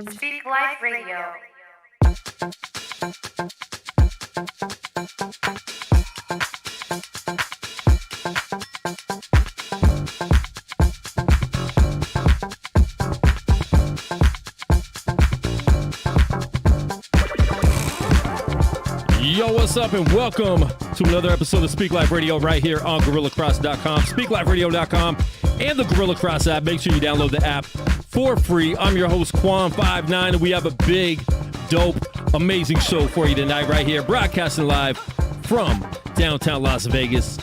SPEAKLIFE Radio. Yo, what's up, and welcome to another episode of Speak Life Radio right here on GorillaCross.com, SpeakLifeRadio.com, and the Gorilla Cross app. Make sure you download the app for free. I'm your host, Quan59, and we have a big, dope, amazing show for you tonight right here, broadcasting live from downtown Las Vegas.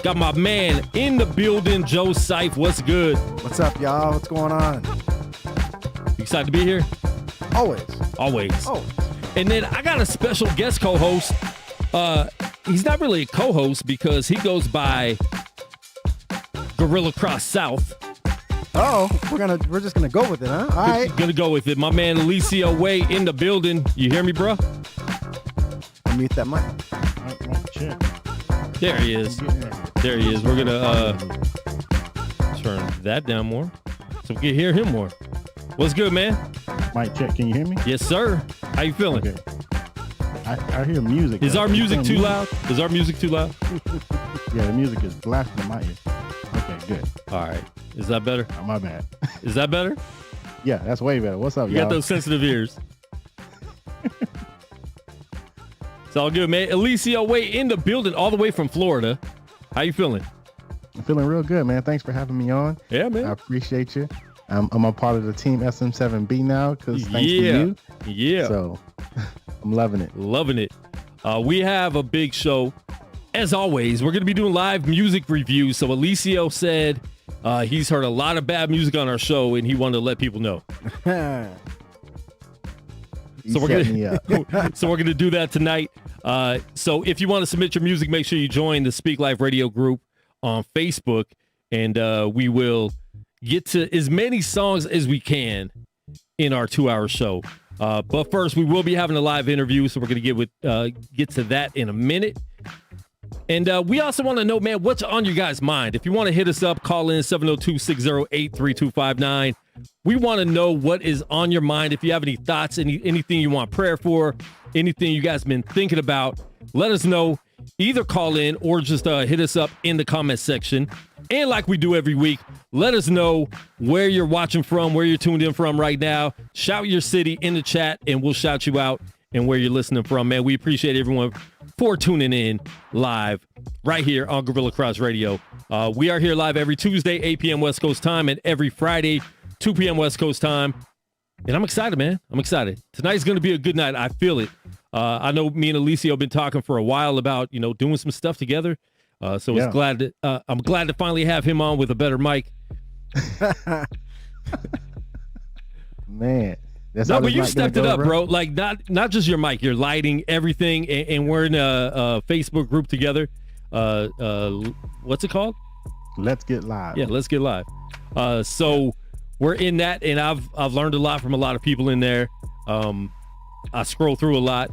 Got my man in the building, Joe Seif. What's good? What's up, y'all? What's going on? You excited to be here? Always. Always. And then I got a special guest co-host. He's not really a co-host because he goes by Guerilla Cross South. We're just gonna go with it, huh? All right. Gonna go with it. My man Alicio Way in the building. You hear me, bro? Mute that mic. There he is. There he is. We're gonna turn that down more so we can hear him more. What's good, man? Mic check. Can you hear me? Yes, sir. How you feeling? Okay. I hear music. Is our music too loud? Is our music too loud? Yeah, the music is blasting in my ear. Okay, good. All right. Is that better? Oh, my bad. Is that better? Yeah, that's way better. What's up, You y'all? got those sensitive ears. It's all good, man. Alicio Way in the building, all the way from Florida. How you feeling? I'm feeling real good, man. Thanks for having me on. Yeah, man. I appreciate you. I'm a part of the team SM7B now because thanks to you. Yeah. So I'm loving it. Loving it. We have a big show. As always, we're going to be doing live music reviews. So Alicio said he's heard a lot of bad music on our show, and he wanted to let people know. So we're gonna do that tonight. So if you want to submit your music, make sure you join the Speak Life Radio group on Facebook, and we will get to as many songs as we can in our 2-hour show. But first, we will be having a live interview, so we're gonna get to that in a minute. And we also want to know, man, what's on your guys' mind? If you want to hit us up, call in 702-608-3259. We want to know what is on your mind. If you have any thoughts, anything you want prayer for, anything you guys been thinking about, let us know. Either call in or just hit us up in the comment section. And like we do every week, let us know where you're watching from, where you're tuned in from right now. Shout your city in the chat, and we'll shout you out and where you're listening from, man. We appreciate everyone for tuning in live right here on Gorilla Cross Radio. We are here live every Tuesday, 8 p.m. West Coast time, and every Friday, 2 p.m. West Coast time. And I'm excited, man. I'm excited. Tonight's going to be a good night. I feel it. I know me and Alicio have been talking for a while about, doing some stuff together. So I'm glad to finally have him on with a better mic. Man. That's No, how but this you mic stepped it gonna up, go, bro. Like not just your mic, your lighting, everything, and we're in a Facebook group together. What's it called? Let's get live. Yeah, let's get live. So we're in that, and I've learned a lot from a lot of people in there. I scroll through a lot.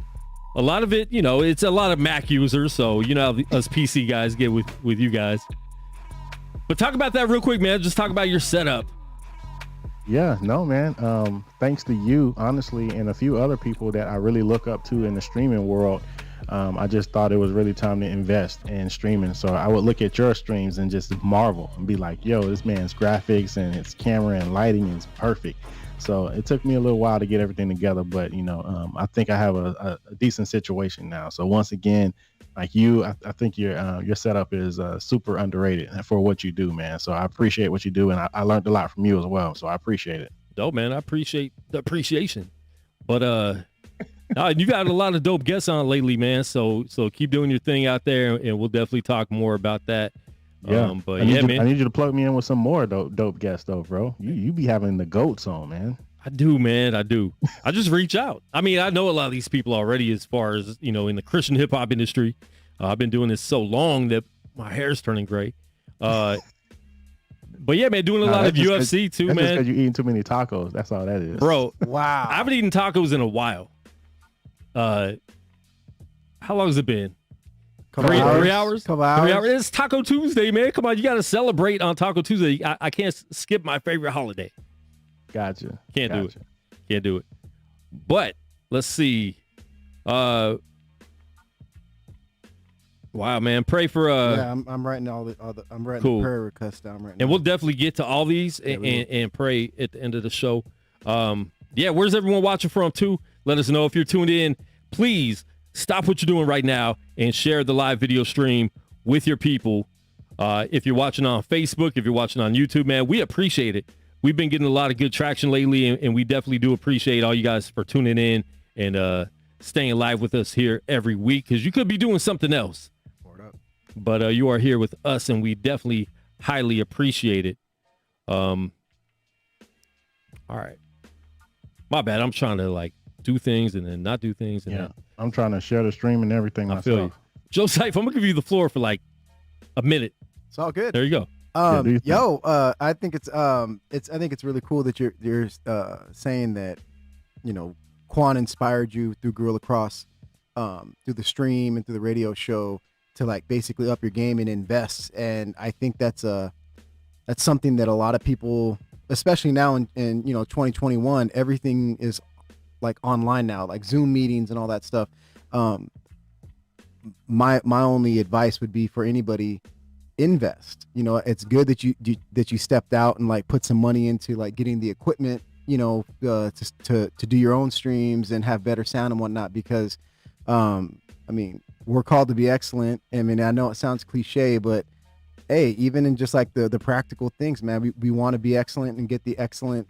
A lot of it, it's a lot of Mac users, so how us PC guys get with you guys. But talk about that real quick, man. Just talk about your setup. Yeah, no, man. Thanks to you, honestly, and a few other people that I really look up to in the streaming world. I just thought it was really time to invest in streaming. So I would look at your streams and just marvel and be like, yo, this man's graphics and its camera and lighting is perfect. So it took me a little while to get everything together, but I think I have a decent situation now. So once again, like you, I think your setup is super underrated for what you do, man. So I appreciate what you do, and I learned a lot from you as well. So I appreciate it. Dope, man. I appreciate the appreciation. But you got a lot of dope guests on lately, man. So keep doing your thing out there, and we'll definitely talk more about that. Yeah, but man, I man, need you to plug me in with some more dope guests, though, bro. You be having the goats on, man. I do, man. I do. I just reach out. I mean, I know a lot of these people already, as far as in the Christian hip hop industry. I've been doing this so long that my hair's turning gray. But yeah, man, doing a lot of UFC too, man. That's because you're eating too many tacos. That's all that is, bro. Wow. I haven't eaten tacos in a while. How long has it been? Three hours? Couple hours. 3 hours. It's Taco Tuesday, man. Come on, you got to celebrate on Taco Tuesday. I can't skip my favorite holiday. Gotcha. Can't do it. But let's see. Wow, man. Pray for yeah, I'm writing all the I'm writing cool. the prayer requests down right now. And we'll definitely get to all these and pray at the end of the show. Yeah, where's everyone watching from too? Let us know if you're tuned in. Please stop what you're doing right now and share the live video stream with your people. If you're watching on Facebook, if you're watching on YouTube, man, we appreciate it. We've been getting a lot of good traction lately, and we definitely do appreciate all you guys for tuning in and staying live with us here every week, because you could be doing something else. But you are here with us, and we definitely highly appreciate it. All right. My bad. I'm trying to do things and then not do things. And then I'm trying to share the stream and everything myself. I feel you. Joe Seif, I'm gonna give you the floor for a minute. It's all good. There you go. I think it's really cool that you're saying that, Quan inspired you through Guerilla Cross, through the stream and through the radio show to basically up your game and invest. And I think that's something that a lot of people, especially now in 2021, everything is online now, Zoom meetings and all that stuff. My only advice would be for anybody, invest. It's good that you stepped out and put some money into getting the equipment, to do your own streams and have better sound and whatnot, because we're called to be excellent. I know it sounds cliche, but hey, even in just the practical things, man, we want to be excellent and get the excellent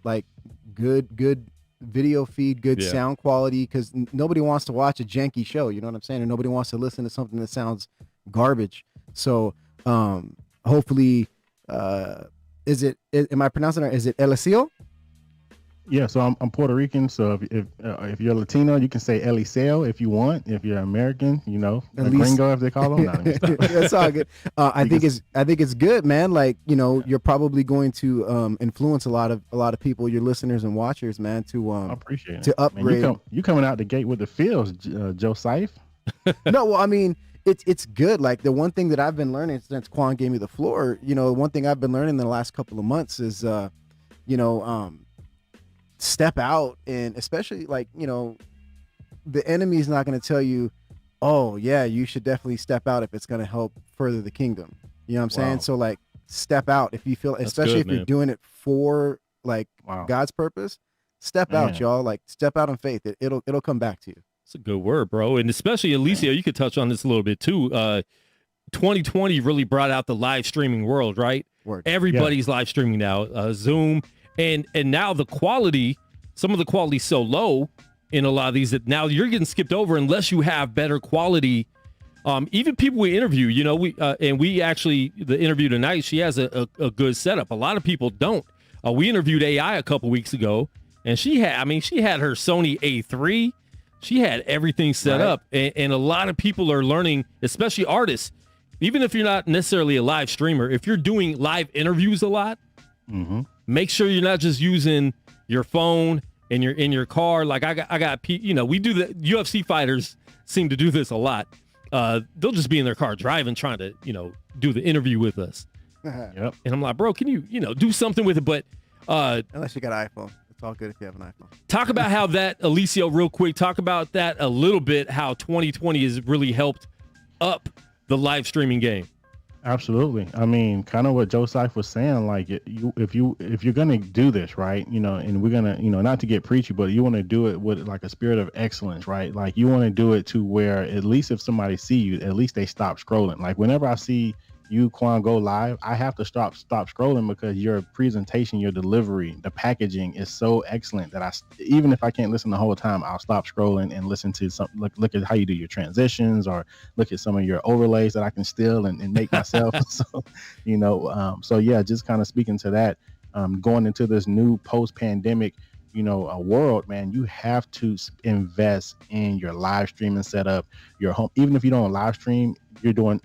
good video feed, good sound quality, because nobody wants to watch a janky show, you know what I'm saying, and nobody wants to listen to something that sounds garbage. So hopefully, am I pronouncing it? Is it Eliseo? Yeah, so I'm Puerto Rican. So if you're Latino, you can say Eliseo if you want. If you're American, a gringo, if they call them. That's all good. I think it's good, man. You're probably going to influence a lot of people, your listeners and watchers, man. To I appreciate it. To upgrade. Man, you coming out the gate with the feels, Joe Seif. No, well, it's good. The one thing that I've been learning since Quan gave me the floor, one thing I've been learning in the last couple of months is, step out, and especially the enemy's not going to tell you, oh yeah, you should definitely step out if it's going to help further the kingdom. You know what I'm saying? So step out if you feel, especially if you're doing it for God's purpose. Step out, y'all. Step out in faith. It'll come back to you. It's a good word, bro. And especially Alicia, you could touch on this a little bit too. 2020 really brought out the live streaming world, right? Everybody's live streaming now, Zoom, and now the quality, some of the quality's so low in a lot of these that now you're getting skipped over unless you have better quality. Even people we interview, we actually, the interview tonight, she has a good setup. A lot of people don't. We interviewed AI a couple weeks ago, And she had her Sony A3. She had everything set up. And a lot of people are learning, especially artists, even if you're not necessarily a live streamer, if you're doing live interviews a lot, make sure you're not just using your phone and you're in your car. Like I got, we do the UFC fighters seem to do this a lot. They'll just be in their car driving, trying to, do the interview with us. Yep. And I'm like, bro, can you, do something with it? But unless you got an iPhone, it's all good if you have an iPhone. Talk about how that, Alicio, real quick. Talk about that a little bit. How 2020 has really helped up the live streaming game. Absolutely. I mean, kind of what Joseph was saying, like if you're going to do this, right, and we're going to, not to get preachy, but you want to do it with like a spirit of excellence, right? Like you want to do it to where at least if somebody see you, at least they stop scrolling. Like whenever I see you, Quan, go live, I have to stop scrolling because your presentation, your delivery, the packaging is so excellent that even if I can't listen the whole time, I'll stop scrolling and listen to some, look at how you do your transitions or look at some of your overlays that I can steal and make myself. So yeah, just kind of speaking to that, going into this new post-pandemic, a world, man, you have to invest in your live streaming setup, your home. Even if you don't live stream, you're doing,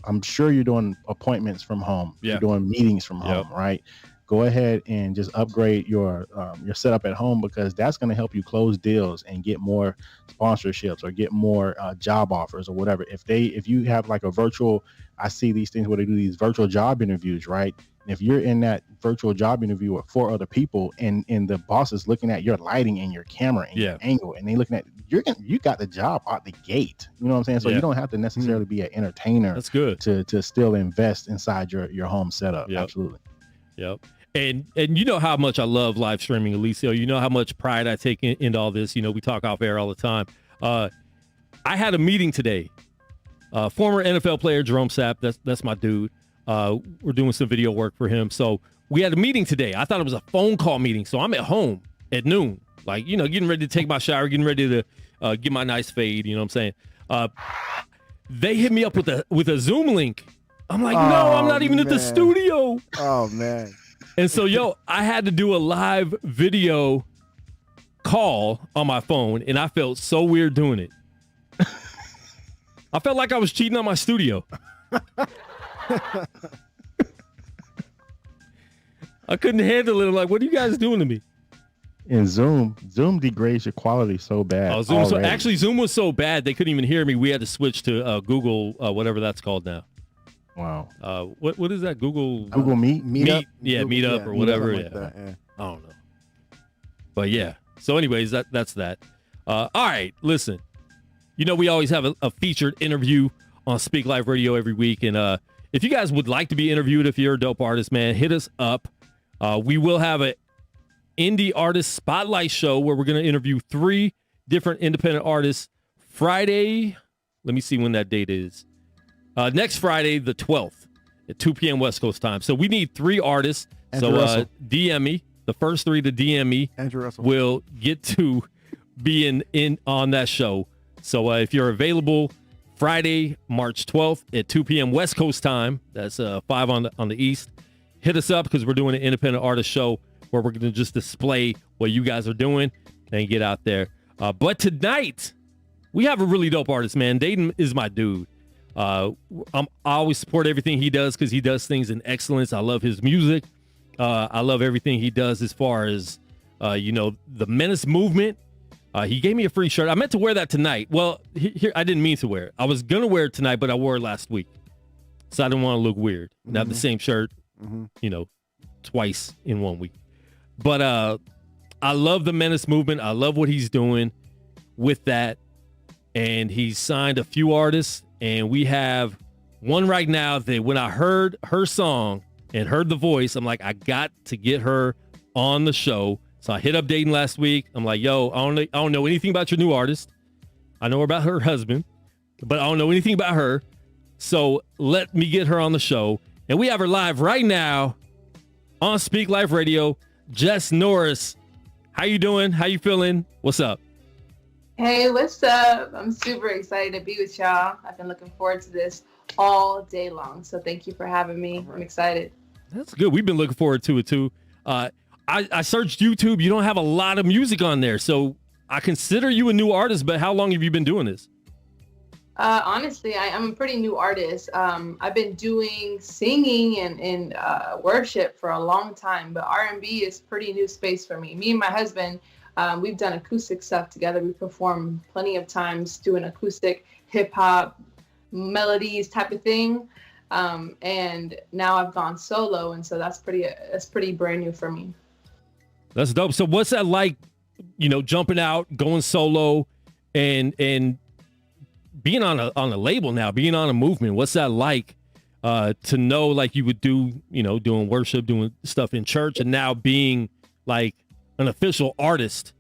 I'm sure you're doing appointments from home. Yeah. You're doing meetings from home, right? Go ahead and just upgrade your setup at home because that's going to help you close deals and get more sponsorships or get more job offers or whatever. If you have like a virtual, I see these things where they do these virtual job interviews, right? If you're in that virtual job interview with 4 other people and the boss is looking at your lighting and your camera and your angle and they looking at you got the job out the gate. You know what I'm saying? So you don't have to necessarily be an entertainer. That's good. To still invest inside your home setup. Yep. Absolutely. Yep. And you know how much I love live streaming, Alicio. You know how much pride I take into all this. We talk off air all the time. I had a meeting today. Former NFL player Jerome Sapp, that's my dude. We're doing some video work for him. So we had a meeting today. I thought it was a phone call meeting. So I'm at home at noon, like, getting ready to take my shower, getting ready to get my nice fade. You know what I'm saying? They hit me up with a Zoom link. I'm like, no, I'm not even at the studio. Oh, man. And so, I had to do a live video call on my phone, and I felt so weird doing it. I felt like I was cheating on my studio. I couldn't handle it. I'm like, what are you guys doing to me? And Zoom degrades your quality so bad. Oh, Zoom was so bad they couldn't even hear me. We had to switch to Google, whatever that's called now. Wow. What is that? Google Meet? Meetup? Yeah, Meetup or whatever. Like that, yeah. I don't know. But yeah. So anyways, that's that. All right, listen. We always have a featured interview on Speak Life Radio every week. And if you guys would like to be interviewed, if you're a dope artist, man, hit us up. We will have an indie artist spotlight show where we're going to interview 3 different independent artists Friday. Let me see when that date is. Next Friday, the 12th at 2 p.m. West Coast time. So we need 3 artists. Andrew Russell. DM me. The first 3 to DM me Andrew Russell will get to be in on that show. So if you're available Friday, March 12th at 2 p.m. West Coast time, that's 5 on the East, hit us up because we're doing an independent artist show where we're going to just display what you guys are doing and get out there. But tonight, we have a really dope artist, man. Dayton is my dude. I always support everything he does because he does things in excellence. I love his music. I love everything he does as far as, the Menace movement. He gave me a free shirt. I meant to wear that tonight. Well, here I didn't mean to wear it. I was going to wear it tonight, but I wore it last week. So I didn't want to look weird. And have the same shirt, twice in 1 week. But I love the Menace movement. I love what he's doing with that. And he's signed a few artists. And we have one right now that when I heard her song and heard the voice, I'm like, I got to get her on the show. So I hit up Dayton last week. I'm like, yo, I don't know anything about your new artist. I know about her husband, but I don't know anything about her. So let me get her on the show. And we have her live right now on Speak Life Radio. Jess Norris, how you doing? How you feeling? What's up? Hey, what's up? I'm super excited to be with y'all. I've been looking forward to this all day long. So thank you for having me. I'm excited. That's good. We've been looking forward to it too. I searched YouTube. You don't have a lot of music on there. So I consider you a new artist, but how long have you been doing this? Honestly, I'm a pretty new artist. I've been doing singing and worship for a long time, but R&B is pretty new space for me. Me and my husband, we've done acoustic stuff together. We performed plenty of times doing acoustic hip hop melodies type of thing. And now I've gone solo, and so that's pretty brand new for me. That's dope. So what's that like, jumping out, going solo, and being on a label now, being on a movement? What's that like to know, like, you would do, doing worship, doing stuff in church, and now being like an official artist?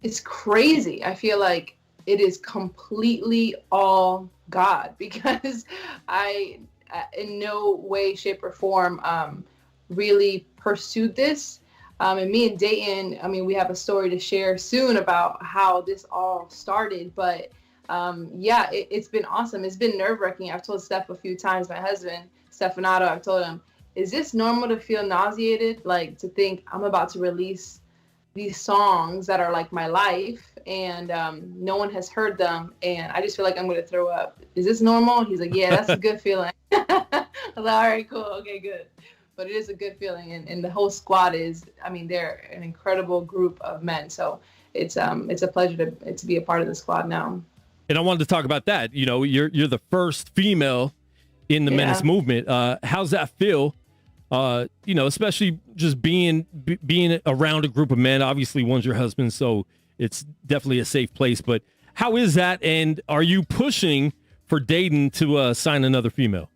It's crazy. I feel like it is completely all God, because I in no way, shape, or form really pursued this. And me and Dayton, I mean, we have a story to share soon about how this all started, but yeah, it's been awesome. It's been nerve-wracking. I've told Steph a few times, my husband, Stefanato, I've told him, is this normal to feel nauseated? Like, to think I'm about to release these songs that are like my life, and no one has heard them, and I just feel like I'm going to throw up. Is this normal? He's like, yeah, that's a good feeling. I was like, all right, cool. Okay, good. But it is a good feeling. And the whole squad is, I mean, they're an incredible group of men. So it's a pleasure to be a part of the squad now. And I wanted to talk about that. You're the first female in the Menace movement. How's that feel? Especially just being around a group of men. Obviously, one's your husband, so it's definitely a safe place. But how is that? And are you pushing for Dayton to sign another female?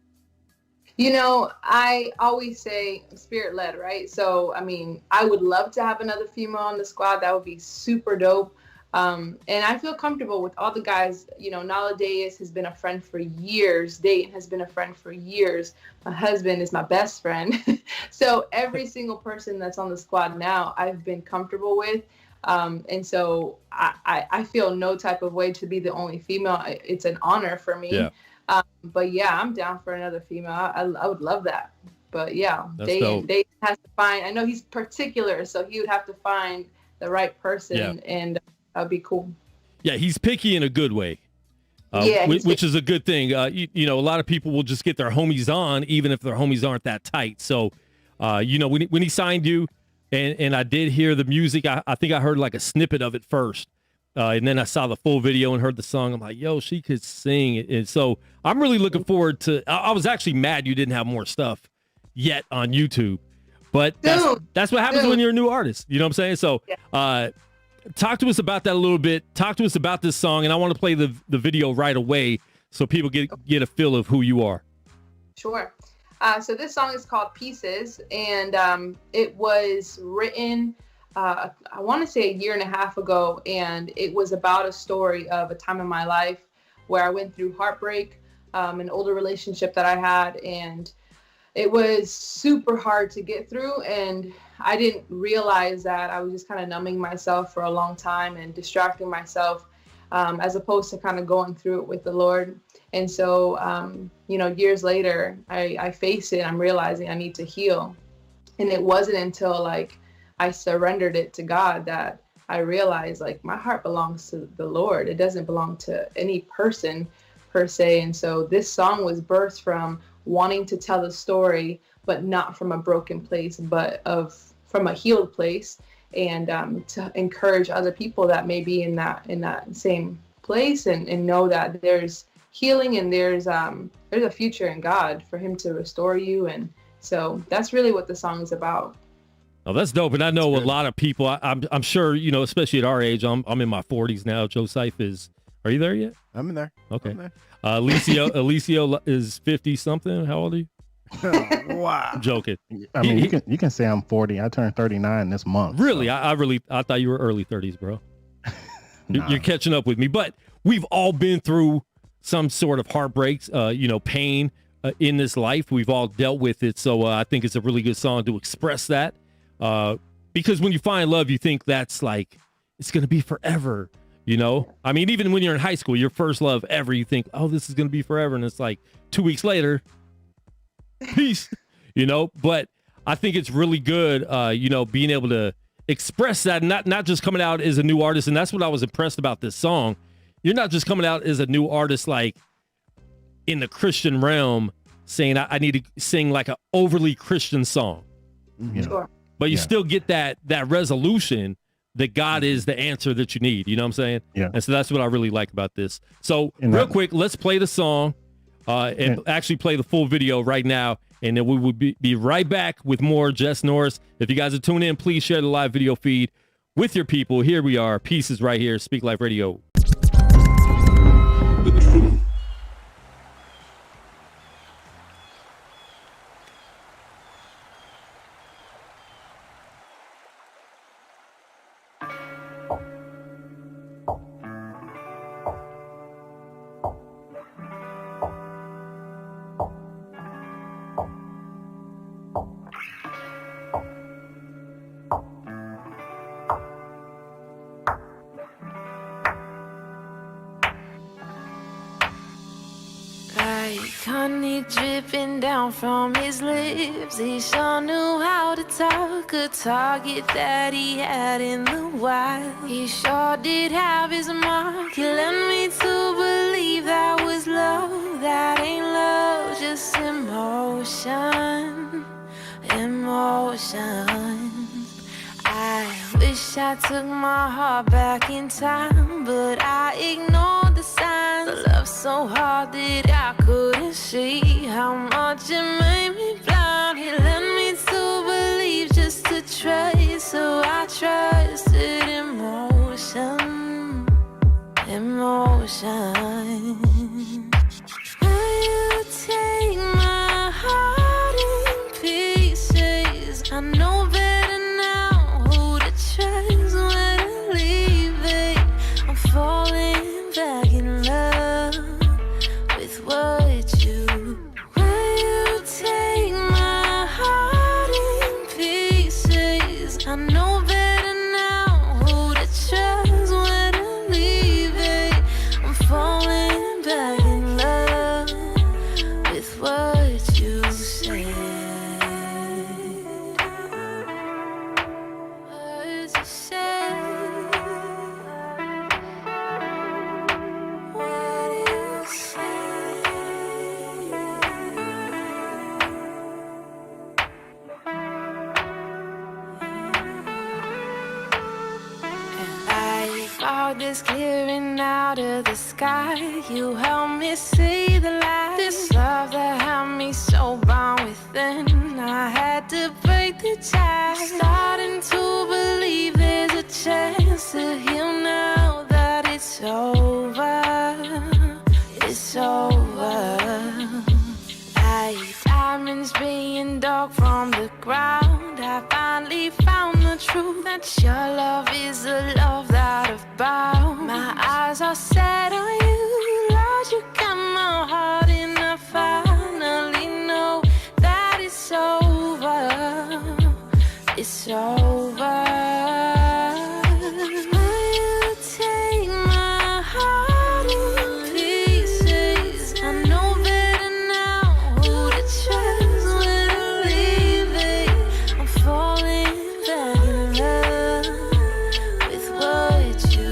I always say spirit-led, right? So, I mean, I would love to have another female on the squad. That would be super dope. And I feel comfortable with all the guys. Nala Deus has been a friend for years. Dayton has been a friend for years. My husband is my best friend. So every single person that's on the squad now, I've been comfortable with. And so I feel no type of way to be the only female. It's an honor for me. Yeah. But yeah, I'm down for another female. I would love that. But yeah, Dayton has to find, I know he's particular, so he would have to find the right person, and that'd be cool. Yeah, he's picky in a good way. Which is a good thing. A lot of people will just get their homies on, even if their homies aren't that tight. So, when he signed you, and I did hear the music, I think I heard like a snippet of it first. And then I saw the full video and heard the song. I'm like, yo, she could sing. And so I'm really looking forward to, I was actually mad you didn't have more stuff yet on YouTube, but that's what happens when you're a new artist. You know what I'm saying? So, talk to us about that a little bit. Talk to us about this song. And I want to play the video right away so people get a feel of who you are. Sure. So this song is called Pieces, and it was written I want to say a year and a half ago, and it was about a story of a time in my life where I went through heartbreak, an older relationship that I had, and it was super hard to get through, and I didn't realize that. I was just kind of numbing myself for a long time and distracting myself, as opposed to kind of going through it with the Lord. And so, years later, I face it. I'm realizing I need to heal, and it wasn't until I surrendered it to God that I realized my heart belongs to the Lord. It doesn't belong to any person per se. And so this song was birthed from wanting to tell the story, but not from a broken place, but from a healed place, and to encourage other people that may be in that same place, and know that there's healing and there's a future in God for Him to restore you. And so that's really what the song is about. Oh, that's dope. And I know a lot of people, I'm sure, especially at our age, I'm in my 40s now. Joseph are you there yet? I'm in there. Okay. Alicio is 50 something. How old are you? Wow. I'm joking. I mean, you can say I'm 40. I turned 39 this month. Really? So. I thought you were early 30s, bro. Nah. You're catching up with me, but we've all been through some sort of heartbreaks, pain in this life. We've all dealt with it. So I think it's a really good song to express that. Because when you find love, you think that's it's going to be forever, I mean, even when you're in high school, your first love ever, you think, oh, this is going to be forever. And it's 2 weeks later, peace, but I think it's really good, being able to express that, not just coming out as a new artist. And that's what I was impressed about this song. You're not just coming out as a new artist, like in the Christian realm, saying I need to sing like an overly Christian song, Sure. but you still get that resolution that God is the answer that you need. You know what I'm saying? Yeah. And so that's what I really like about this. So real quick, let's play the song and actually play the full video right now. And then we will be right back with more Jess Norris. If you guys are tuning in, please share the live video feed with your people. Here we are. Pieces right here. Speak Life Radio. Honey dripping down from his lips. He sure knew how to talk, a target that he had in the wild. He sure did have his mark. He led me to believe that was love. That ain't love, just emotion. I wish I took my heart back in time, but I ignored the signs. Love so hard that I couldn't see how much it made me blind. He led me to believe just to trust, so I trusted emotion. Will you take my heart in pieces? I know better now who to trust, where to leave it. I'm falling back in love with what you. Will you take my heart in pieces? I know better now who to trust, where to leave it. I'm falling back in love with what you said. Words you said. What you said. Like fog clearing out of the sky, you help me see the light. This love that had me so bound within, I had to break the tie. Starting to believe there's a chance to heal now that it's over. It's over. Like diamonds being dug from the ground, I finally found the truth that your love is a love that I've bound. My eyes are set on you, Lord, you got my heart, and I finally know that it's over. It's over. Will you take my heart in pieces? I know better now who to trust, where to leave it. I'm falling back in love with what you.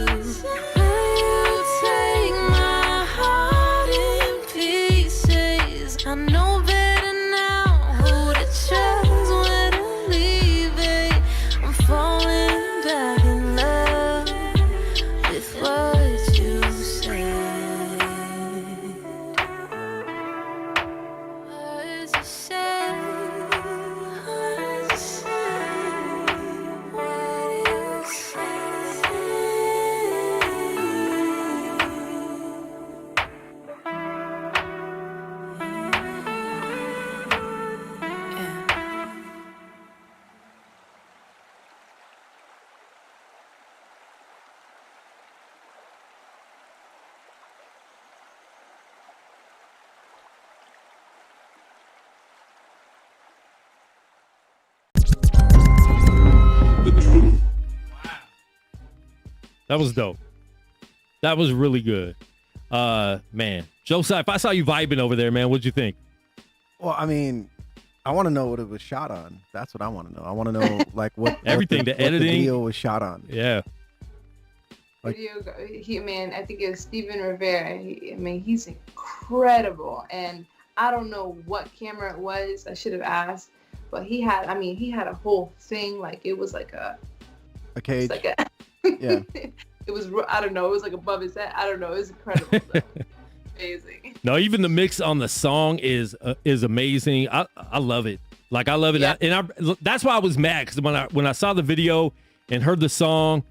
Will you take my heart in pieces? I know better now who to trust, where to leave it. I'm falling back in love with what you said. Words you said. Words you said. What you said. That was dope. That was really good. Man, Josiah, if I saw you vibing over there, man, what'd you think? Well, I mean, I want to know what it was shot on. That's what I want to know. I want to know like what Everything, the editing, the video was shot on. Yeah. Like, I think it was Steven Rivera. He's incredible, and I don't know what camera it was. I should have asked, but he had a whole thing, like it was like a cage. Like a, yeah. It was, I don't know, it was like above his head. I don't know, it was incredible. Amazing. No, even the mix on the song is amazing. I love it. Like I love it, yeah. That's why I was mad, because when I saw the video and heard the song,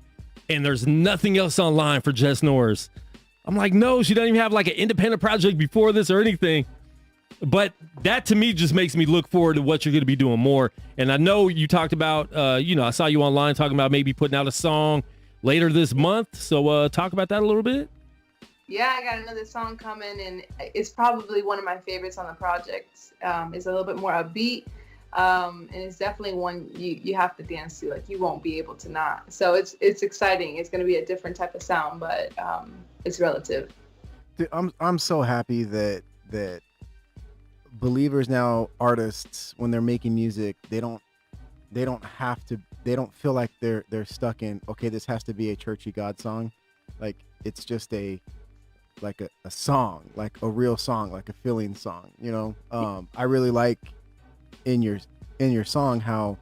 and there's nothing else online for Jess Norris, I'm like, no, she doesn't even have like an independent project before this or anything. But that to me just makes me look forward to what you're going to be doing more. And I know you talked about, I saw you online talking about maybe putting out a song later this month. So talk about that a little bit. Yeah, I got another song coming, and it's probably one of my favorites on the project. It's a little bit more upbeat, and it's definitely one you have to dance to. Like, you won't be able to not. So it's exciting. It's going to be a different type of sound, but it's relative. Dude, I'm so happy that believers now, artists, when they're making music, they don't feel like they're stuck in, okay, this has to be a churchy God song. Like, it's just a song, like a real song, like a feeling song, I really like in your song how,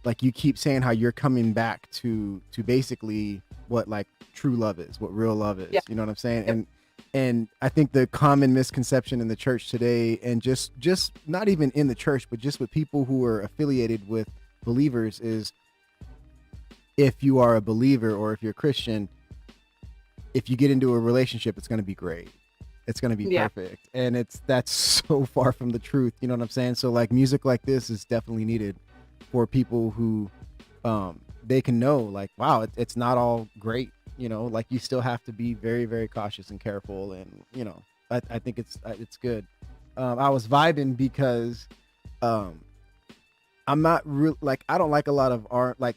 like, you keep saying how you're coming back to basically what like true love is, what real love is. Yeah. You know what I'm saying? Yep. And I think the common misconception in the church today, and just not even in the church, but just with people who are affiliated with believers, is if you are a believer or if you're a Christian, if you get into a relationship, it's going to be great. It's going to be perfect. And that's so far from the truth. You know what I'm saying? So like, music like this is definitely needed for people who they can know, like, wow, it's not all great. Like, you still have to be very, very cautious and careful. And, I think it's good. I was vibing because I'm not real, like, I don't like a lot of art, like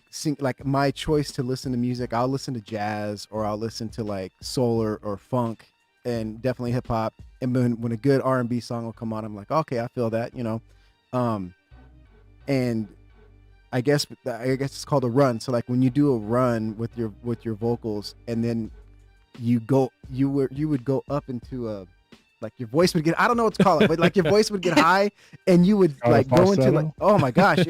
my choice to listen to music. I'll listen to jazz, or I'll listen to like soul or funk, and definitely hip hop. And when a good R&B song will come on, I'm like, okay, I feel that, and I guess it's called a run. So like, when you do a run with your vocals, and then you would go up into a, like, your voice would get, I don't know what to call it, but like your voice would get high, and you would like go into like, oh my gosh,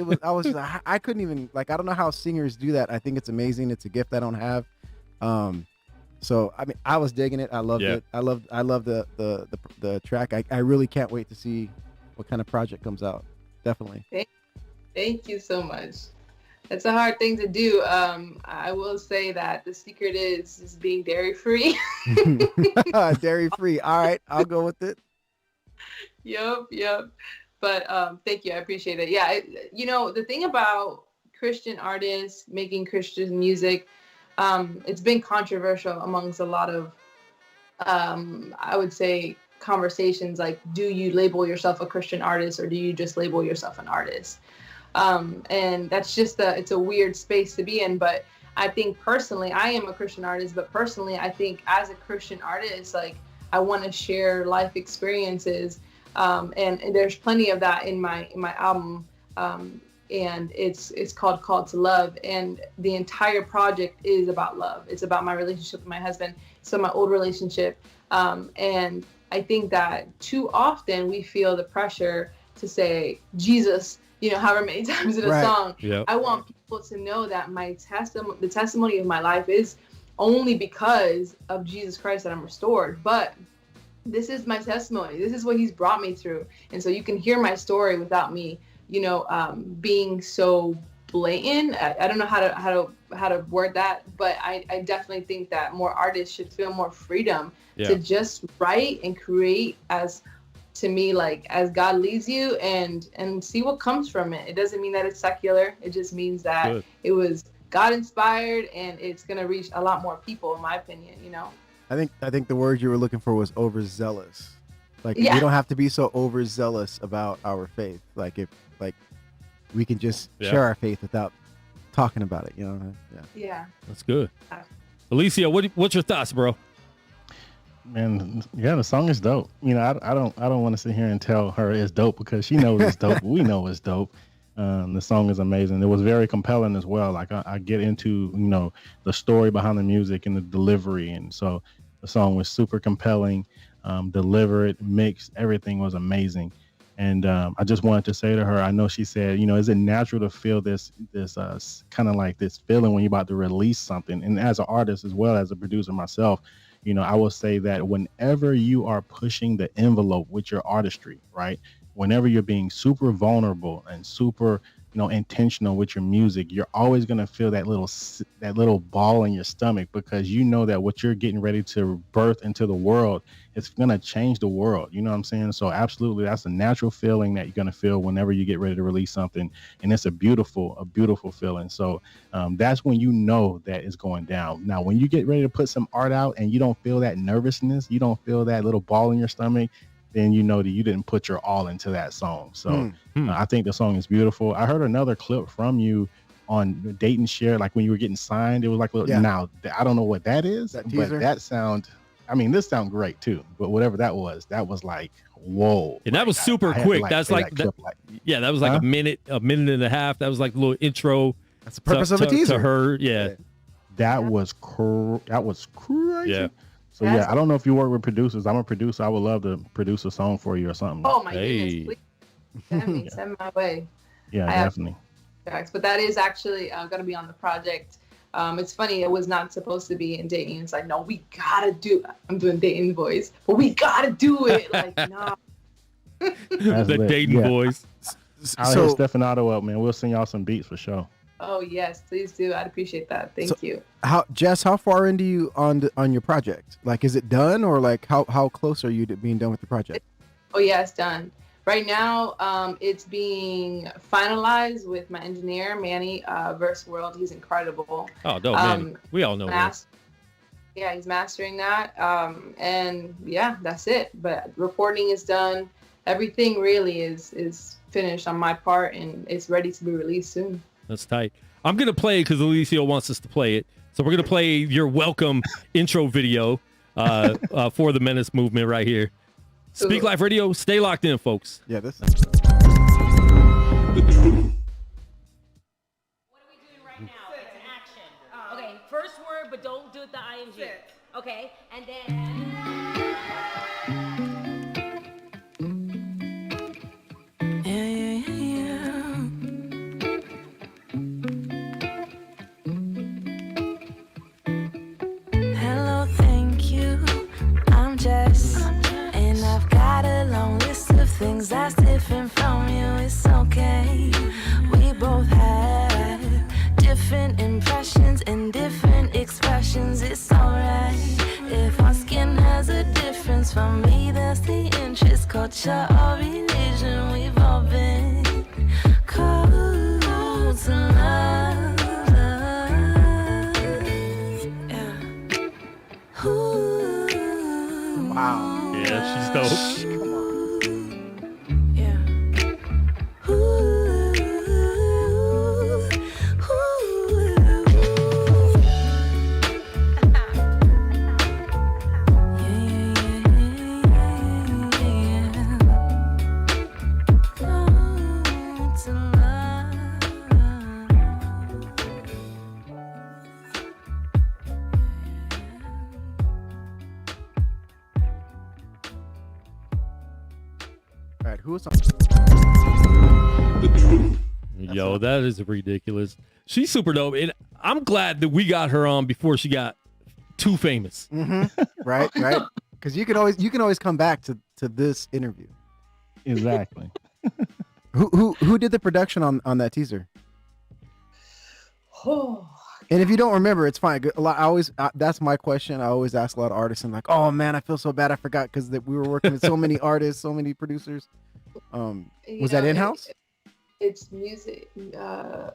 I couldn't even, like, I don't know how singers do that. I think it's amazing. It's a gift I don't have. So I was digging it. I loved it. I love the track. I really can't wait to see what kind of project comes out. Definitely. Thank you so much. It's a hard thing to do. I will say that the secret is being dairy free. Dairy free. All right, I'll go with it. Yep. But thank you. I appreciate it. Yeah, the thing about Christian artists making Christian music, it's been controversial amongst a lot of, I would say, conversations like, do you label yourself a Christian artist, or do you just label yourself an artist? And that's just it's a weird space to be in. But I think personally, I am a Christian artist, but personally, I think as a Christian artist, like, I want to share life experiences. And there's plenty of that in my album. And it's called Called to Love. And the entire project is about love. It's about my relationship with my husband. So my old relationship. And I think that too often we feel the pressure to say Jesus, however many times in a song. Yep. I want people to know that the testimony of my life is only because of Jesus Christ that I'm restored. But this is my testimony. This is what he's brought me through. And so you can hear my story without me, being so blatant. I don't know how to word that, but I definitely think that more artists should feel more freedom to just write and create as God leads you, and see what comes from it. It doesn't mean that it's secular. It just means that it was God inspired, and it's going to reach a lot more people, in my opinion, I think the word you were looking for was overzealous. Like, we don't have to be so overzealous about our faith. Like, if we can just share our faith without talking about it, Yeah. That's good. Alicia, what's your thoughts, bro? Man, yeah, the song is dope. I don't want to sit here and tell her it's dope because she knows it's dope. We know it's dope. The song is amazing. It was very compelling as well. Like I get into, the story behind the music and the delivery. And so the song was super compelling, delivered, mixed, everything was amazing. And I just wanted to say to her, I know she said, is it natural to feel this kind of like this feeling when you're about to release something? And as an artist, as well as a producer myself, I will say that whenever you are pushing the envelope with your artistry, right? Whenever you're being super vulnerable and super, intentional with your music, you're always going to feel that little ball in your stomach, because you know that what you're getting ready to birth into the world, it's going to change the world. You know what I'm saying? So absolutely, that's a natural feeling that you're going to feel whenever you get ready to release something. And it's a beautiful feeling. So that's when you know that it's going down. Now, when you get ready to put some art out and you don't feel that nervousness, you don't feel that little ball in your stomach, then you know that you didn't put your all into that song. So I think the song is beautiful. I heard another clip from you on Dayton Share, like when you were getting signed. It was like, now I don't know what that is, but this sound great too. But whatever that was like, whoa. And that was super quick. That's like, that was like a minute and a half. That was like a little intro. That's the purpose of a teaser. To her, yeah. That was crazy. Yeah. So I don't know if you work with producers. I'm a producer. I would love to produce a song for you or something. Oh my goodness, please send my way. Yeah, definitely. But that is actually going to be on the project. It's funny, it was not supposed to be in Dayton. It's like, no, we gotta do it. I'm doing Dayton voice, but we gotta do it. Like, nah. The Dayton voice. I'll hit Stefanato up, man. We'll send y'all some beats for sure. Oh yes, please do. I'd appreciate that. Thank you. Jess, how far into you on your project? Like, is it done, or like how close are you to being done with the project? Oh yeah, it's done. Right now, it's being finalized with my engineer, Manny, Verse World. He's incredible. Oh, dope, Manny. We all know him. Yeah, he's mastering that. And yeah, that's it. But recording is done. Everything really is finished on my part, and it's ready to be released soon. That's tight. I'm going to play it because Alicia wants us to play it. So we're going to play your welcome intro video for the Menace movement right here. Speak Life Radio. Stay locked in, folks. Yeah, this. What are we doing right now? It's an action. Okay, first word, but don't do the ing. Okay, and then... Hello, thank you. I'm Jess, and I've got a long list of things that's different from you. It's okay. We both have different impressions and different expressions. It's alright if our skin has a difference. For me, that's the interest, culture, or religion. We've all been called to love. Wow. Yeah, she's dope. Come on. Yeah. All right, who is on? Yo, that is ridiculous. She's super dope, and I'm glad that we got her on before she got too famous. Mm-hmm. Right. Because you can always come back to this interview. Exactly. Who did the production on that teaser? Oh. And if you don't remember, it's fine. That's my question. I always ask a lot of artists, and like, oh man, I feel so bad. I forgot because we were working with so many artists, so many producers. Was that in-house? It's music. It's a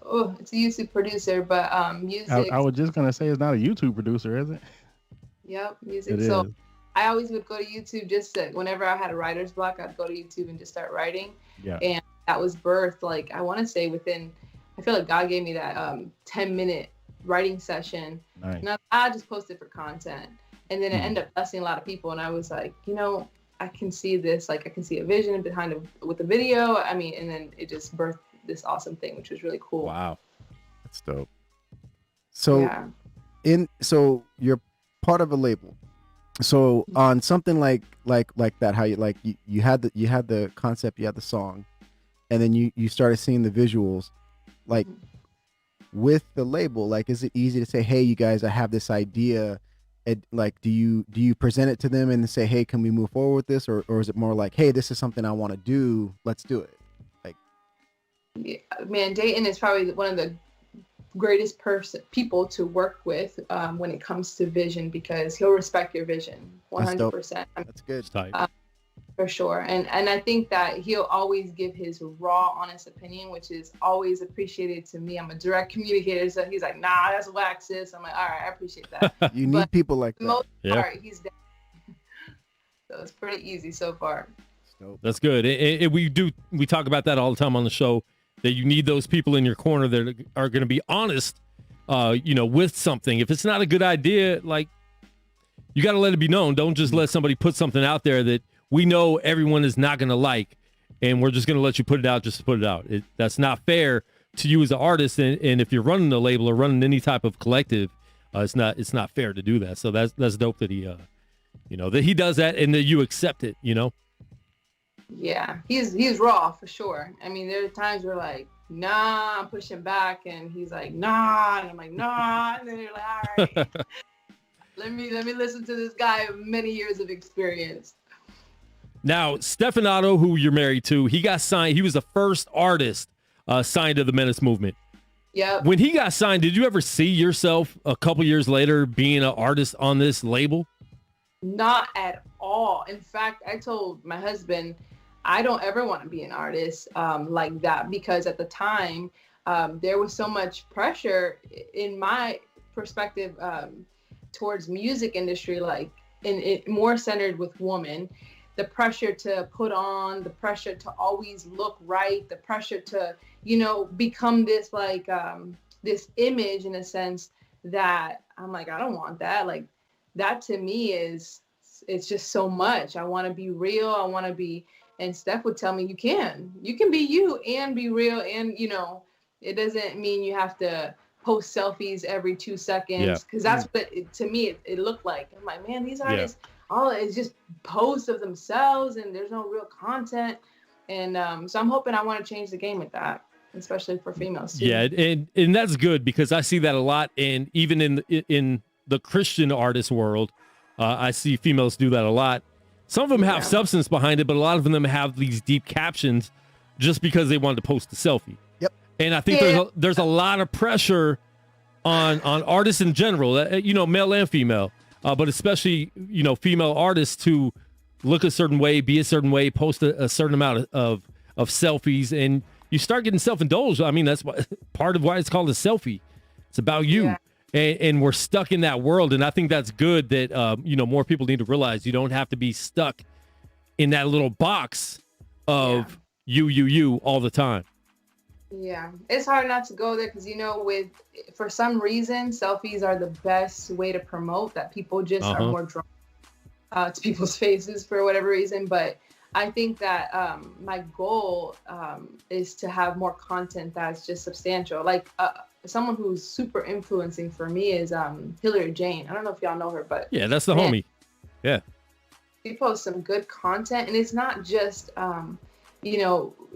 YouTube producer, but music. I was just gonna say it's not a YouTube producer, is it? Yep, music. It So is. I always would go to YouTube just to, whenever I had a writer's block, I'd go to YouTube and just start writing. Yeah. And that was birthed, like, I want to say I feel like God gave me that 10-minute writing session. Nice. And I just posted for content. And then it ended up blessing a lot of people. And I was like, you know, I can see this, like I can see a vision behind it with the video. I mean, and then it just birthed this awesome thing, which was really cool. Wow. That's dope. So so you're part of a label. So on something like that, how you had the concept, you had the song, and then you started seeing the visuals, like with the label, like, is it easy to say, hey, you guys, I have this idea, and like, do you present it to them and say, hey, can we move forward with this, or is it more like, hey, this is something I want to do, let's do it? Like, yeah, man, Dayton is probably one of the greatest people to work with when it comes to vision, because he'll respect your vision 100%. That's good. For sure. And I think that he'll always give his raw, honest opinion, which is always appreciated to me. I'm a direct communicator, so he's like, nah, that's whack, sis. I'm like, all right, I appreciate that. You need people like that. Most part, he's down. So it's pretty easy so far. That's good. We talk about that all the time on the show, that you need those people in your corner that are going to be honest, with something. If it's not a good idea, like, you got to let it be known. Don't just let somebody put something out there that we know everyone is not going to like, and we're just going to let you put it out just to put it out. That's not fair to you as an artist, and if you're running a label or running any type of collective, it's not fair to do that. So that's dope that he that he does that and that you accept it. Yeah, he's raw for sure. I mean, there are times where like, nah, I'm pushing back, and he's like, nah, and I'm like, nah, and then you're like, all right, let me listen to this guy with many years of experience. Now, Stefanato, who you're married to, he got signed. He was the first artist signed to the Menace movement. Yeah. When he got signed, did you ever see yourself a couple years later being an artist on this label? Not at all. In fact, I told my husband, I don't ever want to be an artist like that, because at the time there was so much pressure in my perspective towards music industry, like it more centered with women. The pressure to put on, the pressure to always look right, the pressure to, become this like this image in a sense that I'm like, I don't want that. Like, that to me it's just so much. I want to be real. I want to be, and Steph would tell me, you can be you and be real. And, it doesn't mean you have to post selfies every 2 seconds. Cause that's what to me, it looked like. I'm like, man, these artists, all it's just posts of themselves and there's no real content. And so I'm hoping I want to change the game with that, especially for females too. Yeah. And that's good, because I see that a lot. And even in the Christian artist world, I see females do that a lot. Some of them have substance behind it, but a lot of them have these deep captions just because they wanted to post a selfie. Yep. And I think there's a lot of pressure on artists in general, male and female, but especially, female artists to look a certain way, be a certain way, post a certain amount of selfies, and you start getting self-indulged. I mean, that's part of why it's called a selfie. It's about you. Yeah. And we're stuck in that world. And I think that's good that, more people need to realize you don't have to be stuck in that little box of you all the time. Yeah, it's hard not to go there because, for some reason, selfies are the best way to promote that. People just are more drawn to people's faces for whatever reason. But I think that my goal is to have more content that's just substantial. Like someone who's super influencing for me is Hillary Jane. I don't know if y'all know her, but yeah, that's the homie. Yeah, she posts some good content, and it's not just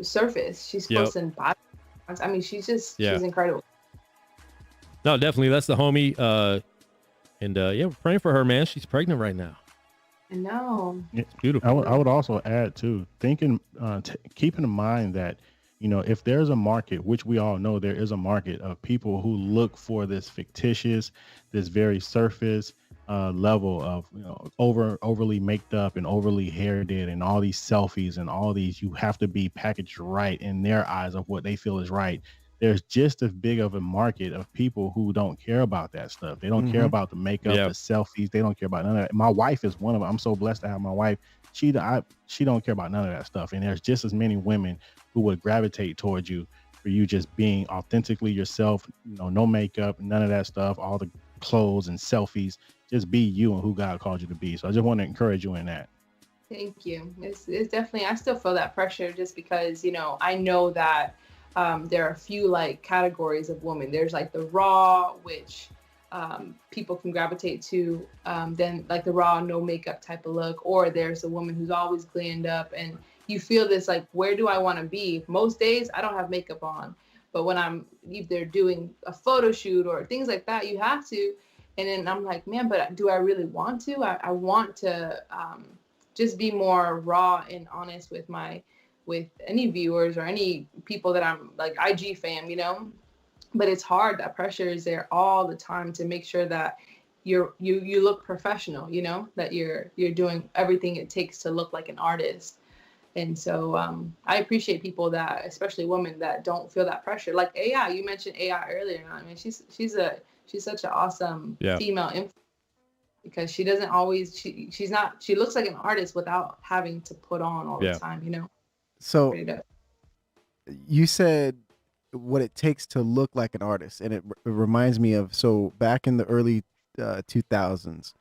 surface. She's posting body. I mean, she's incredible. No, definitely, that's the homie. We're praying for her, man. She's pregnant right now. I know. It's beautiful. I would also add too, keeping in mind that, if there's a market, which we all know there is a market of people who look for this fictitious, this very surface level of, overly maked up and overly hair did and all these selfies and all these, you have to be packaged right in their eyes of what they feel is right. There's just as big of a market of people who don't care about that stuff. They don't care about the makeup, the selfies. They don't care about none of that. My wife is one of them. I'm so blessed to have my wife. She don't care about none of that stuff. And there's just as many women who would gravitate towards you for you just being authentically yourself, no makeup, none of that stuff, all the clothes and selfies. Just be you and who God called you to be. So I just want to encourage you in that. Thank you. It's definitely, I still feel that pressure just because, you know, I know that there are a few like categories of women. There's like the raw, which people can gravitate to, then like the raw, no makeup type of look, or there's a woman who's always glammed up and you feel this like, where do I want to be? Most days I don't have makeup on, but when I'm either doing a photo shoot or things like that, you have to. And then I'm like, man, but do I really want to? I want to just be more raw and honest with any viewers or any people that I'm like IG fam, you know. But it's hard. That pressure is there all the time to make sure that you look professional, you know, that you're doing everything it takes to look like an artist. And so I appreciate people that, especially women, that don't feel that pressure. Like AI, you mentioned AI earlier. I mean, she's such an awesome female influence because she doesn't always, she looks like an artist without having to put on all the time, you know? So you said what it takes to look like an artist. And it reminds me of, so back in the early 2000s,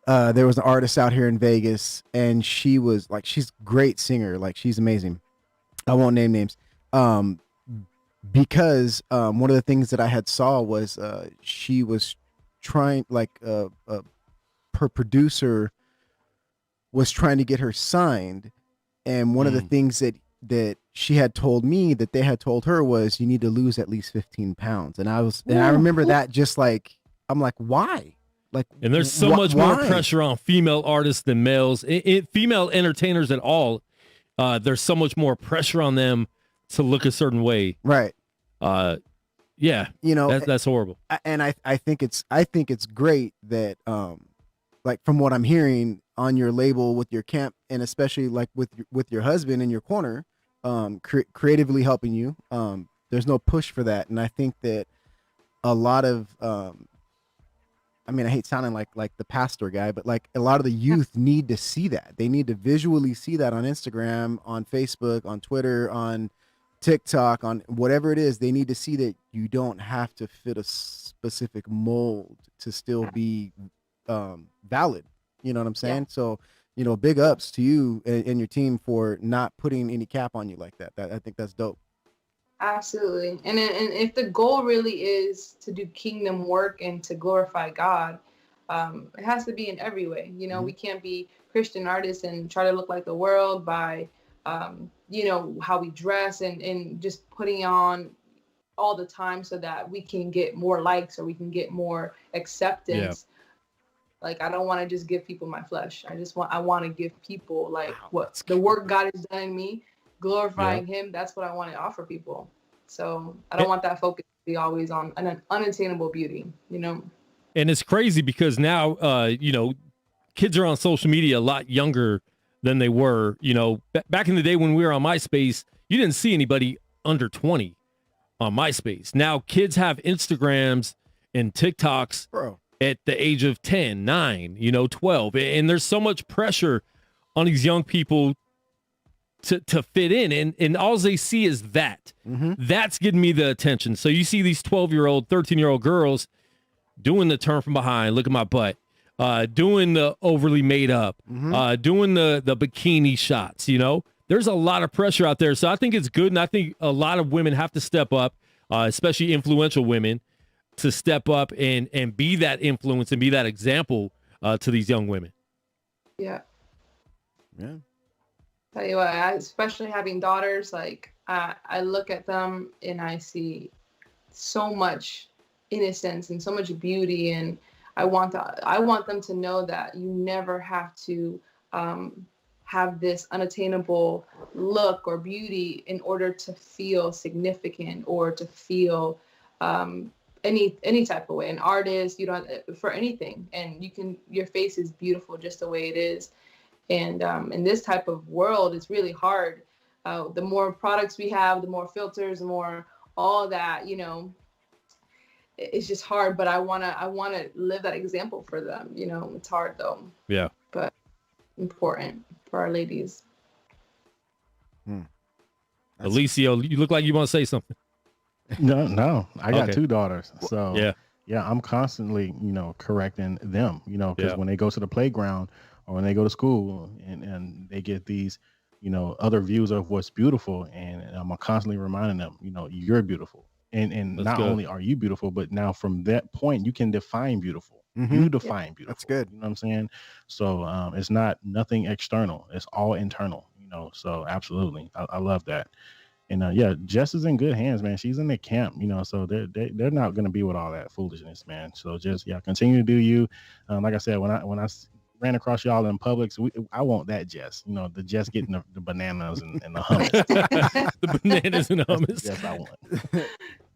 there was an artist out here in Vegas and she was like, she's a great singer. Like she's amazing. I won't name names. Because one of the things that I had saw was she was trying, like her producer was trying to get her signed, and one of the things that she had told me that they had told her was you need to lose at least 15 pounds, and I remember that just like I'm like, why? Like, and there's so much more pressure on female artists than males. Female entertainers at all, there's so much more pressure on them to look a certain way. Right. Yeah, you know, that's horrible. And I think it's great that like from what I'm hearing on your label with your camp, and especially like with your husband in your corner, creatively helping you, there's no push for that. And I think that a lot of I mean, I hate sounding like the pastor guy, but like a lot of the youth need to see that. They need to visually see that on Instagram, on Facebook, on Twitter, on TikTok, on whatever it is. They need to see that you don't have to fit a specific mold to still be valid. You know what I'm saying? Yeah. So, you know, big ups to you and your team for not putting any cap on you like that. I think that's dope. Absolutely. And if the goal really is to do kingdom work and to glorify God, it has to be in every way. You know, we can't be Christian artists and try to look like the world by, you know, how we dress and just putting on all the time so that we can get more likes or we can get more acceptance. Yeah. Like, I don't want to just give people my flesh. I want to give people like what the work God has done in me, glorifying him. That's what I want to offer people. So I don't want that focus to be always on an unattainable beauty, you know? And it's crazy because now, you know, kids are on social media a lot younger than they were. You know, back in the day when we were on MySpace, you didn't see anybody under 20 on MySpace. Now kids have Instagrams and TikToks at the age of 10, 9, you know, 12. And there's so much pressure on these young people to fit in. And all they see is that. That's getting me the attention. So you see these 12-year-old, 13-year-old girls doing the turn from behind, look at my butt, doing the overly made up, doing the bikini shots, you know. There's a lot of pressure out there. So I think it's good, and I think a lot of women have to step up, especially influential women, to step up and be that influence and be that example to these young women. Yeah. Tell you what, especially having daughters, like I look at them and I see so much innocence and so much beauty, and I want them to know that you never have to have this unattainable look or beauty in order to feel significant or to feel any type of way. An artist, you don't, for anything, and your face is beautiful just the way it is. And in this type of world, it's really hard. The more products we have, the more filters, the more all that, you know, it's just hard. But I wanna live that example for them. You know, it's hard though. Yeah. But important for our ladies. Alicia, you look like you want to say something. No, I got 2 daughters. So yeah. I'm constantly, correcting them, because Yeah. when they go to the playground or when they go to school and they get these, other views of what's beautiful, and I'm constantly reminding them, you're beautiful. And That's not good. only are you beautiful, but now from that point, you can define beautiful. Mhm. You define beautiful. That's good. You know what I'm saying? So it's not nothing external. It's all internal, so absolutely. I love that. And Jess is in good hands, man. She's in the camp, so they're not going to be with all that foolishness, man. So just continue to do you. Like I said, when I ran across y'all in Publix, I want that Jess, the Jess getting the bananas and the hummus. The bananas and hummus. Yes, I want.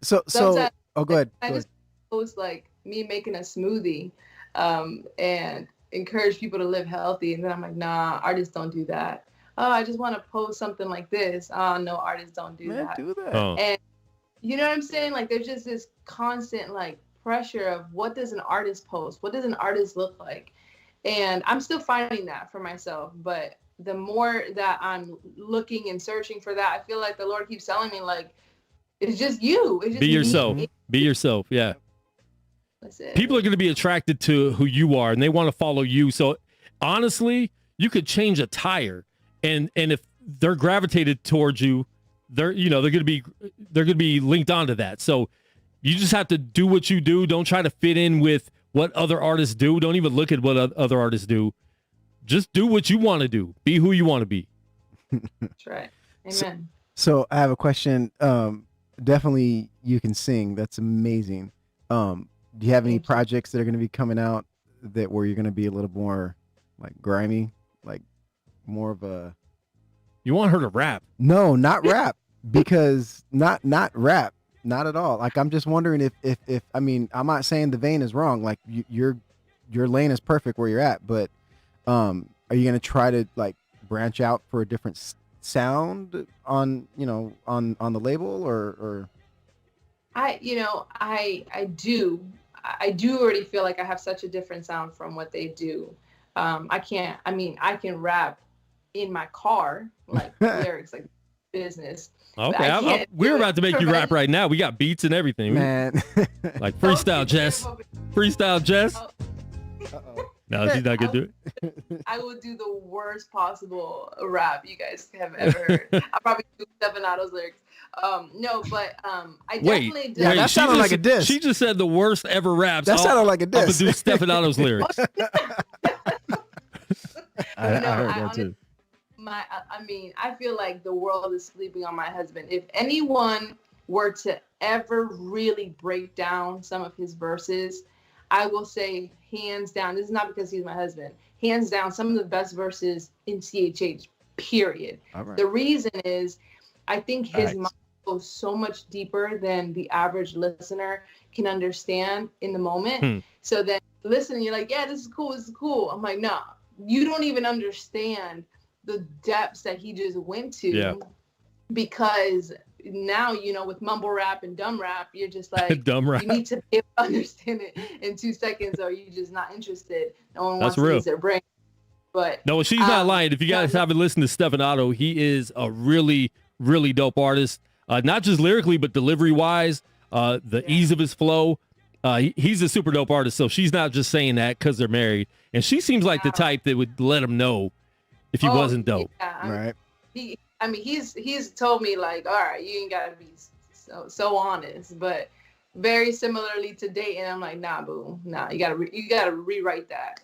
So Sometimes oh, go ahead. I Go just post like me making a smoothie, and encourage people to live healthy, and then I'm like, nah, artists don't do that. Oh, I just want to post something like this. Oh, no, artists don't do Man, that. do that. Oh. And you know what I'm saying? Like, there's just this constant like pressure of what does an artist post? What does an artist look like? And I'm still finding that for myself. But the more that I'm looking and searching for that, I feel like the Lord keeps telling me, like, it's just you. It's just Be me. yourself. Be yourself. Yeah. That's it. People are going to be attracted to who you are, and they want to follow you. So honestly, you could change a tire, and if they're gravitated towards you, they're going to be linked onto that. So you just have to do what you do. Don't try to fit in with what other artists do. Don't even look at what other artists do. Just do what you want to do. Be who you want to be. That's right. Amen. So I have a question. Definitely you can sing. That's amazing. Do you have any Thank you. projects that are going to be coming out where you're going to be a little more like grimy, like more of a You want her to rap. no, not rap, because not rap, not at all. Like I'm just wondering if I mean, I'm not saying the vein is wrong. Like your lane is perfect where you're at, but are you going to try to like branch out for a different sound on the label or I do already feel like I have such a different sound from what they do. I can rap in my car, like lyrics, like business. Okay, we're about to make you rap right now. We got beats and everything. man? Like freestyle, Jess. Freestyle, Jess. Uh-oh. No, she's not gonna do it. I will do the worst possible rap you guys have ever heard. I'll probably do Stefanato's lyrics. No, but I definitely do. Yeah, that she sounded just- like a diss. She just said the worst ever raps. That sounded like a I'm gonna diss. do Stefanato's lyrics. I heard that too. I feel like the world is sleeping on my husband. If anyone were to ever really break down some of his verses, I will say hands down, this is not because he's my husband, hands down, some of the best verses in CHH, period. All right. The reason is I think his Nice. mind goes so much deeper than the average listener can understand in the moment. So then listening, you're like, yeah, this is cool. I'm like, nah, you don't even understand the depths that he just went to. Yeah. Because now, with mumble rap and dumb rap, you're just like, Dumb rap. you need to be able to understand it in 2 seconds or you're just not interested. No one wants That's real. to use their brain. But No, she's not lying. If you guys haven't listened to Stefanato, he is a really, really dope artist. Not just lyrically, but delivery wise, the ease of his flow. He's a super dope artist. So she's not just saying that because they're married. And she seems like the type that would let him know if he wasn't dope. Yeah, Right. He's told me like, all right, you ain't gotta be so honest, but very similarly to dating, I'm like, nah, boo, nah, you gotta rewrite that,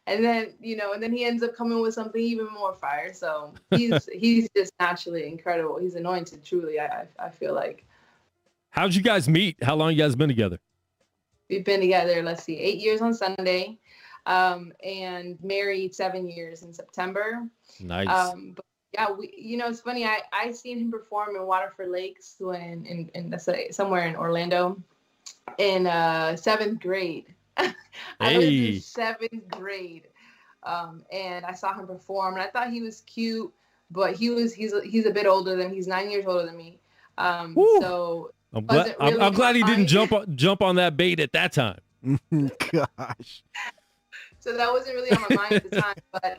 and then he ends up coming with something even more fire. So he's just naturally incredible. He's anointed, truly. I feel like. How'd you guys meet? How long you guys been together? We've been together, 8 years on Sunday, and married 7 years in September. Nice. But yeah, it's funny. I seen him perform in Waterford Lakes in somewhere in Orlando in 7th grade. I was in 7th grade, and I saw him perform, and I thought he was cute, but he's a bit older than he's 9 years older than me. So I'm glad he didn't jump on that bait at that time. Gosh. So that wasn't really on my mind at the time, but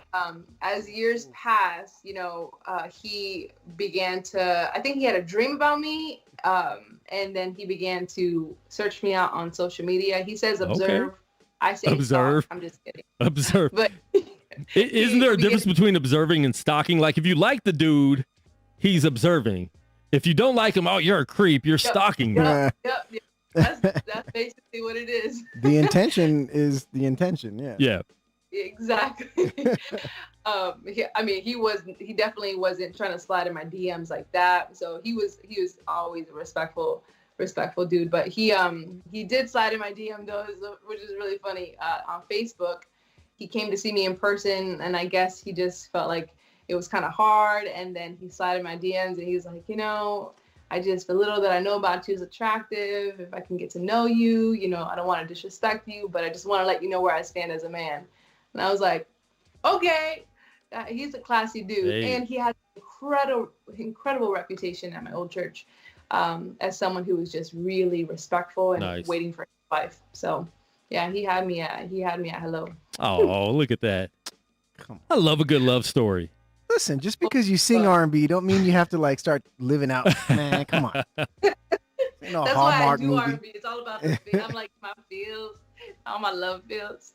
as years passed, he began to, I think he had a dream about me, and then he began to search me out on social media. He says observe. Okay. I say observe. Stalk. I'm just kidding. Observe. But isn't there a difference between observing and stalking? Like if you like the dude, he's observing. If you don't like him, oh, you're a creep. You're stalking. Yep. That's basically what it is. The intention is the intention. Yeah. Yeah. Exactly. He definitely wasn't trying to slide in my DMs like that. So he was always a respectful dude. But he did slide in my DM though, which is really funny. On Facebook, he came to see me in person, and I guess he just felt like it was kind of hard. And then he slid in my DMs, and he was like, I just, the little that I know about you is attractive. If I can get to know you, I don't want to disrespect you, but I just want to let you know where I stand as a man. And I was like, okay. He's a classy dude. Hey. And he had an incredible reputation at my old church as someone who was just really respectful and waiting for his wife. So, yeah, he had me at hello. Oh, look at that. I love a good love story. Listen, just because you sing R&B don't mean you have to start living out. Man, come on. That's why I do R&B. It's all about the feel. I'm like my feels, all my love feels.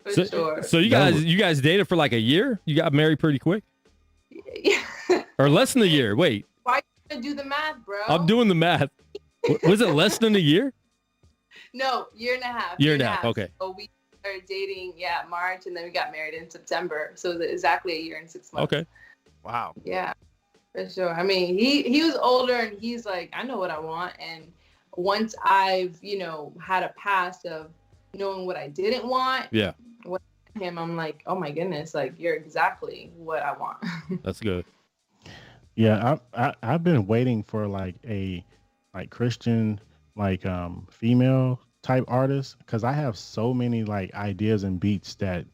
For sure. So you guys dated for like a year? You got married pretty quick? Yeah. Or less than a year? Wait. Why you gonna do the math, bro? I'm doing the math. Was it less than a year? No, year and a half. Year and a half. Okay. So we started dating, March, and then we got married in September. So exactly a year and 6 months. Okay. Wow. Yeah, for sure. I mean, he was older, and he's like, I know what I want. And once I've, had a past of knowing what I didn't want, with him, I'm like, oh my goodness, like you're exactly what I want. That's good. Yeah, I've been waiting for a Christian female type artist, because I have so many ideas and beats that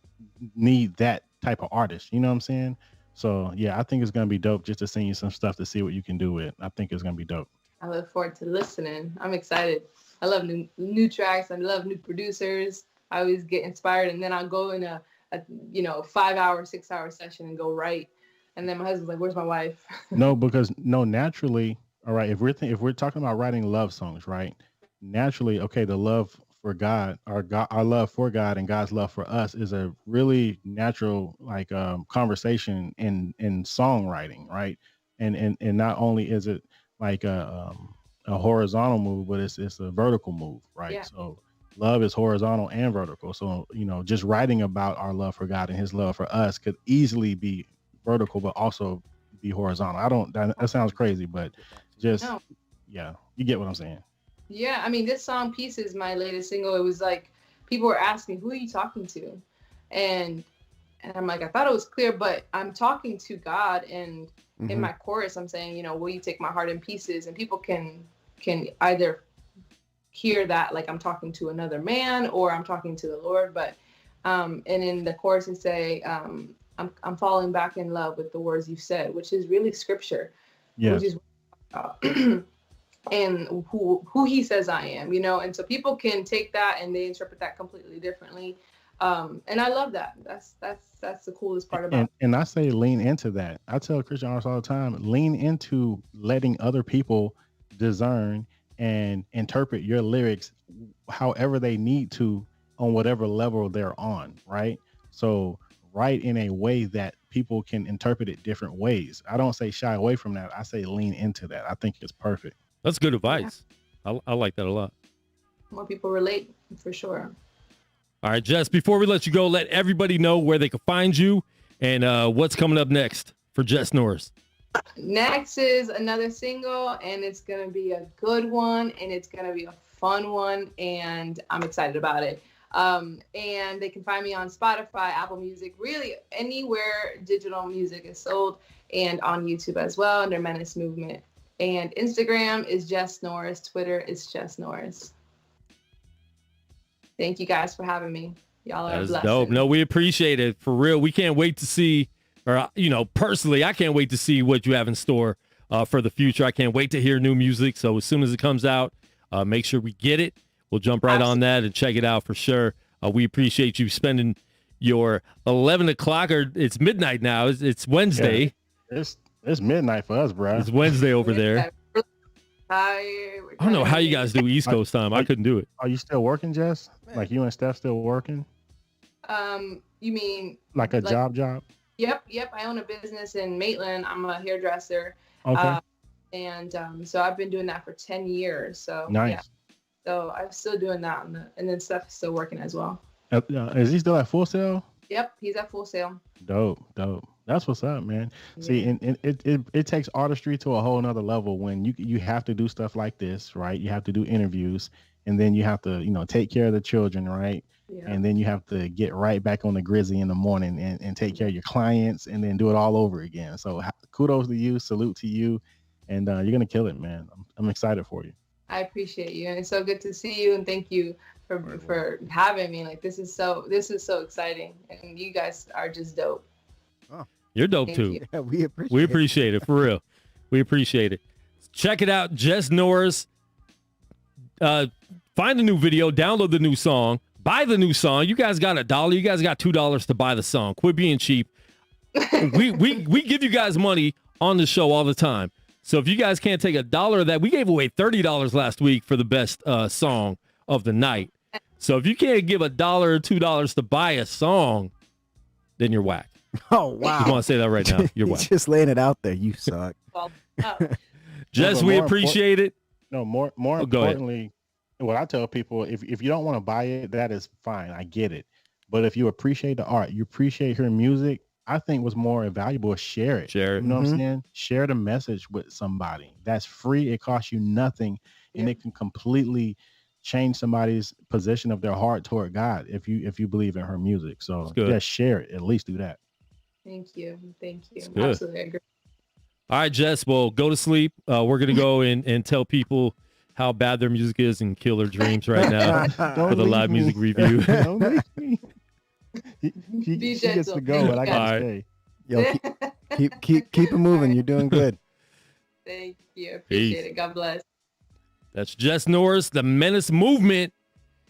need that type of artist. You know what I'm saying? So yeah, I think it's gonna be dope just to send you some stuff to see what you can do with. I think it's gonna be dope. I look forward to listening. I'm excited. I love new tracks. I love new producers. I always get inspired, and then I'll go in a 5-hour, 6-hour session and go write. And then my husband's like, "Where's my wife?" Naturally, all right. If we're talking about writing love songs, right? Naturally, okay, the love for God, our love for God and God's love for us is a really natural conversation in songwriting, right? And not only is it a horizontal move, but it's a vertical move, right? Yeah. So love is horizontal and vertical. So, just writing about our love for God and his love for us could easily be vertical, but also be horizontal. That sounds crazy, but yeah, you get what I'm saying. Yeah. I mean, this song Pieces, my latest single, it was like, people were asking, who are you talking to? And I'm like, I thought it was clear, but I'm talking to God. And in my chorus, I'm saying, will you take my heart in pieces? And people can either hear that like I'm talking to another man or I'm talking to the Lord. But and in the chorus, I say, I'm falling back in love with the words you've said, which is really scripture. Yeah. Which is and who he says I am, and so people can take that and they interpret that completely differently. And I love that. That's the coolest part about it. And I say lean into that. I tell Christian artists all the time, lean into letting other people discern and interpret your lyrics however they need to on whatever level they're on, right? So write in a way that people can interpret it different ways. I don't say shy away from that. I say lean into that. I think it's perfect. That's good advice. Yeah. I like that a lot. More people relate, for sure. All right, Jess, before we let you go, let everybody know where they can find you and what's coming up next for Jess Norris. Next is another single, and it's going to be a good one, and it's going to be a fun one, and I'm excited about it. And they can find me on Spotify, Apple Music, really anywhere digital music is sold, and on YouTube as well under Menace Movement. And Instagram is Jess Norris. Twitter is Jess Norris. Thank you guys for having me. Y'all are blessed. Dope. No, we appreciate it. For real. We can't wait to see, or, personally, I can't wait to see what you have in store for the future. I can't wait to hear new music. So as soon as it comes out, make sure we get it. We'll jump right on that and check it out for sure. We appreciate you spending your 11 o'clock, or it's midnight now. It's Wednesday. Yeah, it's midnight for us, bro. It's Wednesday over there. I don't know how you guys do East Coast time. I couldn't do it. Are you still working, Jess? Like you and Steph still working? You mean like a job? Yep. I own a business in Maitland. I'm a hairdresser. Okay. So I've been doing that for 10 years. So nice. Yeah. So I'm still doing that, and then Steph is still working as well. Is he still at Full Sail? Yep, he's at Full Sail. Dope. That's what's up, man. Yeah. See, and it takes artistry to a whole nother level when you have to do stuff like this, right? You have to do interviews, and then you have to, take care of the children, right? Yeah. And then you have to get right back on the grizzy in the morning and take care of your clients, and then do it all over again. So kudos to you, salute to you, and you're gonna kill it, man. I'm excited for you. I appreciate you, and it's so good to see you, and thank you for having me. Like this is so exciting, and you guys are just dope. Oh, you're dope too. You. Yeah, we appreciate it for real. We appreciate it. Check it out, Jess Norris. Find the new video, download the new song, buy the new song. You guys got $1. You guys got $2 to buy the song. Quit being cheap. we give you guys money on the show all the time. So if you guys can't take $1 of that, we gave away $30 last week for the best song of the night. So if you can't give $1 or $2 to buy a song, then you're whack. Oh, wow. You want to say that right now? You're whack. Just laying it out there. You suck. Jess, we appreciate it. No, more importantly, what I tell people, if you don't want to buy it, that is fine. I get it. But if you appreciate the art, you appreciate her music, I think what's more valuable is share it. You know what I'm saying? Share the message with somebody. That's free. It costs you nothing. And it can completely change somebody's position of their heart toward God if you believe in her music. So just share it. At least do that. Thank you. Absolutely agree. All right, Jess. Well, go to sleep. We're going to go and tell people how bad their music is and kill their dreams right now for the live music review. Don't leave me. He gets to go, but I gotta stay. Yo, keep it moving. You're doing good. Thank you. Appreciate it. God bless. That's Jess Norris, the Menace movement.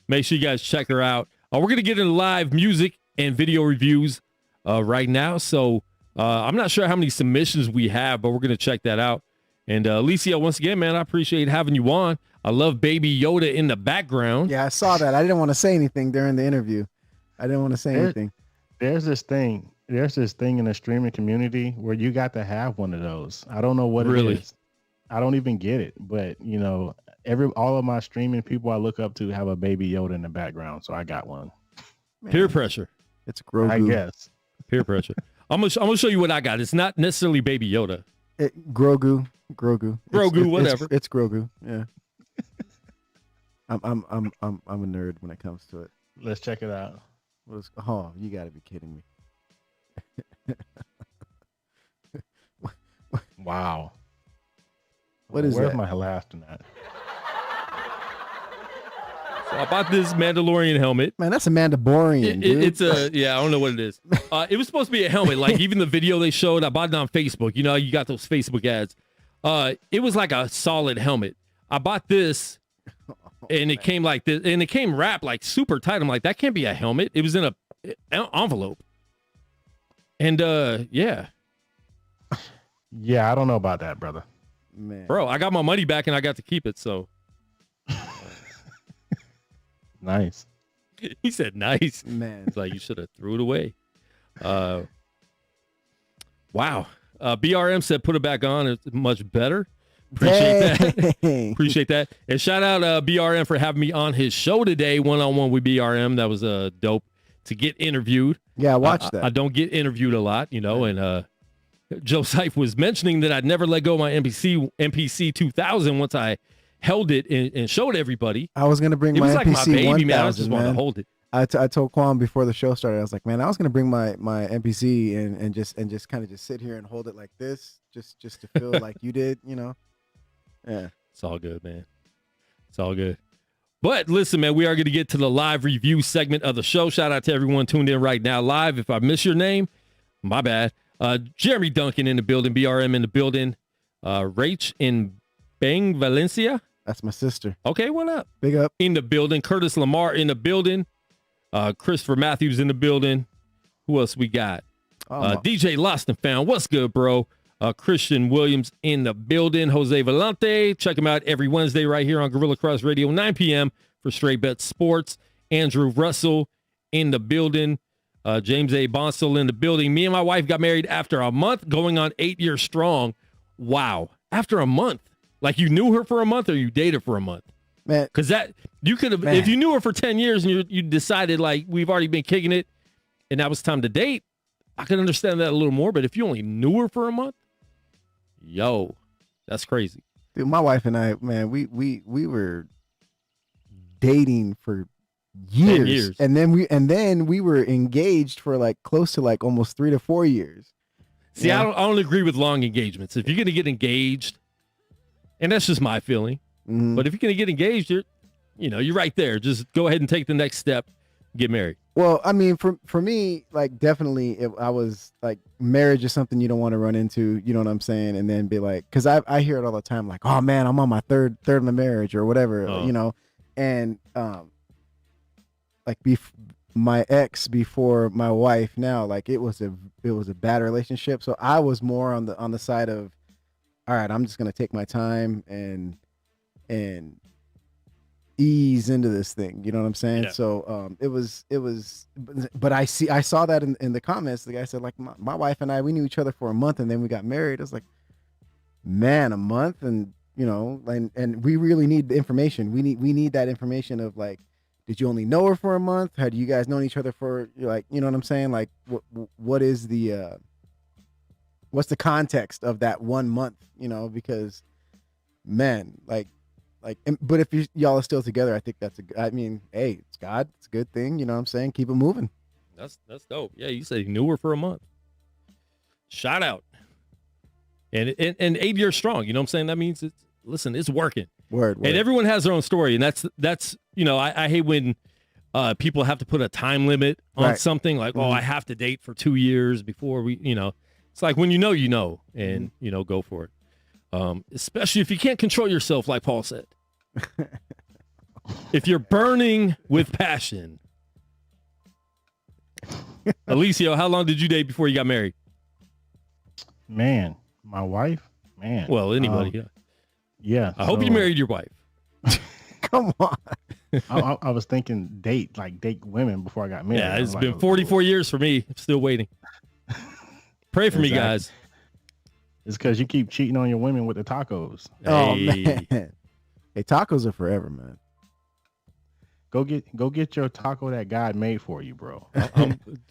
Make sure you guys check her out. We're gonna get into live music and video reviews right now. So I'm not sure how many submissions we have, but we're gonna check that out. And Alicia, once again, man, I appreciate having you on. I love Baby Yoda in the background. Yeah, I saw that. I didn't want to say anything during the interview. I didn't want to say anything. There's this thing in the streaming community where you got to have one of those. I don't know what it is. I don't even get it. But all of my streaming people I look up to have a Baby Yoda in the background, so I got one. Man, peer pressure. It's Grogu. I guess. Peer pressure. I'm gonna show you what I got. It's not necessarily Baby Yoda. Grogu. Whatever. It's Grogu. Yeah. I'm a nerd when it comes to it. Let's check it out. Oh, you got to be kidding me. Wow. Where's my laugh tonight? So I bought this Mandalorian helmet. Man, that's a Mandalorian, dude. It's I don't know what it is. It was supposed to be a helmet. Like even the video they showed, I bought it on Facebook. You got those Facebook ads. It was like a solid helmet. I bought this. And it came like this, and it came wrapped like super tight. I'm like, that can't be a helmet. It was in an envelope. And yeah, I don't know about that, brother. Man, bro, I got my money back and I got to keep it. So nice. He said, "Nice, man." It's like you should have threw it away. Wow. BRM said, "Put it back on. It's much better." Appreciate that. Appreciate that. And shout out BRM for having me on his show today, one-on-one with BRM. That was dope to get interviewed. Yeah, I watched that. I don't get interviewed a lot, and Joe Seif was mentioning that I'd never let go of my MPC 2000 once I held it and showed everybody. I was going to bring my MPC 1000, like my baby, man. I just wanted to hold it. I told Quan before the show started, I was like, man, I was going to bring my MPC and just kind of just sit here and hold it like this, just to feel like you did, Yeah. It's all good, man. It's all good. But listen, man, we are going to get to the live review segment of the show. Shout out to everyone tuned in right now live. If I miss your name, my bad. Jeremy Duncan in the building, BRM in the building, Rach in Bang, Valencia. That's my sister. Okay, what up? Big up. In the building. Curtis Lamar in the building. Christopher Matthews in the building. Who else we got? DJ Lost and Found. What's good, bro? Christian Williams in the building. Jose Valente. Check him out every Wednesday right here on Guerilla Cross Radio, 9 p.m. for Straight Bet Sports. Andrew Russell in the building. James A. Bonsall in the building. Me and my wife got married after a month, going on 8 years strong. Wow. After a month. Like you knew her for a month or you dated for a month? Man. Because that, you could have, if you knew her for 10 years and you decided like we've already been kicking it and that was time to date, I could understand that a little more. But if you only knew her for a month, yo, that's crazy. Dude, my wife and I, man, we were dating for years. And then we were engaged for like close to like almost 3 to 4 years. See, I don't agree with long engagements. If you're going to get engaged, and that's just my feeling, but if you're going to get engaged, you're right there. Just go ahead and take the next step, get married. Well, I mean, for me, like definitely, I was like, marriage is something you don't want to run into. You know what I'm saying? And then be like, because I hear it all the time, like, oh man, I'm on my third of the marriage or whatever, and like my ex before my wife now, like it was a bad relationship. So I was more on the side of, all right, I'm just gonna take my time and ease into this thing. You know what I'm saying? Yeah. So it was, but I saw that in the comments. The guy said like my wife and I, we knew each other for a month and then we got married. I was like, man, a month, and and we really need the information. We need that information of like, did you only know her for a month? Had you guys known each other for like, you know what I'm saying? Like what is the what's the context of that 1 month? Because man, but if y'all are still together, I think hey, it's God, it's a good thing. You know what I'm saying? Keep it moving. That's dope. Yeah, you said you knew her for a month. Shout out. And 8 years strong. You know what I'm saying? That means it's working. Word. And everyone has their own story, and that's I hate when people have to put a time limit on something like, I have to date for 2 years before we, it's like when and go for it. Especially if you can't control yourself, like Paul said. If you're burning with passion. Alicio, how long did you date before you got married? Man, my wife, man. Well, anybody, yeah. I hope you married your wife. Come on. I was thinking date women before I got married. Yeah, it's been 44 years for me. I'm still waiting. Pray for me, guys. It's because you keep cheating on your women with the tacos. Oh, man. Hey, tacos are forever, man. Go get your taco that God made for you, bro.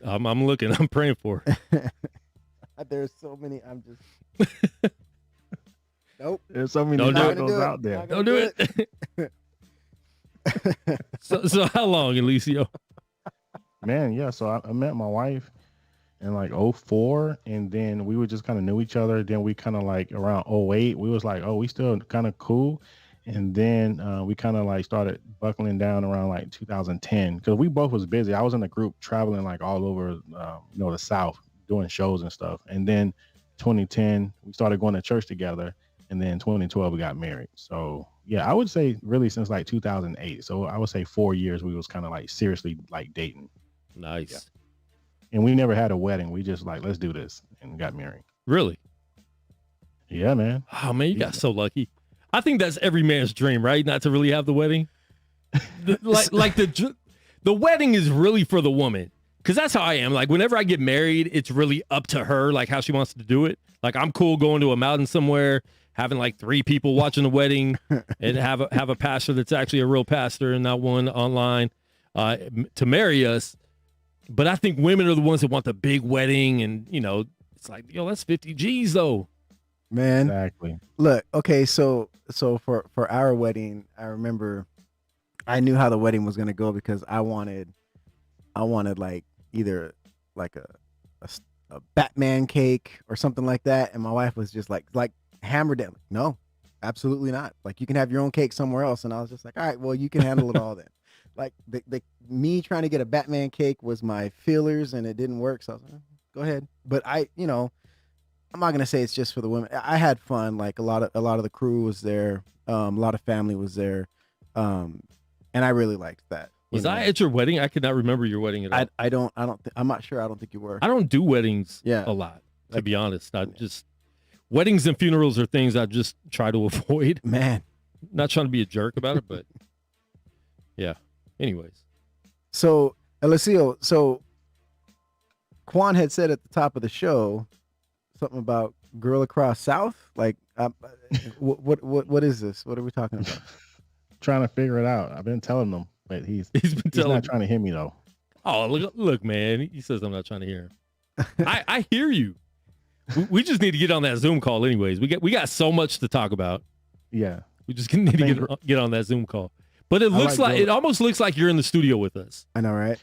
I'm looking. I'm praying for it. There's so many. I'm just... Nope. There's so many tacos out there. Don't do it. So how long, Alicio? Man, yeah. So I met my wife in like 2004, and then we were just kind of knew each other. Then we kind of like around 2008, we was like, we still kind of cool. And then we kind of like started buckling down around like 2010 because we both was busy. I was in a group traveling like all over, the South doing shows and stuff. And then 2010, we started going to church together. And then 2012, we got married. So yeah, I would say really since like 2008. So I would say 4 years we was kind of like seriously like dating. Nice. Yeah. And we never had a wedding. We just like, let's do this, and got married. Really? Yeah, man. Oh man, you got so lucky. I think that's every man's dream, right? Not to really have the wedding. The wedding is really for the woman. Because that's how I am. Like whenever I get married, it's really up to her, like how she wants to do it. Like I'm cool going to a mountain somewhere, having like 3 people watching the wedding, and have a pastor that's actually a real pastor and not one online to marry us. But I think women are the ones that want the big wedding, and it's like, that's 50 G's though. Man, exactly. Look, okay, so for our wedding, I remember I knew how the wedding was gonna go because I wanted like either like a Batman cake or something like that, and my wife was just like hammered down. No, absolutely not. Like you can have your own cake somewhere else, and I was just like, all right, well you can handle it all then. Like me trying to get a Batman cake was my feelers, and it didn't work. So I was like, go ahead. But I'm not gonna say it's just for the women. I had fun. Like a lot of the crew was there. A lot of family was there, and I really liked that. Was I at your wedding? I could not remember your wedding at all. I'm not sure. I don't think you were. I don't do weddings a lot, to be honest. Weddings and funerals are things I just try to avoid. Man. Not trying to be a jerk about it, but yeah. Anyways. So, Alessio, Quan had said at the top of the show something about Guerilla Cross South. Like, what is this? What are we talking about? Trying to figure it out. I've been telling them. But he's not trying to hear me though. Oh, look, man. He says I'm not trying to hear him. I hear you. We just need to get on that Zoom call anyways. We got so much to talk about. Yeah. We just need to get on that Zoom call. But it looks like it almost looks like you're in the studio with us. I know, right?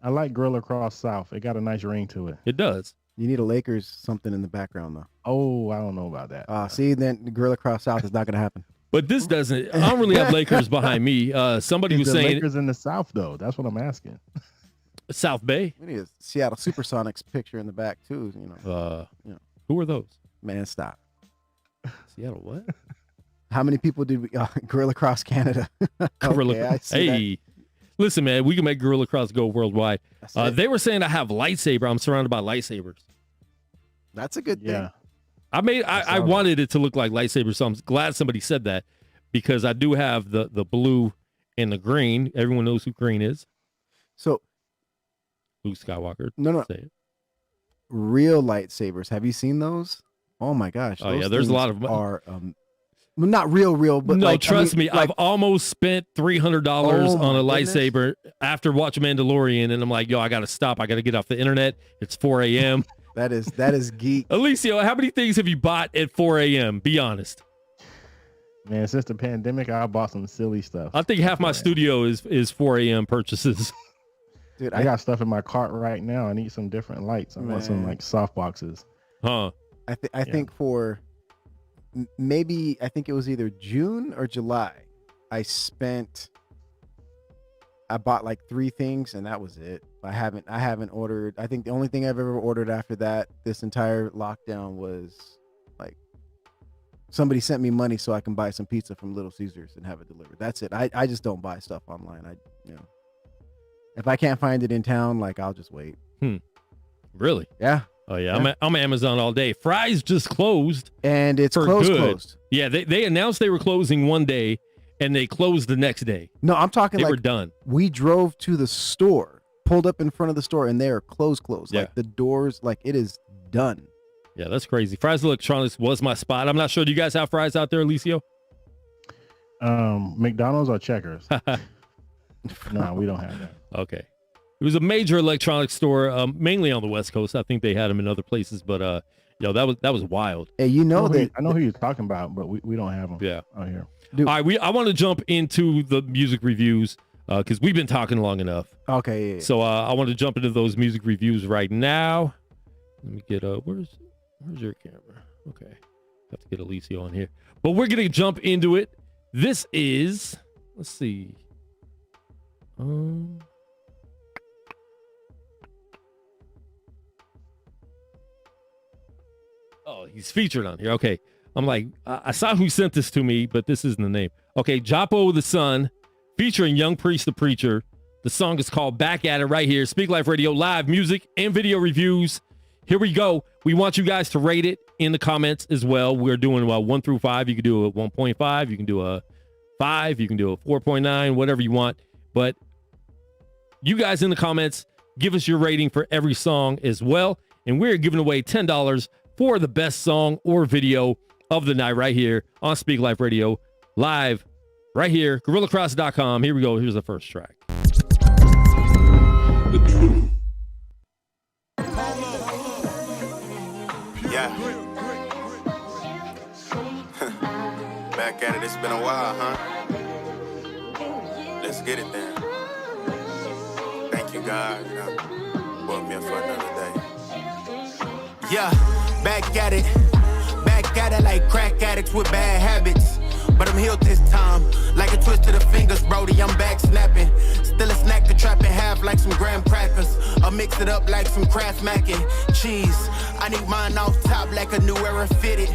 I like Guerilla Cross South. It got a nice ring to it. It does. You need a Lakers something in the background though. Oh, I don't know about that. See, then Guerilla Cross South is not going to happen. But this doesn't. I don't really have Lakers behind me. Somebody was saying Lakers in the South, though. That's what I'm asking. South Bay. We need a Seattle Supersonics picture in the back too. Who are those? Man, stop. Seattle what? How many people did we? Guerilla Cross Canada. Hey, listen, man. We can make Guerilla Cross go worldwide. They were saying I have lightsaber. I'm surrounded by lightsabers. That's a good thing. Yeah. I wanted it to look like lightsaber, so I'm glad somebody said that because I do have the blue and the green. Everyone knows who green is. So Luke Skywalker. No. Say it. Real lightsabers. Have you seen those? Oh my gosh. Oh yeah, there's a lot of them. Are not real, but no, trust me. I've almost spent $300 on a lightsaber after watching Mandalorian, and I'm like, yo, I got to stop. I got to get off the internet. It's 4 a.m. That is geek. Alicio, how many things have you bought at 4 a.m.? Be honest. Man, since the pandemic, I bought some silly stuff. I think half my studio is 4 a.m. purchases. Dude, I got stuff in my cart right now. I need some different lights. I want some like soft boxes. Huh. I think for maybe, I think it was either June or July. I bought like 3 things and that was it. I haven't ordered. I think the only thing I've ever ordered after that, this entire lockdown, was like somebody sent me money so I can buy some pizza from Little Caesars and have it delivered. That's it. I just don't buy stuff online. If I can't find it in town, like I'll just wait. Really? Yeah. Oh yeah. I'm Amazon all day. Fry's just closed. And it's closed. Yeah, they announced they were closing one day and they closed the next day. No, I'm talking they like were done. We drove to the store, pulled up in front of the store, and they are closed. Yeah. Like the doors, like it is done. Yeah, that's crazy. Fry's Electronics was my spot. I'm not sure. Do you guys have Fry's out there, Alicio? McDonald's or Checkers? No, we don't have that. Okay. It was a major electronics store, mainly on the West Coast. I think they had them in other places, but that was wild. Hey, I know who you're talking about, but we don't have them. Yeah. Out here. Dude. All right, I want to jump into the music reviews because we've been talking long enough. Okay. Yeah. So I want to jump into those music reviews right now. Let me get where's your camera? Okay, have to get Alicio on here, but we're gonna jump into it. This is, let's see. Oh, he's featured on here. Okay. I'm like, I saw who sent this to me, but this isn't the name. Okay. Japo the Sun featuring Young Priest the Preacher. The song is called Back at It right here. Speak Life Radio, live music and video reviews. Here we go. We want you guys to rate it in the comments as well. We're doing 1 through 5. You can do a 1.5. You can do a 5. You can do a 4.9, whatever you want. But you guys in the comments, give us your rating for every song as well. And we're giving away $10 for the best song or video of the night right here on Speak Life Radio, live right here, GorillaCross.com. Here we go. Here's the first track. Yeah. Back at it. It's been a while, huh? Let's get it then. Thank you, God. Woke me up for another day. Yeah. Back at it like crack addicts with bad habits. But I'm healed this time, like a twist to the fingers, Brody, I'm back snapping. Still a snack to trap in half like some graham crackers. I'll mix it up like some Kraft mac and cheese. I need mine off top like a new era fitted.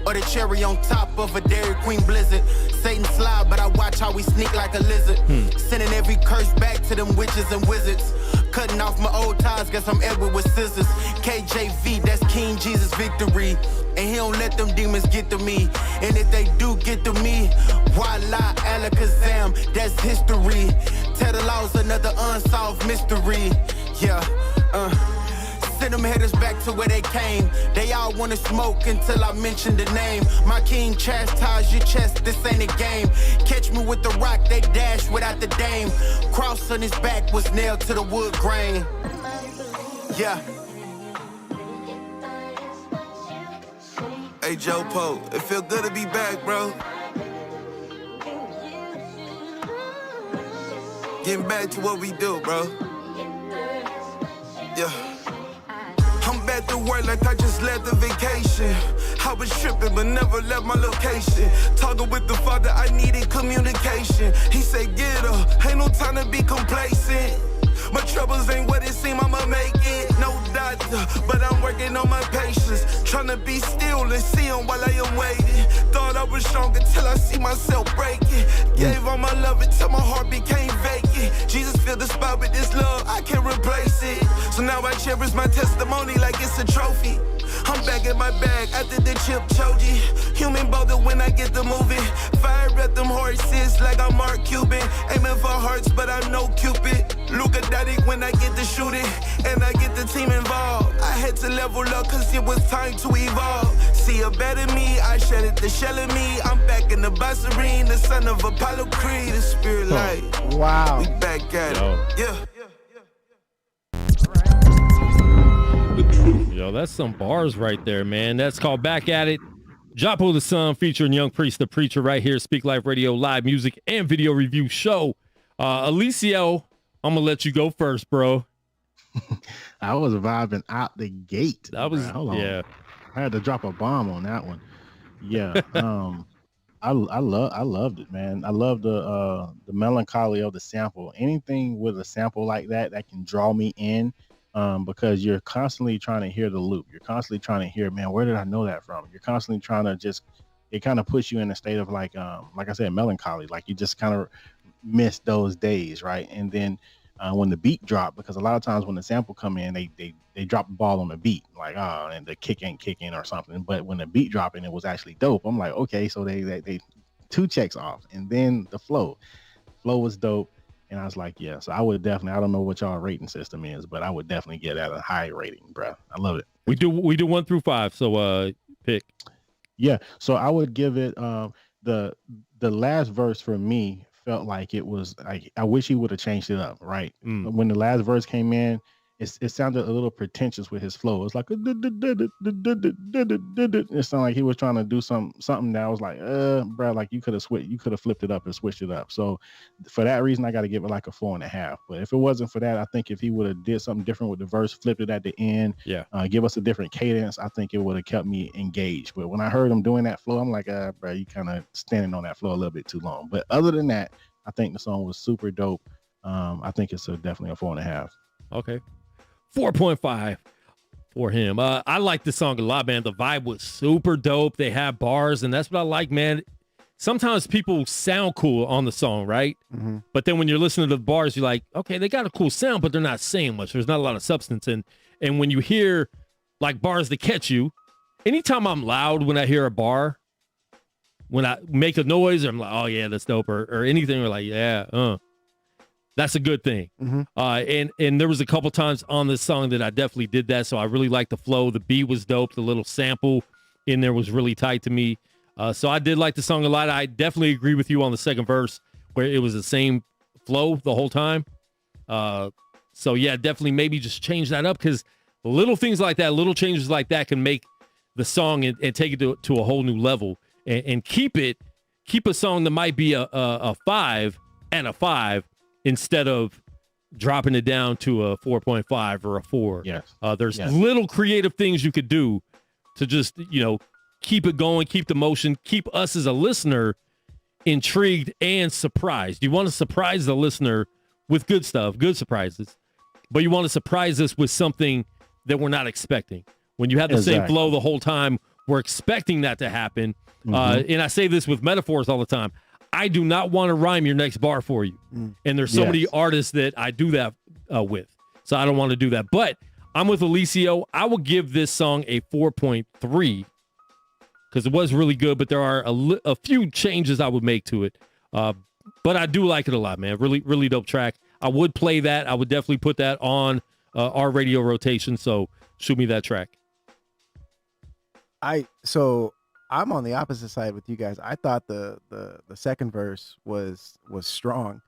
or the cherry on top of a Dairy Queen blizzard. Satan slide, but I watch how we sneak like a lizard. Sending every curse back to them witches and wizards. Cutting off my old ties, guess I'm Edward with scissors. KJV, that's King Jesus victory. And he don't let them demons get to me. And if they do get to me, voila, alakazam, that's history. Tell the laws another unsolved mystery. Yeah, send them headers back to where they came. They all wanna smoke until I mention the name. My king chastise your chest, this ain't a game. Catch me with the rock, they dash without the dame. Cross on his back was nailed to the wood grain. Yeah. Hey Joe Poe, it feel good to be back, bro. Getting back to what we do, bro. Yeah. I'm back to work like I just left the vacation. I was tripping but never left my location. Talking with the father, I needed communication. He said get up, ain't no time to be complacent. My troubles ain't what it seem, I'ma make it. No doctor, but I'm working on my patience. Tryna be still and see him while I am waiting. Thought I was strong until I see myself breaking. Gave all my love until my heart became vacant. Jesus filled the spot with this love, I can't replace it. So now I cherish my testimony like it's a trophy. I'm back in my bag after the chip choji. Human boulder when I get the moving. Fire at them horses like I'm Mark Cuban. Aiming for hearts, but I'm no Cupid. Luca Daddy when I get the shooting. And I get the team involved. I had to level up cause it was time to evolve. See a better me, I shed it, the shell of me. I'm back in the Basarine, the son of Apollo Creed, the spirit light. Wow. We back at it. Yeah. Yo, that's some bars right there, man. That's called Back at It. Japo the Son featuring Young Priest the Preacher right here. Speak Life Radio live music and video review show. Alicio, I'm gonna let you go first, bro. I was vibing out the gate. That was yeah. I had to drop a bomb on that one. Yeah. I loved it, man. I love the melancholy of the sample. Anything with a sample like that can draw me in. Because you're constantly trying to hear the loop. You're constantly trying to hear, man, where did I know that from? You're constantly trying to it kind of puts you in a state of like I said, melancholy. Like you just kind of miss those days, right? And then when the beat drop, because a lot of times when the sample come in, they drop the ball on the beat, like and the kick ain't kicking or something. But when the beat dropping, it was actually dope. I'm like, okay, so they 2 checks off, and then the flow was dope. And I was like, yeah, so I would definitely, I don't know what y'all rating system is, but I would definitely get at a high rating, bro. I love it. We do 1 through 5. So pick. Yeah. So I would give it the last verse for me felt like it was like, I wish he would have changed it up. Right. When the last verse came in, it sounded a little pretentious with his flow. It's like it sounded like he was trying to do something that was like, bro, like you could have flipped it up and switched it up. So for that reason, I got to give it like a 4.5. But if it wasn't for that, I think if he would have did something different with the verse, flipped it at the end, give us a different cadence, I think it would have kept me engaged. But when I heard him doing that flow, I'm like, bro, you kind of standing on that flow a little bit too long. But other than that, I think the song was super dope. I think it's definitely a 4.5. Okay. 4.5 for him. I like this song a lot, man. The vibe was super dope. They have bars, and that's what I like, man. Sometimes people sound cool on the song, right? Mm-hmm. But then when you're listening to the bars, you're like, okay, they got a cool sound, but they're not saying much. There's not a lot of substance. And when you hear like bars that catch you, anytime I'm loud when I hear a bar, when I make a noise, I'm like, oh yeah, that's dope, or anything, or like, yeah, that's a good thing. Mm-hmm. And there was a couple times on this song that I definitely did that. So I really liked the flow. The beat was dope. The little sample in there was really tight to me. So I did like the song a lot. I definitely agree with you on the second verse where it was the same flow the whole time. So yeah, definitely maybe just change that up, because little things like that, little changes like that can make the song and take it to a whole new level, and keep a song that might be a 5 and a 5, instead of dropping it down to a 4.5 or a 4. Yes. There's little creative things you could do to just, keep it going, keep the motion, keep us as a listener intrigued and surprised. You want to surprise the listener with good stuff, good surprises, but you want to surprise us with something that we're not expecting. When you have the same flow the whole time, we're expecting that to happen. And I say this with metaphors all the time. I do not want to rhyme your next bar for you. And there's so many artists that I do that with. So I don't want to do that. But I'm with Alicio. I will give this song a 4.3 because it was really good, but there are a few changes I would make to it. But I do like it a lot, man. Really, really dope track. I would play that. I would definitely put that on our radio rotation. So shoot me that track. So I'm on the opposite side with you guys. I thought the second verse was strong.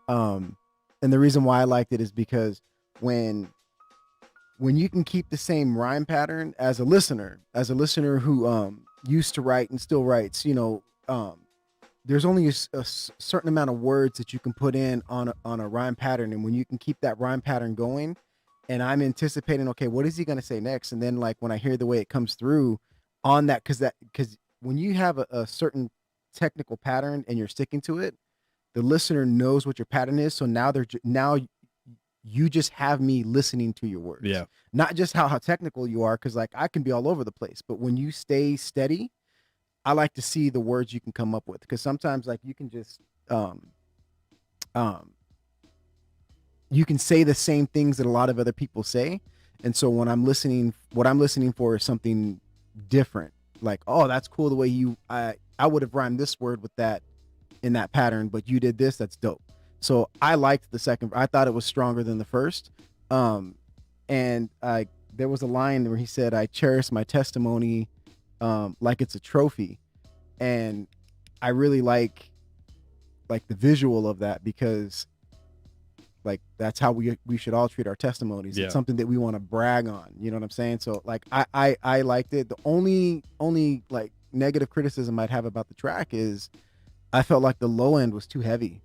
And the reason why I liked it is because when you can keep the same rhyme pattern as a listener who used to write and still writes, there's only a certain amount of words that you can put in on a rhyme pattern. And when you can keep that rhyme pattern going, and I'm anticipating, okay, what is he going to say next? And then like when I hear the way it comes through on that, because when you have a certain technical pattern and you're sticking to it, the listener knows what your pattern is. So now you just have me listening to your words. Yeah. Not just how technical you are, because like I can be all over the place, but when you stay steady, I like to see the words you can come up with, because sometimes like you can just you can say the same things that a lot of other people say. And so when I'm listening, what I'm listening for is something different. Like, oh, that's cool the way I would have rhymed this word with that in that pattern, but you did this, that's dope. So I liked the second. I thought it was stronger than the first. And there was a line where he said, I cherish my testimony like it's a trophy. And I really like the visual of that, because like that's how we should all treat our testimonies. Yeah. It's something that we want to brag on. You know what I'm saying? So like I liked it. The only like negative criticism I'd have about the track is I felt like the low end was too heavy.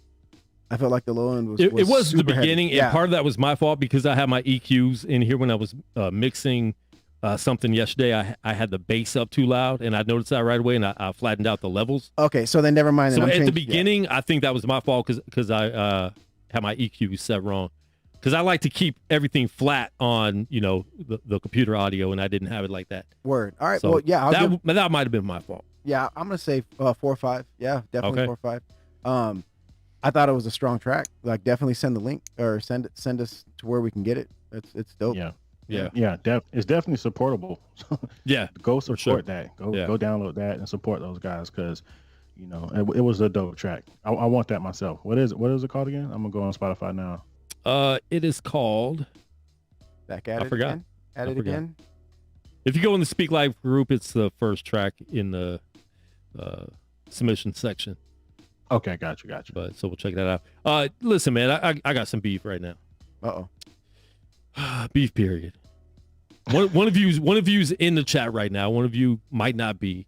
I felt like the low end was it was the beginning, heavy. and part of that was my fault because I had my EQs in here when I was mixing something yesterday. I had the bass up too loud, and I noticed that right away, and I flattened out the levels. Okay, so then never mind. So at the beginning, I think that was my fault because I had my EQs set wrong. Because I like to keep everything flat on the computer audio, and I didn't have it like that. Word. All right. So well, yeah. That might have been my fault. Yeah, I'm gonna say 4 or 5. Yeah, definitely Okay. 4 or 5. I thought it was a strong track. Like, definitely send the link or send us to where we can get it. It's dope. Yeah. It's definitely supportable. Yeah, go support sure. that. Go download that and support those guys, because it was a dope track. I want that myself. What is it called again? I'm gonna go on Spotify now. It is called. Back at I it forgot. again. At it again. If you go in the Speak Live group, it's the first track in the submission section. Okay, got you. But so we'll check that out. Listen, man, I got some beef right now. Beef period. One of you's in the chat right now. One of you might not be,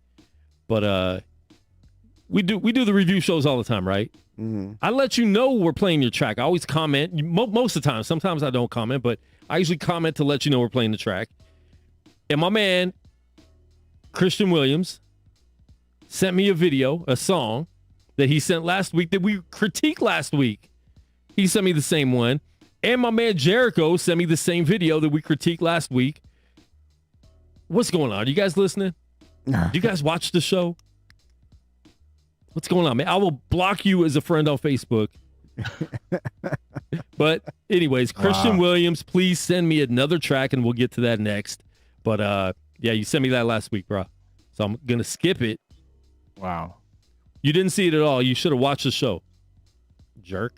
but we do the review shows all the time, right? Mm-hmm. I let you know we're playing your track. I always comment most of the time. Sometimes I don't comment, but I usually comment to let you know we're playing the track. And my man Christian Williams sent me a song that he sent last week that we critiqued last week. He sent me the same one. And my man Jericho sent me the same video that we critiqued last week. What's going on? Are you guys listening? Do you guys watch the show? What's going on, man? I will block you as a friend on Facebook. But anyways, Christian Williams, please send me another track and we'll get to that next. But yeah, you sent me that last week, bro. So I'm going to skip it. Wow. You didn't see it at all. You should have watched the show. Jerk.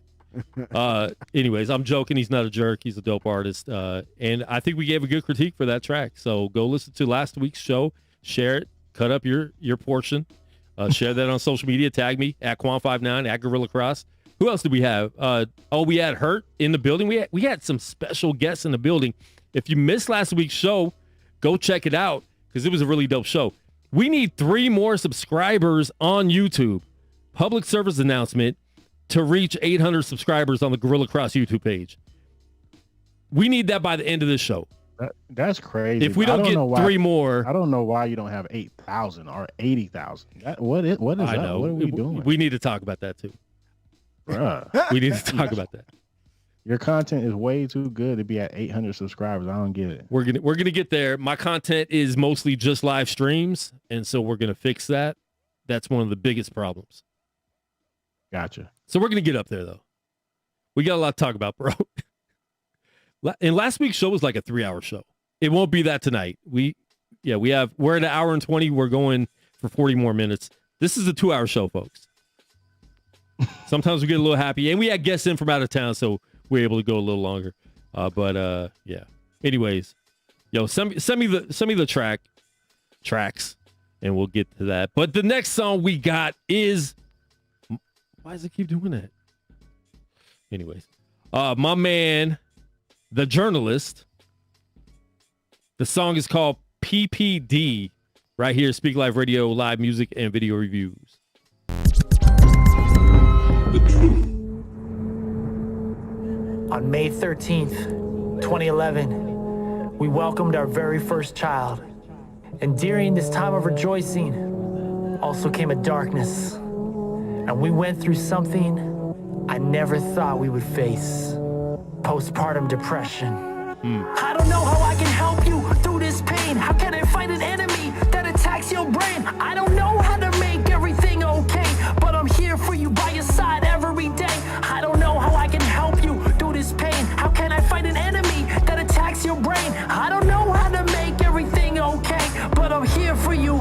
Anyways, I'm joking. He's not a jerk. He's a dope artist. And I think we gave a good critique for that track. So go listen to last week's show, share it, cut up your portion, share that on social media, tag me at Quan59, at Guerilla Cross. Who else did we have? We had Hurt in the building. We had some special guests in the building. If you missed last week's show, go check it out because it was a really dope show. We need 3 more subscribers on YouTube. Public service announcement to reach 800 subscribers on the Guerilla Cross YouTube page. We need that by the end of this show. That's crazy. If we don't get 3 more, I don't know why you don't have 8,000 or 80,000. What is I that? know. What are we doing? We need to talk about that too. Bruh. We need to talk about that. Your content is way too good to be at 800 subscribers. I don't get it. We're gonna get there. My content is mostly just live streams, and so we're gonna fix that. That's one of the biggest problems. Gotcha. So we're gonna get up there though. We got a lot to talk about, bro. And last week's show was like a 3-hour show. It won't be that tonight. We're at an hour and 20. We're going for 40 more minutes. This is a 2-hour show, folks. Sometimes we get a little happy, and we had guests in from out of town, so we're able to go a little longer. Yeah. Anyways, yo, send me the tracks, and we'll get to that. But the next song we got is, why does it keep doing that? Anyways, my man, the journalist. The song is called PPD. Right here, Speak Life Radio, live music and video reviews. On May 13th, 2011, we welcomed our very first child. And during this time of rejoicing, also came a darkness. And we went through something I never thought we would face. Postpartum depression. I don't know how I can help you through this pain. How can I fight an enemy that attacks your brain? I don't know how to make everything okay, but I'm here for you by your side every day. I don't know how I can help you through this pain. How can I fight an enemy that attacks your brain? I don't know how to make everything okay, but I'm here for you.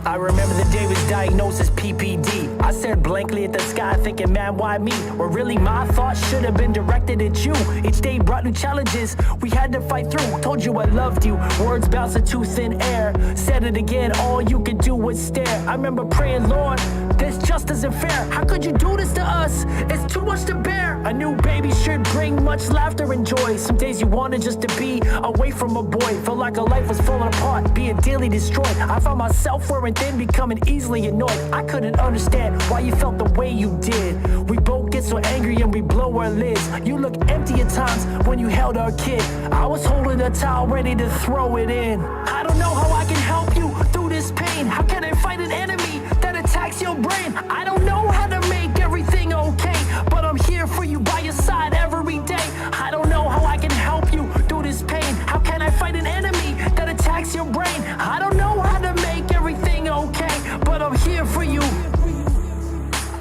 I remember the day was diagnosed as PPD. I stared blankly at the sky thinking, man, why me? Well, really, my thoughts should have been directed at you. Each day brought new challenges we had to fight through. Told you I loved you, words bounced into thin air. Said it again, all you could do was stare. I remember praying, Lord, this just isn't fair. How could you do this to us? It's too much to bear. A new baby should bring much laughter and joy. Some days you wanted just to be away from a boy. Felt like a life was falling apart, being daily destroyed. I found myself wearing thin, becoming easily annoyed. I couldn't understand why you felt the way you did. We both get so angry and we blow our lids. You look empty at times when you held our kid. I was holding a towel ready to throw it in. I don't know how I can help you through this pain. How can I fight an enemy that attacks your brain? I don't know how to make everything okay, but I'm here for you by your side every day. I don't know how I can help you through this pain. How can I fight an enemy that attacks your brain? I don't know how to make everything okay, but I'm here for you.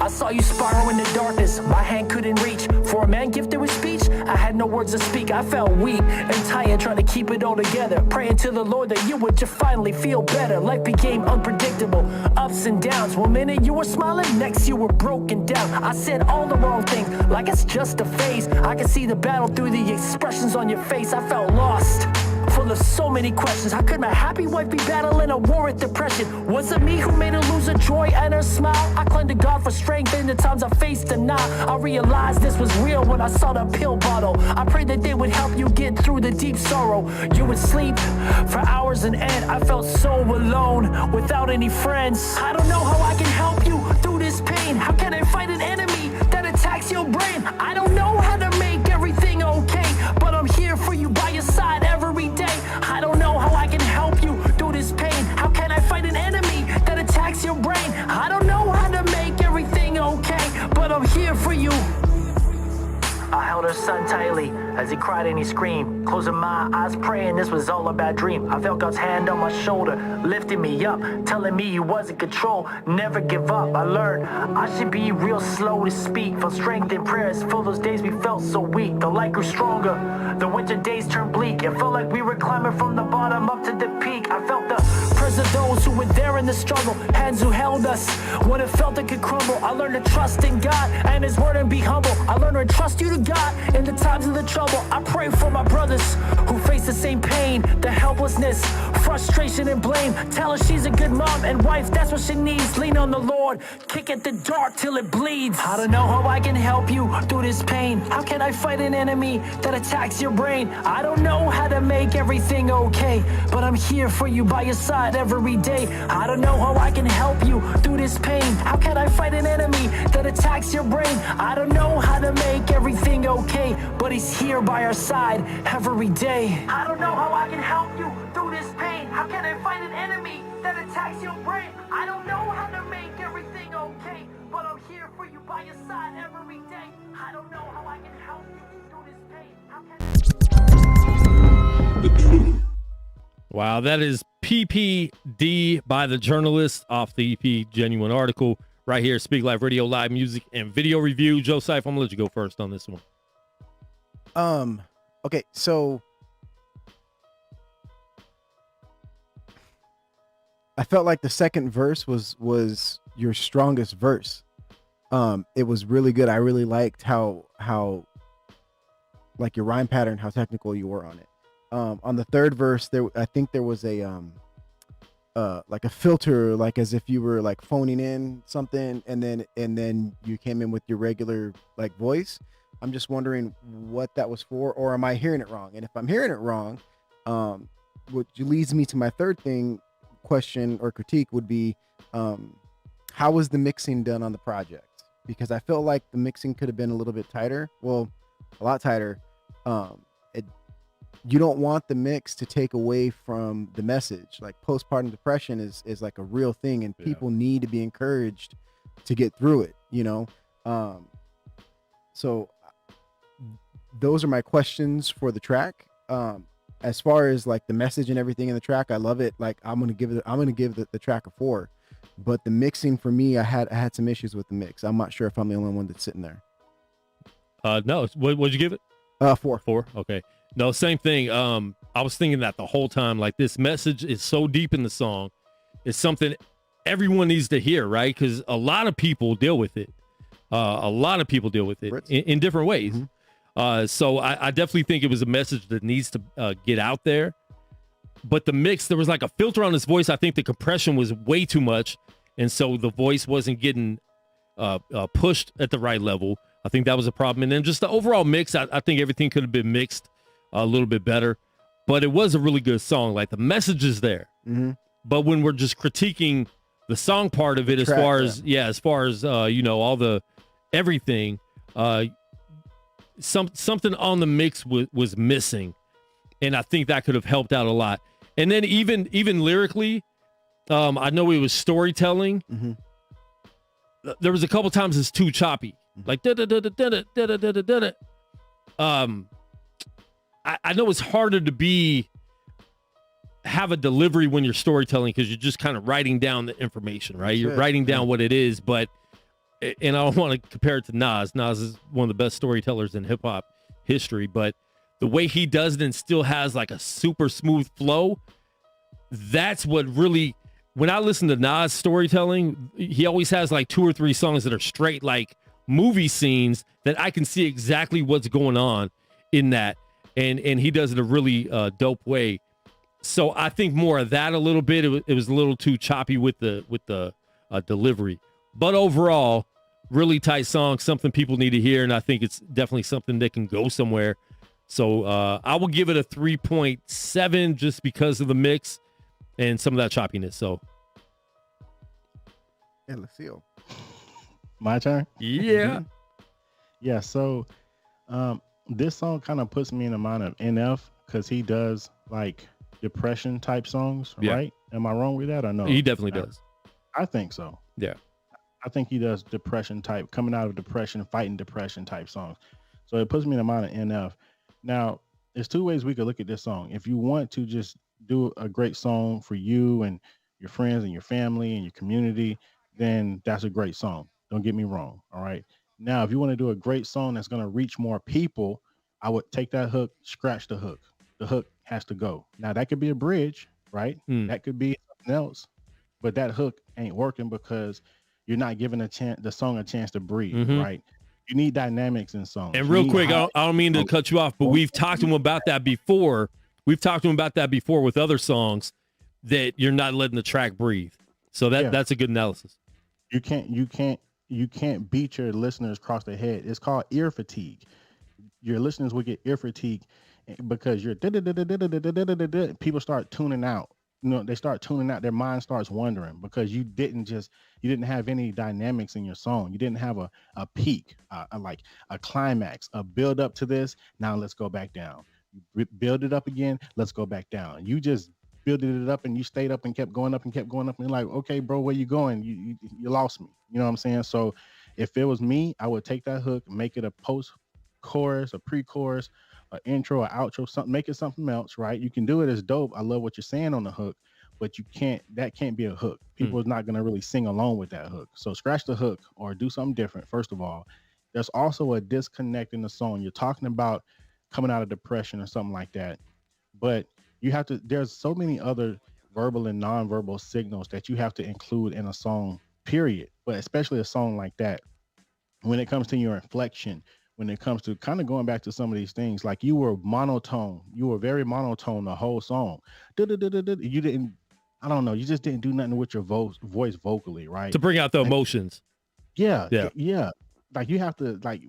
I saw you spiral in the darkness, my hand couldn't reach. For a man gifted with speech, I had no words to speak. I felt weak and tired, trying to keep it all together. Praying to the Lord that you would just finally feel better. Life became unpredictable, ups and downs. One minute you were smiling, next you were broken down. I said all the wrong things, like it's just a phase. I could see the battle through the expressions on your face. I felt lost, full of so many questions. How could my happy wife be battling a war with depression? Was it me who made her lose her joy and her smile? I clung to God for strength in the times I faced denial. I realized this was real when I saw the pill bottle. I prayed that they would help you get through the deep sorrow. You would sleep for hours on end. I felt so alone, without any friends. I don't know how I can help you through this pain. How can I fight an enemy that attacks your brain? I don't know how to make everything okay, but I'm here for you by your side every day. I don't know how I can help you through this pain. How can I fight an enemy that attacks your brain? I don't know how to make everything okay, but I'm here for you. I held her son tightly as he cried and he screamed. Closing my eyes, praying this was all a bad dream. I felt God's hand on my shoulder, lifting me up, telling me he was in control. Never give up. I learned I should be real slow to speak. Felt strength in prayers for those days we felt so weak. The light grew stronger, the winter days turned bleak. It felt like we were climbing from the bottom up to the peak. I felt the prayers of those who were there in the struggle, hands who held us when it felt it could crumble. I learned to trust in God and his word and be humble. I learned to trust you to God in the times of the trouble. I pray for my brothers who face the same pain, the helplessness, frustration and blame. Tell her she's a good mom and wife, that's what she needs. Lean on the Lord, kick at the dark till it bleeds. I don't know how I can help you through this pain. How can I fight an enemy that attacks your brain? I don't know how to make everything okay, but I'm here for you by your side every day. I don't know how I can help you through this pain. How can I fight an enemy that attacks your brain? I don't know how to make everything okay, but he's here by our side every day. I don't know how I can help you through this pain. How can I fight an enemy that attacks your brain? I don't know how to make everything okay, but I'm here for for you by your side every day. I don't know how I can help you through this pain. How can Wow, that is PPD by The Journalist off the EP Genuine Article right here. Speak Live Radio, live music and video review. Joe Seif, I'm gonna let you go first on this one. Okay, so I felt like the second verse was your strongest verse. It was really good. I really liked how like your rhyme pattern, how technical you were on it. On the third verse, I think there was a like a filter, like as if you were like phoning in something, and then you came in with your regular like voice. I'm just wondering what that was for, or am I hearing it wrong? And if I'm hearing it wrong, what leads me to my third question or critique would be, how was the mixing done on the project? Because I felt like the mixing could have been a little bit tighter. Well, a lot tighter. You don't want the mix to take away from the message. Like postpartum depression is like a real thing, and people need to be encouraged to get through it, you know? So those are my questions for the track. As far as like the message and everything in the track, I love it. Like I'm gonna give the track a 4, but the mixing for me, I had some issues with the mix. I'm not sure if I'm the only one that's sitting there. No, what'd you give it? 4. 4. Okay. No, same thing. I was thinking that the whole time, like this message is so deep in the song. It's something everyone needs to hear, right? Because a lot of people deal with it. In different ways. Mm-hmm. So I definitely think it was a message that needs to get out there. But the mix, there was like a filter on his voice. I think the compression was way too much. And so the voice wasn't getting pushed at the right level. I think that was a problem. And then just the overall mix, I think everything could have been mixed a little bit better. But it was a really good song. Like the message is there. Mm-hmm. But when we're just critiquing the song part of it, as far as you know, all the everything, something on the mix was missing. And I think that could have helped out a lot. And then even lyrically, I know it was storytelling. Mm-hmm. There was a couple times it's too choppy. Like I know it's harder to have a delivery when you're storytelling, because you're just kind of writing down the information, right? You're writing down what it is, and I don't want to compare it to Nas. Nas is one of the best storytellers in hip hop history, but the way he does it and still has like a super smooth flow, that's what really, when I listen to Nas storytelling, he always has like 2 or 3 songs that are straight like movie scenes that I can see exactly what's going on in that. And he does it a really dope way. So I think more of that a little bit. It was a little too choppy with the delivery. But overall, really tight song, something people need to hear. And I think it's definitely something that can go somewhere. So I will give it a 3.7 just because of the mix and some of that choppiness. So. Yeah, let's see. My turn? Yeah. Mm-hmm. Yeah, so this song kind of puts me in the mind of NF, because he does like depression type songs, right? Am I wrong with that or no? He definitely does. I think so. Yeah. I think he does depression type, coming out of depression, fighting depression type songs. So it puts me in the mind of NF. Now, there's 2 ways we could look at this song. If you want to just do a great song for you and your friends and your family and your community, then that's a great song. Don't get me wrong. All right. Now, if you want to do a great song that's going to reach more people, I would take that hook, scratch the hook. The hook has to go. Now, that could be a bridge, right? That could be something else, but that hook ain't working because you're not giving the song a chance to breathe, right? You need dynamics in songs. And real quick, I don't mean to cut you off, but we've talked to him about that before. We've talked to him about that before with other songs, that you're not letting the track breathe. So that's a good analysis. You can't beat your listeners across the head. It's called ear fatigue. Your listeners will get ear fatigue because you're people start tuning out. You know, they start tuning out. Their mind starts wandering because you didn't have any dynamics in your song. You didn't have a peak, like a climax, a build up to this. Now let's go back down. You build it up again. Let's go back down. You just building it up and you stayed up and kept going up and kept going up. And you're like, okay, bro, where you going? You lost me. You know what I'm saying? So If it was me, I would take that hook, make it a post chorus, a pre-chorus, an intro, an outro, something, make it something else, right? You can do it as dope. I love what you're saying on the hook, but that can't be a hook. People is not gonna really sing along with that hook. So scratch the hook or do something different. First of all, there's also a disconnect in the song. You're talking about coming out of depression or something like that, but there's so many other verbal and nonverbal signals that you have to include in a song, period. But especially a song like that, when it comes to your inflection, when it comes to kind of going back to some of these things, like you were very monotone the whole song. You didn't, I don't know, you just didn't do nothing with your voice vocally, right? To bring out the emotions. Yeah. Like you have to, like,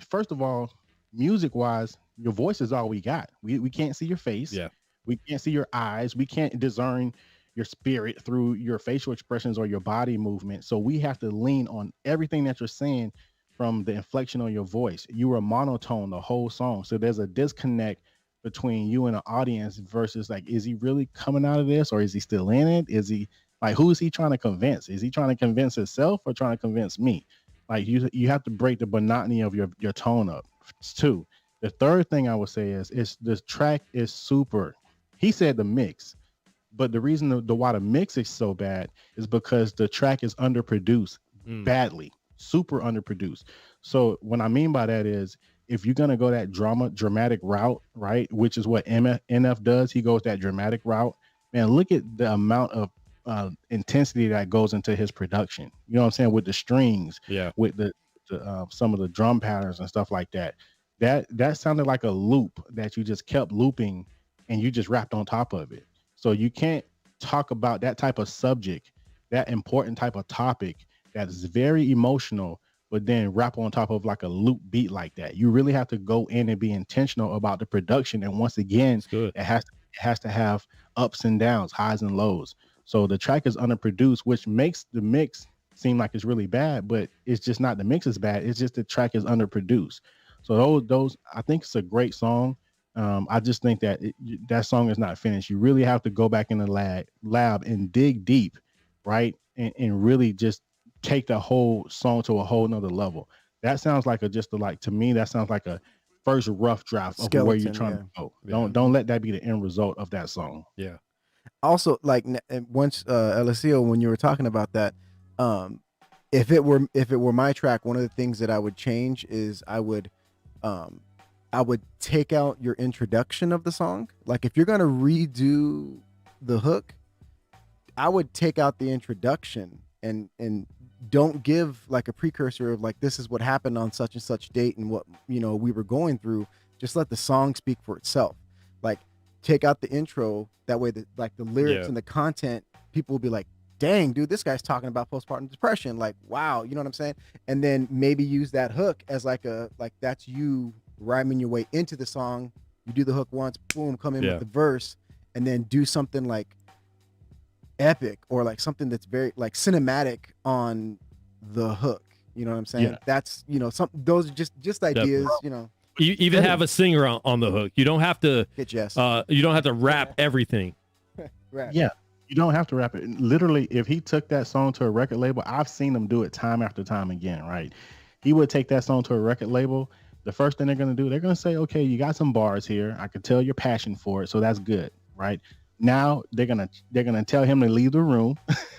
first of all, music wise, your voice is all we got. We can't see your face. Yeah. We can't see your eyes. We can't discern your spirit through your facial expressions or your body movement. So we have to lean on everything that you're saying from the inflection on your voice. You were monotone the whole song. So there's a disconnect between you and the audience versus like, is he really coming out of this or is he still in it? Is he like, who is he trying to convince? Is he trying to convince himself or trying to convince me? Like you have to break the monotony of your tone up. It's two. The third thing I would say is this track is super. He said the mix, but the reason why the mix is so bad is because the track is underproduced badly, super underproduced. So what I mean by that is if you're going to go that dramatic route, right, which is what NF does, he goes that dramatic route, man, look at the amount of intensity that goes into his production. You know what I'm saying? With the strings, with the some of the drum patterns and stuff like that. That sounded like a loop that you just kept looping and you just rapped on top of it. So you can't talk about that type of subject, that important type of topic that is very emotional, but then rap on top of like a loop beat like that. You really have to go in and be intentional about the production. And once again, it has to have ups and downs, highs and lows. So the track is underproduced, which makes the mix seem like it's really bad, but it's just not the mix is bad. It's just the track is underproduced. So those I think it's a great song. I just think that that song is not finished. You really have to go back in the lab and dig deep, right? And really just take the whole song to a whole nother level. That sounds like to me, that sounds like a first rough draft of where you're trying to go. Don't let that be the end result of that song. Yeah. Also, like once Eliseo, when you were talking about that, if it were my track, one of the things that I would change is I would take out your introduction of the song. Like if you're gonna redo the hook, I would take out the introduction and don't give like a precursor of like, this is what happened on such and such date and what, we were going through. Just let the song speak for itself. Like take out the intro. That way the lyrics and the content, people will be like, dang, dude, this guy's talking about postpartum depression. Like, wow. You know what I'm saying? And then maybe use that hook as like that's you rhyming your way into the song. You do the hook once, boom, come in with the verse, and then do something like epic or like something that's very like cinematic on the hook. You know what I'm saying? That's, those are just ideas, You even have a singer on the hook. You don't have to get Jess. You don't have to rap everything. Right. Yeah. You don't have to rap it. Literally, if he took that song to a record label, I've seen him do it time after time again, right? He would take that song to a record label. The first thing they're going to do, they're going to say, okay, you got some bars here. I can tell your passion for it. So that's good, right? Now they're going to tell him to leave the room,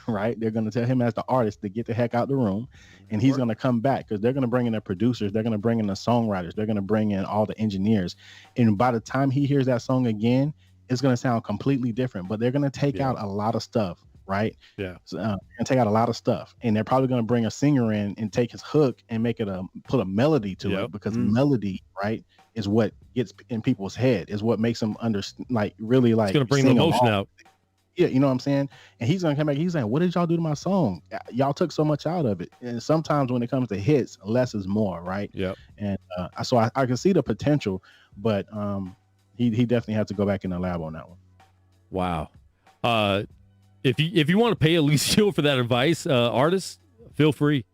right? They're going to tell him as the artist to get the heck out the room. And he's going to come back because they're going to bring in the producers. They're going to bring in the songwriters. They're going to bring in all the engineers. And by the time he hears that song again, it's going to sound completely different, but they're going to take out a lot of stuff, right? Yeah. So, and take out a lot of stuff. And they're probably going to bring a singer in and take his hook and make it put a melody to it, because melody, right, is what gets in people's head, is what makes them really like. It's going to bring the emotion out. Yeah, you know what I'm saying? And he's going to come back. He's saying, what did y'all do to my song? Y'all took so much out of it. And sometimes when it comes to hits, less is more, right? Yeah. And so I can see the potential, but he definitely has to go back in the lab on that one. Wow. If you want to pay Eliseo for that advice, artists, feel free.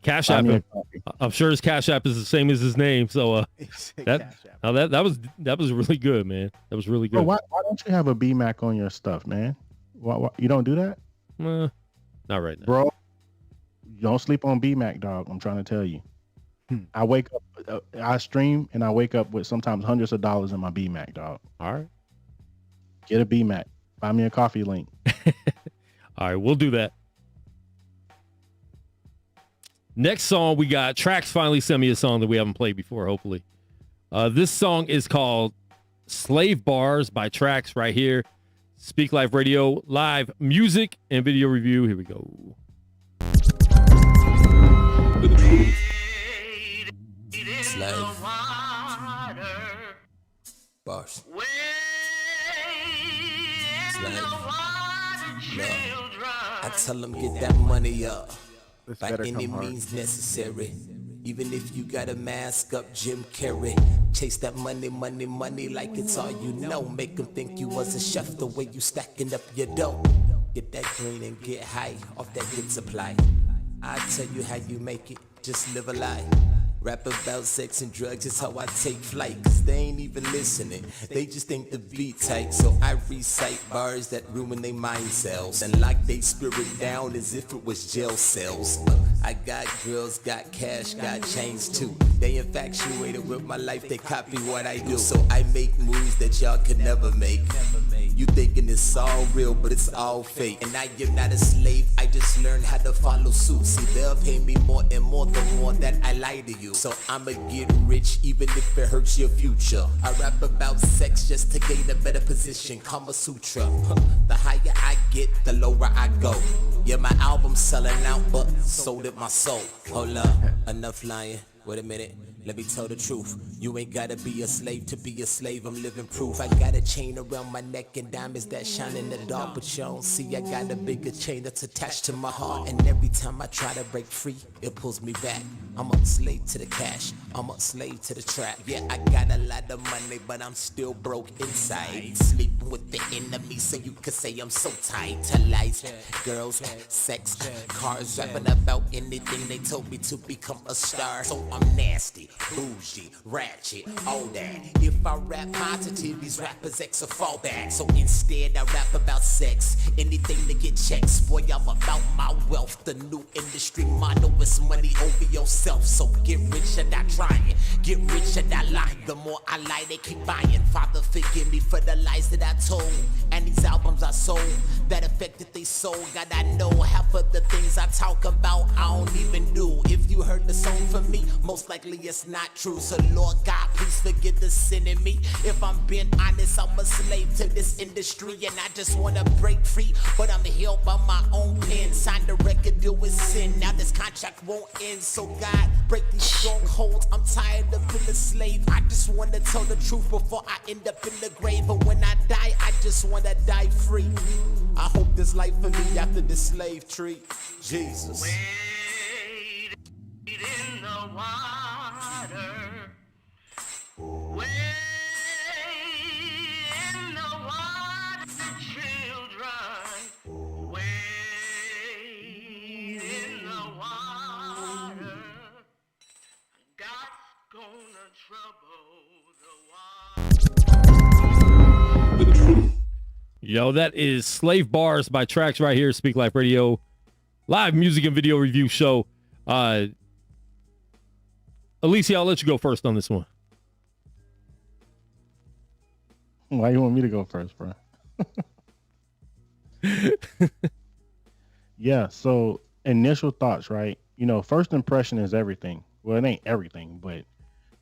Cash App him. I'm sure his Cash App is the same as his name. So that was really good, man. That was really good. Bro, why don't you have a BMAC on your stuff, man? Why you don't do that? Not right now, bro. don't sleep on BMAC, dog. I'm trying to tell you. I wake up, I stream, and I wake up with sometimes hundreds of dollars in my BMAC, dog. All right. Get a BMAC. Buy me a coffee link. All right, we'll do that. Next song, we got Trax finally sent me a song that we haven't played before, hopefully. This song is called Slave Bars by Trax right here. Speak Life Radio, live music and video review. Here we go. Slave bars. Slave. Look, I tell them get that money up by any means necessary. Even if you gotta mask up Jim Carrey. Chase that money, money, money like it's all you know. Make them think you was a chef the way you stacking up your dough. Get that green and get high off that good supply. I tell you how you make it, just live a lie. Rap about sex and drugs is how I take flight. Cause they ain't even listening, they just think the beat tight. So I recite bars that ruin their mind cells and lock they spirit down as if it was jail cells. I got girls, got cash, got chains too. They infatuated with my life, they copy what I do. So I make moves that y'all could never make. You thinking it's all real, but it's all fake. And I am not a slave, I just learned how to follow suit. See, they'll pay me more and more the more that I lie to you. So I'ma get rich even if it hurts your future. I rap about sex just to gain a better position. Kama Sutra. The higher I get, the lower I go. Yeah, my album's selling out, but so did my soul. Hold up, enough lying. Wait a minute. Let me tell the truth. You ain't gotta be a slave to be a slave. I'm living proof. I got a chain around my neck and diamonds that shine in the dark, but you don't see I got a bigger chain that's attached to my heart. And every time I try to break free, it pulls me back. I'm a slave to the cash. I'm a slave to the trap. Yeah, I got a lot of money, but I'm still broke inside. Sleeping with the enemy, so you could say I'm so tight to lies, girls, sex, cars, rapping about anything they told me to become a star. So I'm nasty, bougie, ratchet, all that. If I rap positive, these rappers X a fallback. So instead I rap about sex, anything to get checks. Boy, I'm about my wealth. The new industry motto is money over yourself. So get rich and not trying, get rich and not lying. The more I lie, they keep buying. Father, forgive me for the lies that I told. And these albums I sold, that affected they soul. God, I know half of the things I talk about I don't even do. If you heard the song from me, most likely it's not true. So Lord God, please forgive the sin in me. If I'm being honest, I'm a slave to this industry and I just wanna break free, but I'm held by my own pen. Signed a record deal with sin, now this contract won't end. So God, break these strongholds, I'm tired of being a slave. I just wanna tell the truth before I end up in the grave. But when I die, I just wanna die free. I hope this life for me after the slave tree. Jesus. Wade in the water. Wade in the water, children. Wade in the water. God's gonna trouble the water. Yo, that is Slave Bars by Trax right here, Speak Life Radio, live music and video review show. Alicia, I'll let you go first on this one. Why you want me to go first, bro? Yeah, so initial thoughts, right? You know, first impression is everything. Well, it ain't everything, but,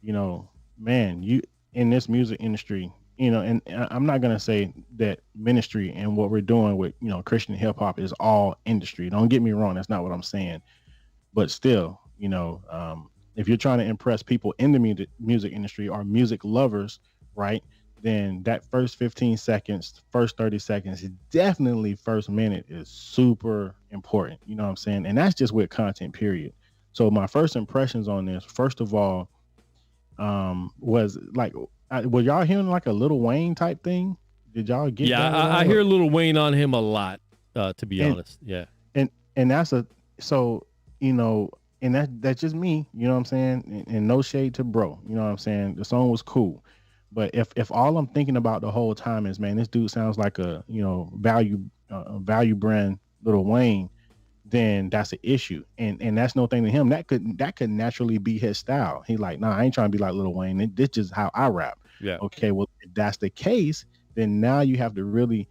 you know, man, you in this music industry, you know, and I'm not going to say that ministry and what we're doing with, you know, Christian hip hop is all industry. Don't get me wrong. That's not what I'm saying. But still, you know, if you're trying to impress people in the music industry or music lovers, right, then that first 15 seconds, first 30 seconds, definitely first minute is super important. You know what I'm saying? And that's just with content, period. So my first impressions on this, first of all, was like, were y'all hearing like a Lil Wayne type thing? Did y'all get that? Yeah, I hear Lil Wayne on him a lot, to be honest. Yeah. And that's so, you know, and that's just me, you know what I'm saying? And no shade to bro, you know what I'm saying? The song was cool. But if all I'm thinking about the whole time is, man, this dude sounds like a, you know, value brand Lil Wayne, then that's an issue. And that's no thing to him. That could naturally be his style. He like, nah, I ain't trying to be like Lil Wayne. This is how I rap. Yeah. Okay, well, if that's the case, then now you have to really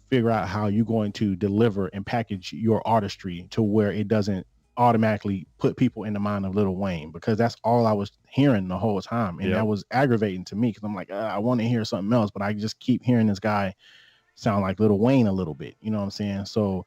figure out how you're going to deliver and package your artistry to where it doesn't automatically put people in the mind of Lil Wayne, because that's all I was hearing the whole time. And that was aggravating to me, because I'm like, I want to hear something else, but I just keep hearing this guy sound like Lil Wayne a little bit. You know what I'm saying? So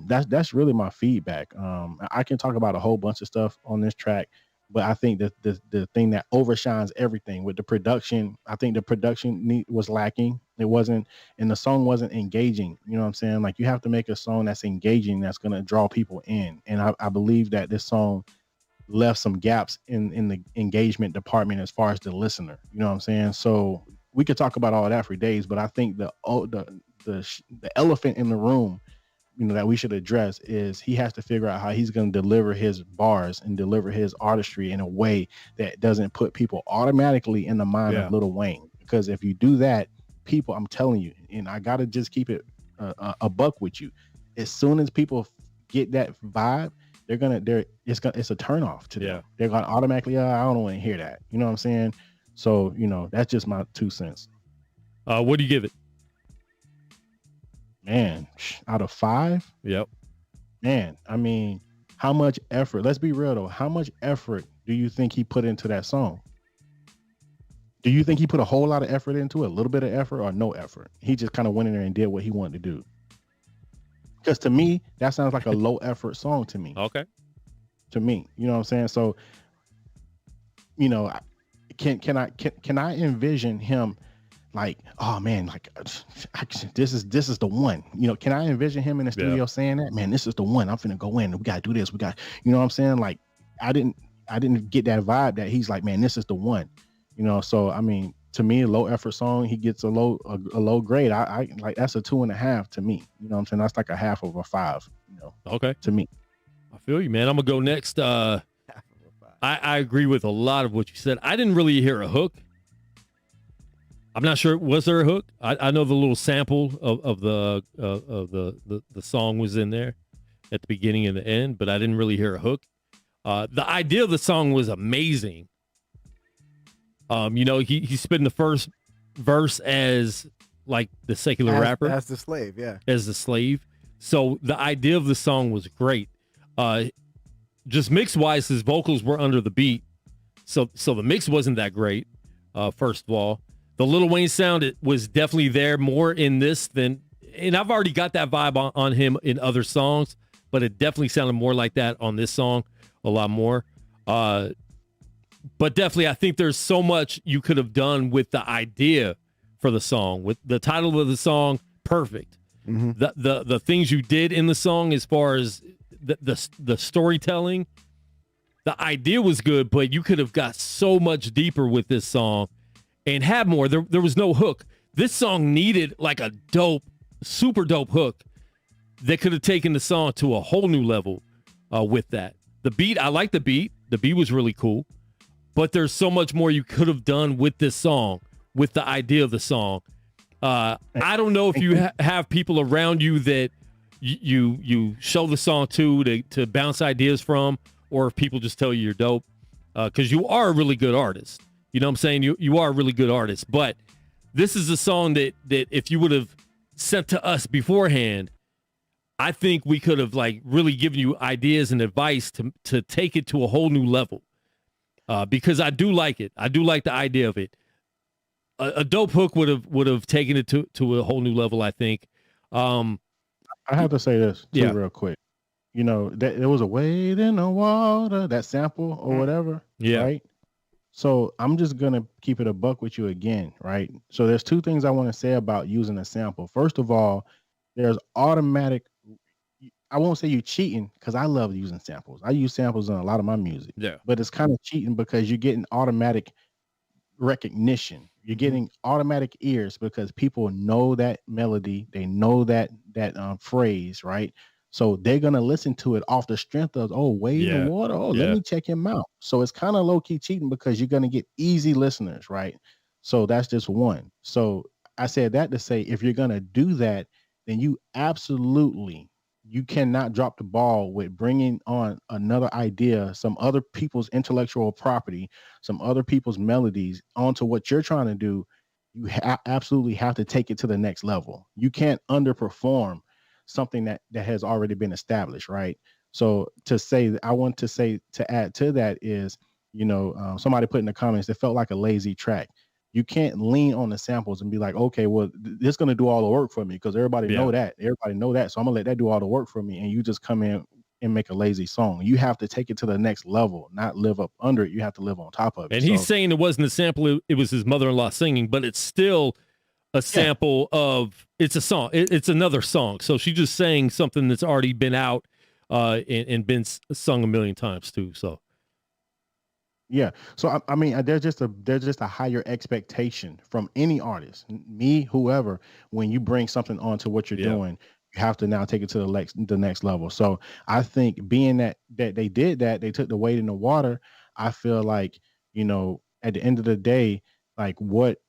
that's really my feedback. I can talk about a whole bunch of stuff on this track, but I think that the thing that overshines everything with the production, I think the production was lacking. It wasn't, and the song wasn't engaging. You know what I'm saying? Like, you have to make a song that's engaging, that's going to draw people in. And I believe that this song left some gaps in the engagement department as far as the listener. You know what I'm saying? So we could talk about all that for days, but I think the elephant in the room, you know, that we should address is he has to figure out how he's going to deliver his bars and deliver his artistry in a way that doesn't put people automatically in the mind of Lil Wayne. Because if you do that, people, I'm telling you, and I got to just keep it a buck with you, as soon as people get that vibe, it's a turn off to them. They're going to automatically, I don't want to hear that. You know what I'm saying? So, you know, that's just my 2 cents. What do you give it? Man, out of 5? Yep. Man, I mean, how much effort, let's be real though, how much effort do you think he put into that song? Do you think he put a whole lot of effort into it, a little bit of effort, or no effort? He just kind of went in there and did what he wanted to do. Because to me, that sounds like a low effort song to me. Okay. To me, you know what I'm saying? So, you know, can I envision him like, oh man, like this is the one? You know, can I envision him in the studio saying that, man, this is the one, I'm finna go in, we gotta do this, we got, you know what I'm saying? Like, I didn't get that vibe that he's like, man, this is the one, you know? So I mean, to me, a low effort song, he gets a low grade. I like, that's a 2.5 to me. You know what I'm saying? That's like a half of a 5, you know. Okay. To me. I feel you, man. I'm gonna go next. I agree with a lot of what you said. I didn't really hear a hook. I'm not sure. Was there a hook? I know the little sample of the song was in there at the beginning and the end, but I didn't really hear a hook. The idea of the song was amazing. You know, he's spitting the first verse as like the secular rapper, as the slave, as the slave. So the idea of the song was great. Just mix wise, his vocals were under the beat, so the mix wasn't that great. First of all, the Lil Wayne sound, it was definitely there more in this than, and I've already got that vibe on him in other songs, but it definitely sounded more like that on this song, a lot more. But definitely, I think there's so much you could have done with the idea for the song, with the title of the song, perfect. Mm-hmm. The things you did in the song as far as the storytelling, the idea was good, but you could have got so much deeper with this song and had more. There was no hook. This song needed like a dope, super dope hook that could have taken the song to a whole new level with that. The beat, I like the beat. The beat was really cool. But there's so much more you could have done with this song, with the idea of the song. I don't know if you have people around you that you show the song to bounce ideas from, or if people just tell you you're dope, because you are a really good artist. You know what I'm saying? You are a really good artist. But this is a song that if you would have sent to us beforehand, I think we could have like really given you ideas and advice to take it to a whole new level. Because I do like it. I do like the idea of it. A dope hook would have taken it to a whole new level, I think. I have to say this too, real quick. You know, there was a wade in the water, that sample or whatever. Yeah. Right. So I'm just gonna keep it a buck with you again, right? So there's 2 things I want to say about using a sample. First of all, there's automatic. I won't say you cheating, because I love using samples. I use samples in a lot of my music. Yeah. But it's kind of cheating because you're getting automatic recognition. You're getting automatic ears because people know that melody. They know that phrase, right? So they're going to listen to it off the strength of, oh, wade in the water. Oh, let me check him out. So it's kind of low key cheating because you're going to get easy listeners, right? So that's just one. So I said that to say, if you're going to do that, then you absolutely you cannot drop the ball with bringing on another idea, some other people's intellectual property, some other people's melodies onto what you're trying to do. You absolutely have to take it to the next level. You can't underperform something that has already been established, right? So to add to that is, somebody put in the comments, it felt like a lazy track. You can't lean on the samples and be like, okay, well, this is going to do all the work for me because everybody know that. Everybody know that. So I'm going to let that do all the work for me. And you just come in and make a lazy song. You have to take it to the next level, not live up under it. You have to live on top of it. And he's saying it wasn't a sample. It was his mother-in-law singing, but it's still a sample of, it's a song. It's another song. So she's just saying something that's already been out and been sung a million times too. So. Yeah. So I mean, there's just a higher expectation from any artist, me, whoever, when you bring something onto what you're doing, you have to now take it to the next level. So I think being that they did that, they took the weight in the water. I feel like, at the end of the day, like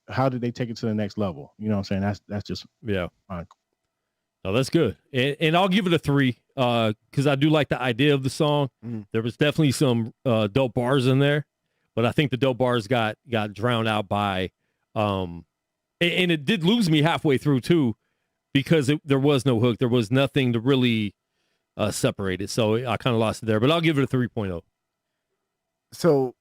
how did they take it to the next level? You know what I'm saying? That's just fine. No, that's good. And I'll give it a 3 because I do like the idea of the song. There was definitely some dope bars in there. But I think the dope bars got drowned out by, and it did lose me halfway through too, because there was no hook. There was nothing to really separate it. So I kind of lost it there, but I'll give it a 3.0. So,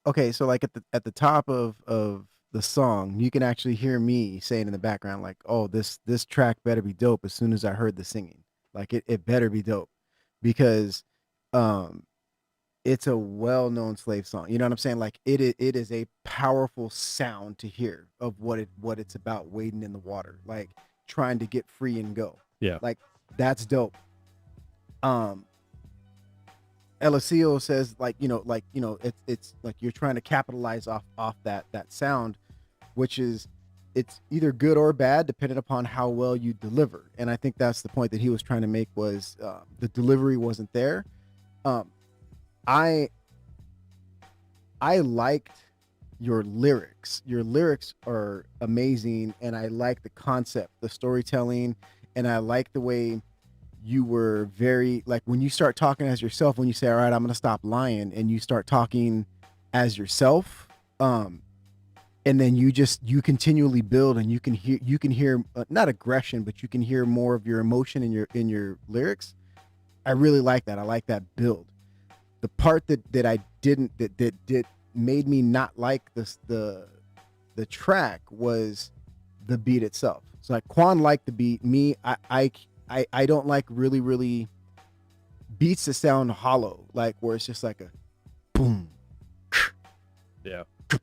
okay. So like at the top of the song, you can actually hear me saying in the background, like, oh, this track better be dope as soon as I heard the singing. Like it better be dope because, it's a well-known slave song. You know what I'm saying? Like it is a powerful sound to hear of what it's about, wading in the water, like trying to get free and go. Yeah. Like that's dope. Eliseo says it's like you're trying to capitalize off that sound, which is it's either good or bad depending upon how well you deliver. And I think that's the point that he was trying to make was the delivery wasn't there. I liked your lyrics. Your lyrics are amazing, and I like the concept, the storytelling, and I like the way you were very, like when you start talking as yourself, when you say, all right, I'm going to stop lying, and you start talking as yourself, and then you continually build, and you can hear not aggression, but you can hear more of your emotion in your lyrics. I really like that. I like that build. The part that made me not like the track was the beat itself. So like Quan liked the beat. Me, I don't like really beats that sound hollow, like where it's just like a boom,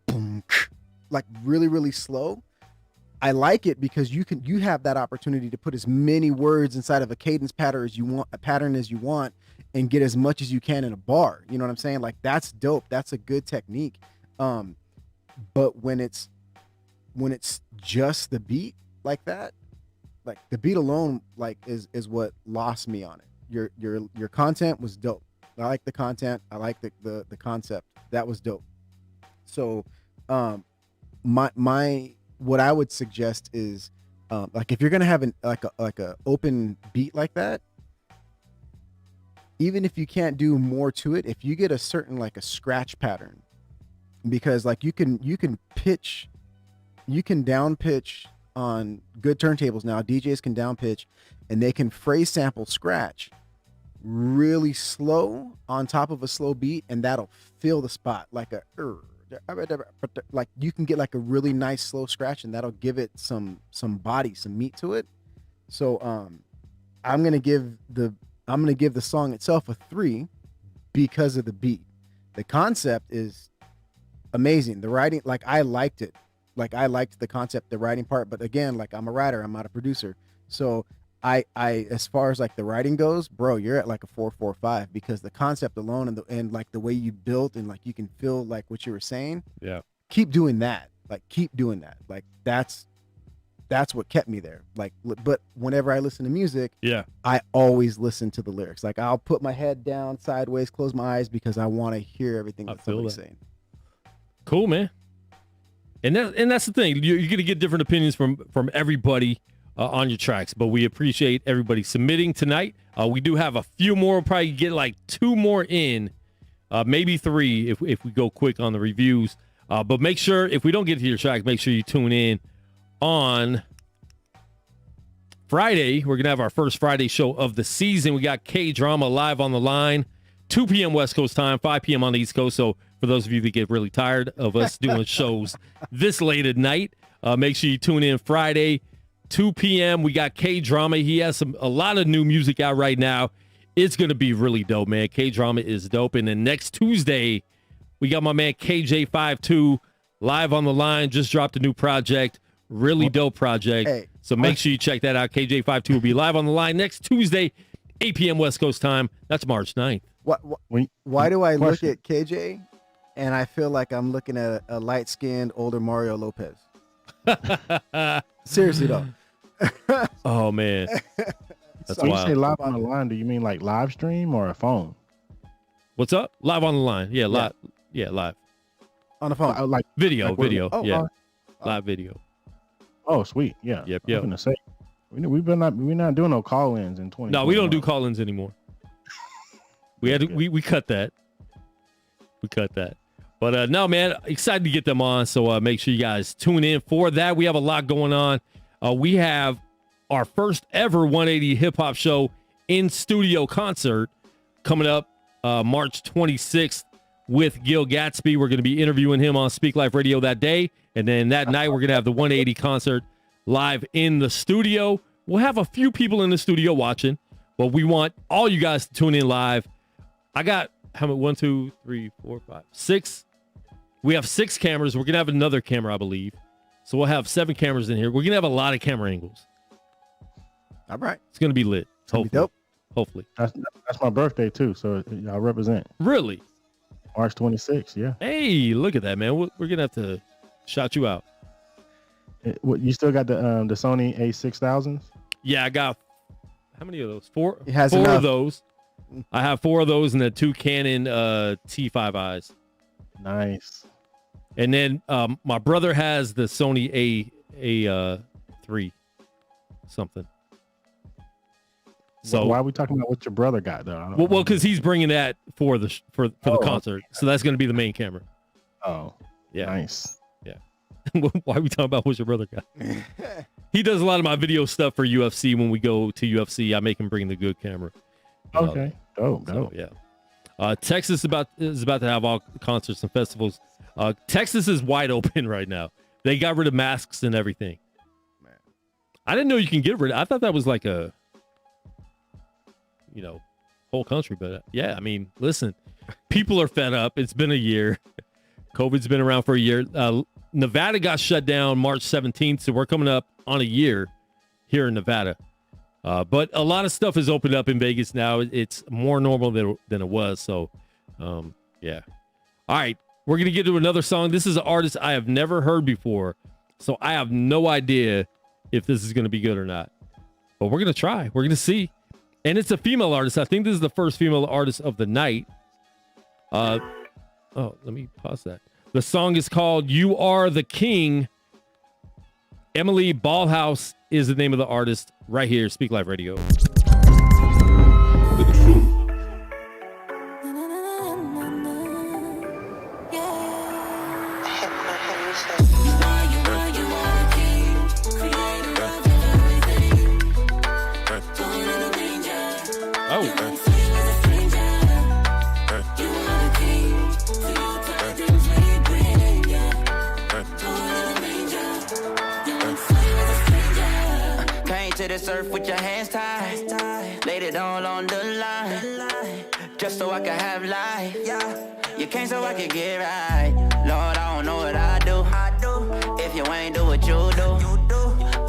boom, like really slow. I like it because you have that opportunity to put as many words inside of a cadence pattern as you want, and get as much as you can in a bar. You know what I'm saying? Like that's dope. That's a good technique. But when it's just the beat like that, like the beat alone, like is what lost me on it. Your content was dope. I like the content. I like the concept. That was dope. So, what I would suggest is, like if you're gonna have like a open beat like that, even if you can't do more to it, if you get a certain like a scratch pattern, because like you can down pitch on good turntables now. DJs can down pitch, and they can phrase sample scratch really slow on top of a slow beat, and that'll fill the spot like like you can get like a really nice slow scratch, and that'll give it some body, some meat to it. So I'm gonna give the song itself a 3 because of the beat. The concept is amazing. The writing, like I liked it. Like I liked the concept, the writing part. But again, like I'm a writer, I'm not a producer. So I as far as like the writing goes, bro, you're at like a 4.45 because the concept alone and like the way you built and like you can feel like what you were saying. Yeah. Keep doing that. Like keep doing that. Like that's what kept me there. Like, but whenever I listen to music, I always listen to the lyrics. Like I'll put my head down sideways, close my eyes because I want to hear everything that somebody's saying. Cool, man. And that's the thing. You're going to get different opinions from everybody on your tracks. But we appreciate everybody submitting tonight. We do have a few more. We'll probably get like 2 more in, maybe 3 if we go quick on the reviews. But make sure, if we don't get to your track, make sure you tune in on Friday. We're going to have our first Friday show of the season. We got K-Drama live on the line, 2 p.m. West Coast time, 5 p.m. on the East Coast. So for those of you that get really tired of us doing shows this late at night, make sure you tune in Friday, 2 p.m. We got K-Drama. He has a lot of new music out right now. It's going to be really dope, man. K-Drama is dope. And then next Tuesday, we got my man KJ52 live on the line. Just dropped a new project. Really dope project. Hey. So make sure you check that out. KJ52 will be live on the line next Tuesday, 8 p.m. West Coast time. That's March 9th. Why do I look at KJ and I feel like I'm looking at a light-skinned, older Mario Lopez? Seriously, though. Oh, man. That's when wild. you say live on the line, do you mean like live stream or a phone? What's up? Live on the line. Yeah, live. Yeah, live. On the phone. Like video. Oh, yeah. Live video. Oh, sweet. Yeah. Yep. I'm gonna say we're not doing no call-ins in 20. No, we don't do call-ins anymore. We had to, we cut that. We cut that. But no, man, excited to get them on. So make sure you guys tune in for that. We have a lot going on. We have our first ever 180 hip hop show in studio concert coming up March 26th with Gil Gatsby. We're going to be interviewing him on Speak Life Radio that day. And then that night, we're going to have the 180 concert live in the studio. We'll have a few people in the studio watching, but we want all you guys to tune in live. I got how many? 1, 2, 3, 4, 5, 6. We have 6 cameras. We're going to have another camera, I believe. So we'll have 7 cameras in here. We're going to have a lot of camera angles. All right. It's going to be lit. Hopefully. Dope. Hopefully. That's my birthday, too. So y'all represent. Really? March 26th, yeah. Hey, look at that, man. We're going to have to shout you out. You still got the Sony A6000s? Yeah, I got how many of those? 4. He has 4 enough. of those. I have 4 of those and the 2 Canon T5Is. Nice. And then my brother has the Sony A3 something. So why are we talking about what your brother got though? Well, because he's bringing that for the concert, okay. So that's going to be the main camera. Oh, yeah, nice. Yeah. Why are we talking about what your brother got? He does a lot of my video stuff for UFC. When we go to UFC, I make him bring the good camera. Okay, dope. So, yeah. Texas is about to have all concerts and festivals. Texas is wide open right now. They got rid of masks and everything. Man, I didn't know you can get rid of. I thought that was like a, whole country. But yeah, I mean, listen, people are fed up. It's been a year. COVID's been around for a year. Nevada got shut down March 17th, so we're coming up on a year here in Nevada. But a lot of stuff is opened up in Vegas now. It's more normal than it was. So, yeah. All right. We're going to get to another song. This is an artist I have never heard before. So I have no idea if this is going to be good or not. But we're going to try. We're going to see. And it's a female artist. I think this is the first female artist of the night. Let me pause that. The song is called You Are the King. Emily Ballhouse is the name of the artist right here. Speak Live Radio. To this earth with your hands tied, laid it all on the line, just so I could have life. You came so I could get right. Lord, I don't know what I do. If you ain't do what you do,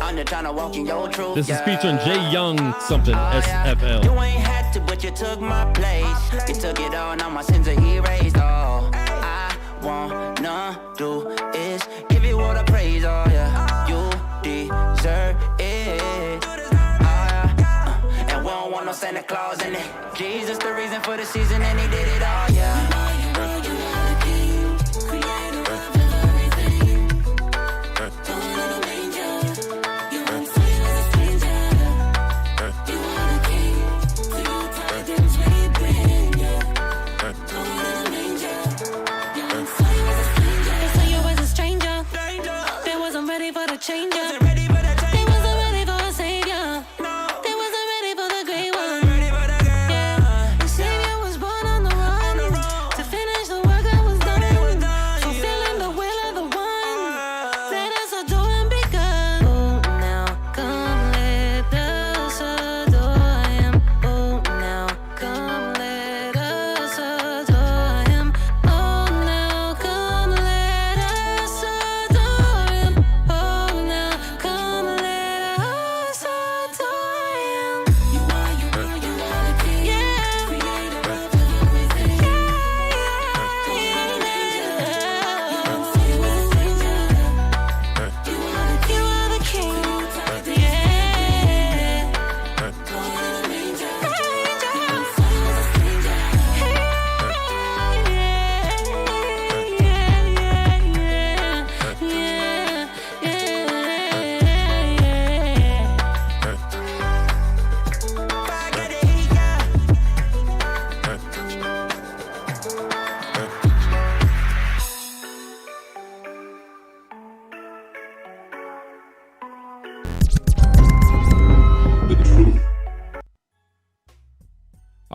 I'm just trying to walk in your truth. This is featuring Jay Young something, SFL. You ain't had to, but you took my place. You took it all, now my sins are erased. All I wanna do is give you all the praise. Oh yeah, you deserve it. No Santa Claus in it. Jesus the reason for the season and he did it all, yeah.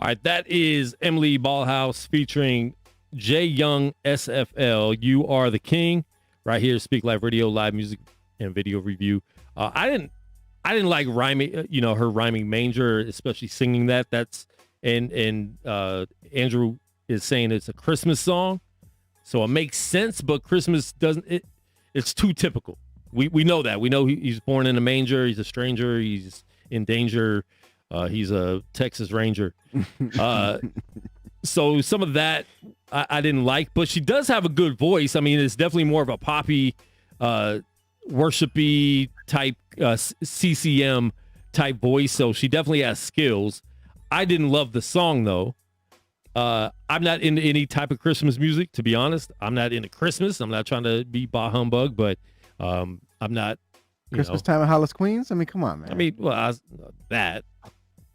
All right, that is Emily Ballhouse featuring J Young SFL. You Are the King. Right here, Speak Life Radio, live music and video review. I didn't like rhyming, her rhyming manger, especially singing that. That's and Andrew is saying it's a Christmas song, so it makes sense. But Christmas doesn't. It's too typical. We know that. We know he's born in a manger. He's a stranger. He's in danger. He's a Texas Ranger. So some of that I didn't like, but she does have a good voice. I mean, it's definitely more of a poppy, worshipy type, CCM type voice. So she definitely has skills. I didn't love the song though. I'm not into any type of Christmas music, to be honest. I'm not into Christmas. I'm not trying to be bah humbug, but I'm not. Christmas time at Hollis Queens. I mean, come on, man. I mean, well,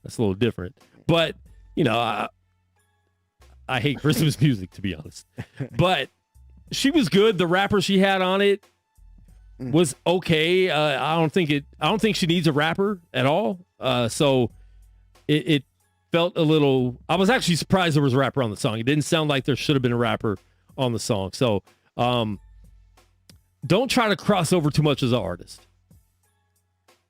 that's a little different, but I hate Christmas music, to be honest. But she was good. The rapper she had on it was okay. I don't think she needs a rapper at all. So it felt a little. I was actually surprised there was a rapper on the song. It didn't sound like there should have been a rapper on the song. So don't try to cross over too much as an artist.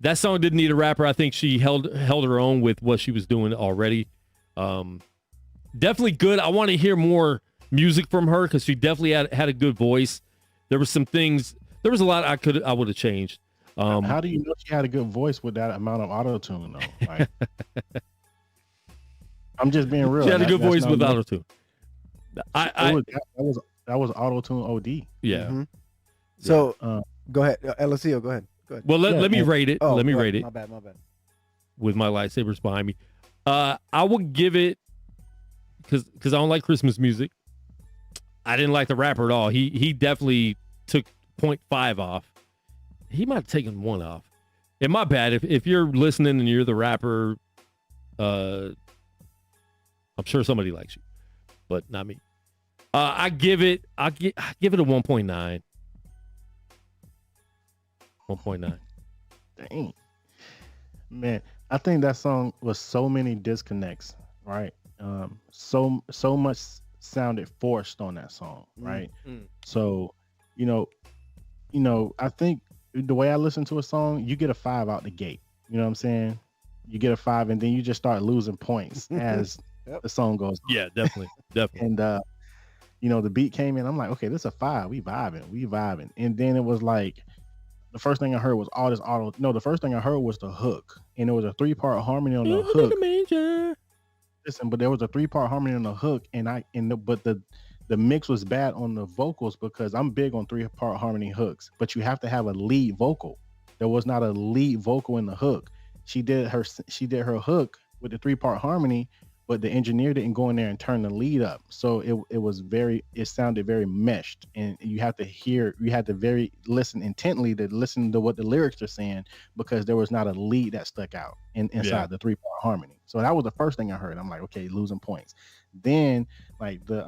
That song didn't need a rapper. I think she held her own with what she was doing already. Definitely good. I want to hear more music from her because she definitely had a good voice. There were some things. There was a lot I would have changed. How do you know she had a good voice with that amount of auto-tune though? Like, I'm just being real. She had a good voice with auto-tune. That was auto-tune OD. Yeah. Mm-hmm. So go ahead, LSEO. Go ahead. Well, let me rate it. Let me rate it. My bad. With my lightsabers behind me, I would give it because I don't like Christmas music. I didn't like the rapper at all. He definitely took 0.5 off. He might have taken 1 off. And my bad. If you're listening and you're the rapper, I'm sure somebody likes you, but not me. I give it a 1.9. 1.9. Dang. Man, I think that song was so many disconnects, right? So much sounded forced on that song, right? So, I think the way I listen to a song, you get a 5 out the gate. You know what I'm saying? You get a 5 and then you just start losing points as the song goes on. Yeah, definitely. And the beat came in. I'm like, okay, this is a 5. We vibing. And then it was like, the first thing I heard was all this auto. No, the first thing I heard was the hook, and it was a 3-part harmony on the hook. Listen, but there was a 3-part harmony on the hook, but the mix was bad on the vocals because I'm big on 3-part harmony hooks. But you have to have a lead vocal. There was not a lead vocal in the hook. She did her hook with the 3-part harmony, but the engineer didn't go in there and turn the lead up. So it sounded very meshed, and you had to listen intently to listen to what the lyrics are saying because there was not a lead that stuck out inside the 3-part harmony. So that was the first thing I heard. I'm like, okay, losing points. Then like the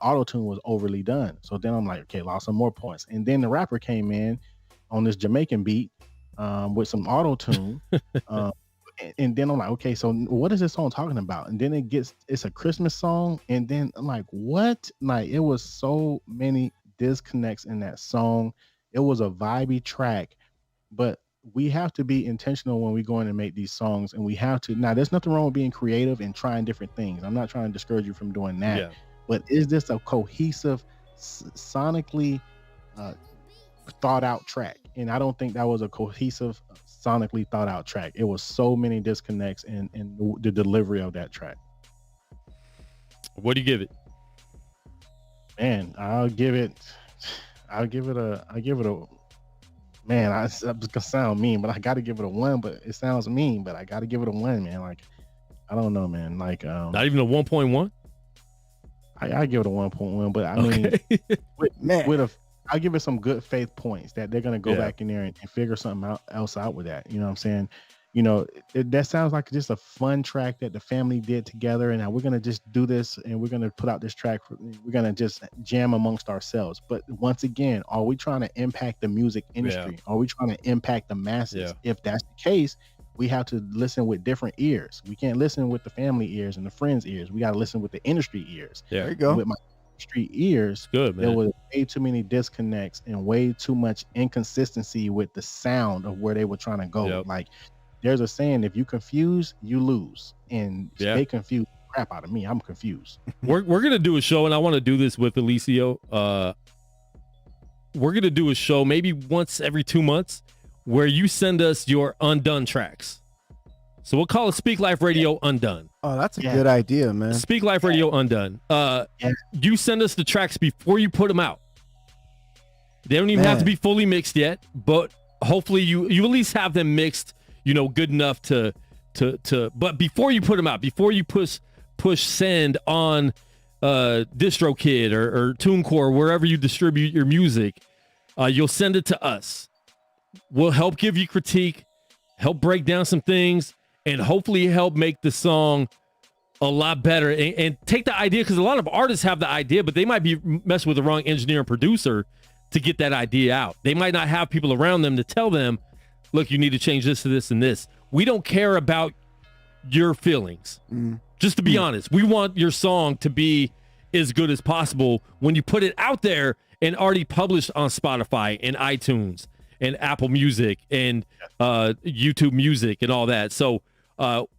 auto-tune was overly done. So then I'm like, okay, lost some more points. And then the rapper came in on this Jamaican beat with some auto-tune. And then I'm like, okay, so what is this song talking about? And then it's a Christmas song. And then I'm like, what? Like, it was so many disconnects in that song. It was a vibey track, but we have to be intentional when we go in and make these songs. And we have to, now there's nothing wrong with being creative and trying different things. I'm not trying to discourage you from doing that. Yeah. But is this a cohesive, sonically thought out track? And I don't think that was a cohesive, sonically thought out track. It was so many disconnects in the delivery of that track. What do you give it? Man, I'll give it a man, it's gonna sound mean, but I gotta give it a 1. But it sounds mean, but I gotta give it a 1, man. Like, I don't know, man. Like, not even a 1.1. I give it a 1.1, but I mean, I'll give it some good faith points that they're going to go back in there and figure something else out with that. You know what I'm saying? That sounds like just a fun track that the family did together. And now we're going to just do this and we're going to put out this track. We're going to just jam amongst ourselves. But once again, are we trying to impact the music industry? Are we trying to impact the masses? If that's the case, we have to listen with different ears. We can't listen with the family ears and the friends ears. We got to listen with the industry ears. Yeah. There you go. With my industry ears, good, man. There was way too many disconnects and way too much inconsistency with the sound of where they were trying to go. Yep. Like there's a saying, if you confuse, you lose. And they confused the crap out of me. I'm confused. We're going to do a show, and I want to do this with Alicio. We're going to do a show maybe once every 2 months where you send us your undone tracks. So we'll call it Speak Life Radio Undone. Oh, that's a good idea, man. Speak Life Radio Undone. You send us the tracks before you put them out. They don't even have to be fully mixed yet, but hopefully you at least have them mixed, good enough to but before you put them out, before you push send on DistroKid or TuneCore, wherever you distribute your music, you'll send it to us. We'll help give you critique, help break down some things, and hopefully help make the song a lot better and take the idea, because a lot of artists have the idea, but they might be messing with the wrong engineer and producer to get that idea out. They might not have people around them to tell them, look, you need to change this to this and this. We don't care about your feelings. Just to be honest, we want your song to be as good as possible when you put it out there and already published on Spotify and iTunes and Apple Music and YouTube Music and all that. So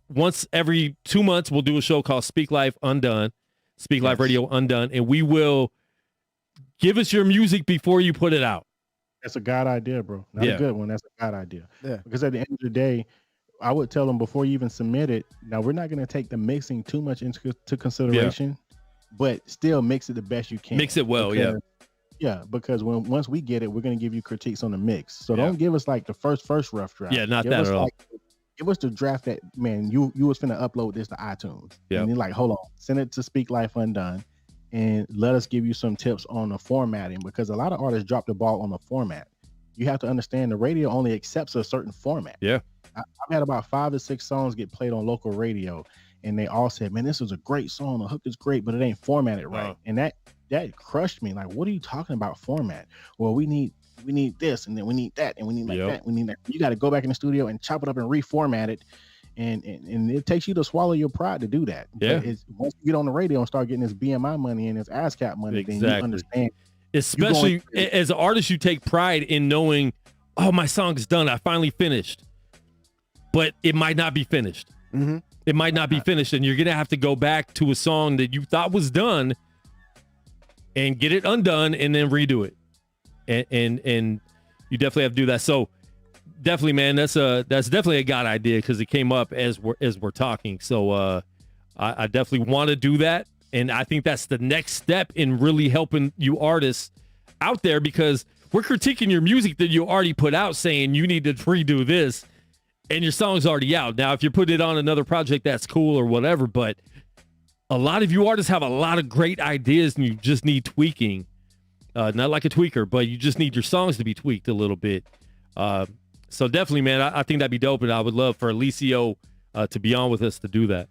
once every 2 months, we'll do a show called Speak Life Undone, Speak Life Radio Undone, and we will give us your music before you put it out. That's a God idea, bro. Not a good one. That's a God idea. Yeah. Because at the end of the day, I would tell them before you even submit it, now we're not going to take the mixing too much into consideration, but still mix it the best you can. Mix it well, Yeah, because once we get it, we're going to give you critiques on the mix. So don't give us like the first rough draft. Yeah, not that at all. Give us the draft that, man, you was finna upload this to iTunes. Yeah. And you're like, hold on, send it to Speak Life Undone and let us give you some tips on the formatting, because a lot of artists drop the ball on the format. You have to understand the radio only accepts a certain format. Yeah. I've had about 5 to 6 songs get played on local radio, and they all said, man, this was a great song. The hook is great, but it ain't formatted right. And that crushed me. Like, what are you talking about format? Well, we need this, and then we need that, and we need that. We need that. You got to go back in the studio and chop it up and reformat it. And it takes you to swallow your pride to do that. Yeah. But once you get on the radio and start getting this BMI money and this ASCAP money, then you understand. Especially as an artist, you take pride in knowing, oh, my song's done. I finally finished. But it might not be finished. Mm-hmm. It might not be finished, and you're going to have to go back to a song that you thought was done and get it undone and then redo it. And you definitely have to do that. So definitely, man, that's definitely a God idea, because it came up as we're talking. So I definitely want to do that, and I think that's the next step in really helping you artists out there, because we're critiquing your music that you already put out, saying you need to redo this, and your song's already out. Now, if you put it on another project, that's cool or whatever, but a lot of you artists have a lot of great ideas, and you just need tweaking. Not like a tweaker, but you just need your songs to be tweaked a little bit. So definitely, man, I think that'd be dope, and I would love for Alicio to be on with us to do that.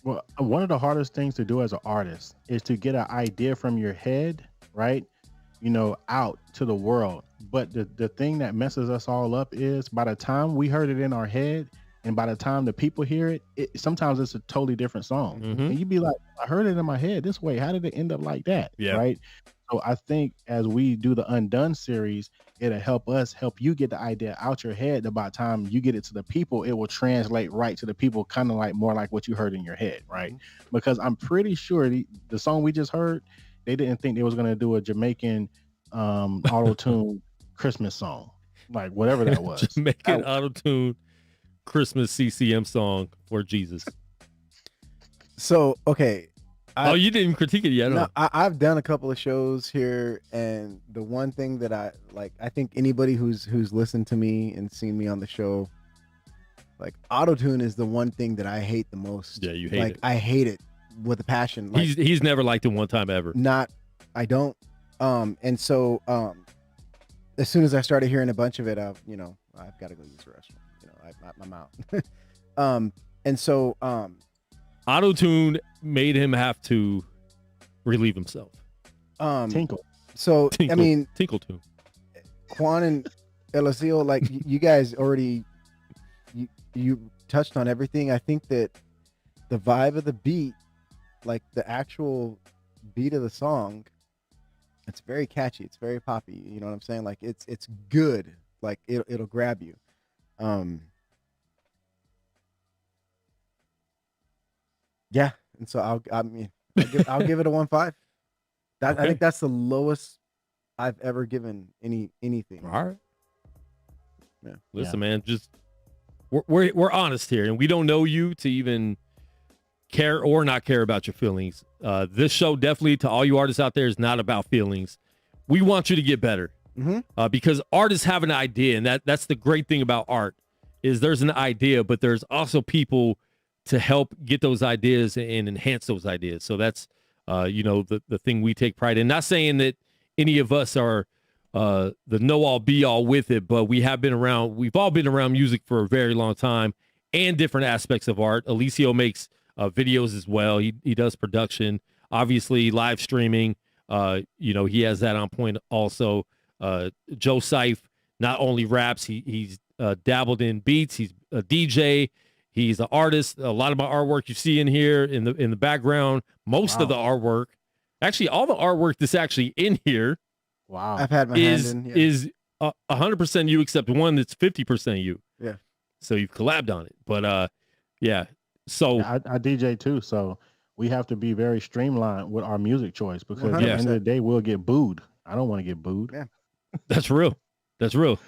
Well, one of the hardest things to do as an artist is to get an idea from your head, right? Out to the world. But the thing that messes us all up is by the time we heard it in our head, and by the time the people hear it, sometimes it's a totally different song. Mm-hmm. And you'd be like, I heard it in my head this way. How did it end up like that? Yeah. Right. So I think as we do the Undone series, it'll help you get the idea out your head. That by the time you get it to the people, it will translate right to the people, kind of like more like what you heard in your head. Right. Mm-hmm. Because I'm pretty sure the song we just heard, they didn't think they was going to do a Jamaican auto-tune Christmas song, like whatever that was. Jamaican auto-tune Christmas CCM song for Jesus. So, okay. You didn't critique it yet? No, I've done a couple of shows here, and the one thing that I think anybody who's listened to me and seen me on the show, like, autotune is the one thing that I hate the most. Yeah, you hate it. I hate it with a passion. Like, he's never liked it one time ever. I don't. And so as soon as I started hearing a bunch of it, I've got to go use the restroom. I'm out. And so auto-tune made him have to relieve himself. Tinkle. So Tinkle, I mean, Tinkle tune. Quan and Alicio, like, you guys already you touched on everything. I think that the vibe of the beat, like the actual beat of the song, it's very catchy. It's very poppy. You know what I'm saying? Like it's good. Like it'll grab you. Yeah. And so I'll give it a 1.5. I think that's the lowest I've ever given anything. All right. Yeah. Listen, man, just we're honest here, and we don't know you to even care or not care about your feelings. This show definitely, to all you artists out there, is not about feelings. We want you to get better, because artists have an idea, and that's the great thing about art is there's an idea, but there's also people to help get those ideas and enhance those ideas. So that's the thing we take pride in. Not saying that any of us are the know-all be-all with it, but we've all been around music for a very long time and different aspects of art. Alicio makes videos as well. He does production, obviously live streaming. He has that on point also. Joe Seif not only raps, he's dabbled in beats. He's a DJ. He's an artist. A lot of my artwork you see in here in the background, most of the artwork, actually all the artwork that's actually in here, I've had my hand in. Is 100% you, except one that's 50% you. Yeah. So you've collabed on it, but yeah. So I DJ too, so we have to be very streamlined with our music choice, because at 100%. the end of the day, we'll get booed. I don't want to get booed. Yeah. That's real. That's real.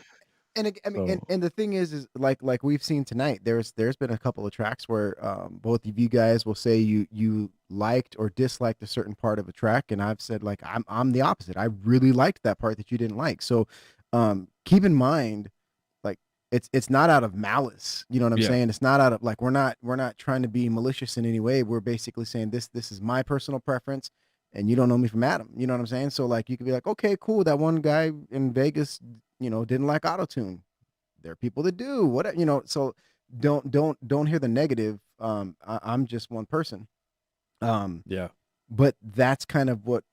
And I mean, and the thing is like we've seen tonight, there's been a couple of tracks where both of you guys will say you liked or disliked a certain part of a track, and I've said like I'm the opposite. I really liked that part that you didn't like. So keep in mind, like it's not out of malice. You know what I'm saying? It's not out of like we're not trying to be malicious in any way. We're basically saying this is my personal preference, and you don't know me from Adam. You know what I'm saying? So like you could be like, okay, cool. That one guy in Vegas, didn't like auto-tune. There are people that do whatever, so don't hear the negative. I'm just one person. But that's kind of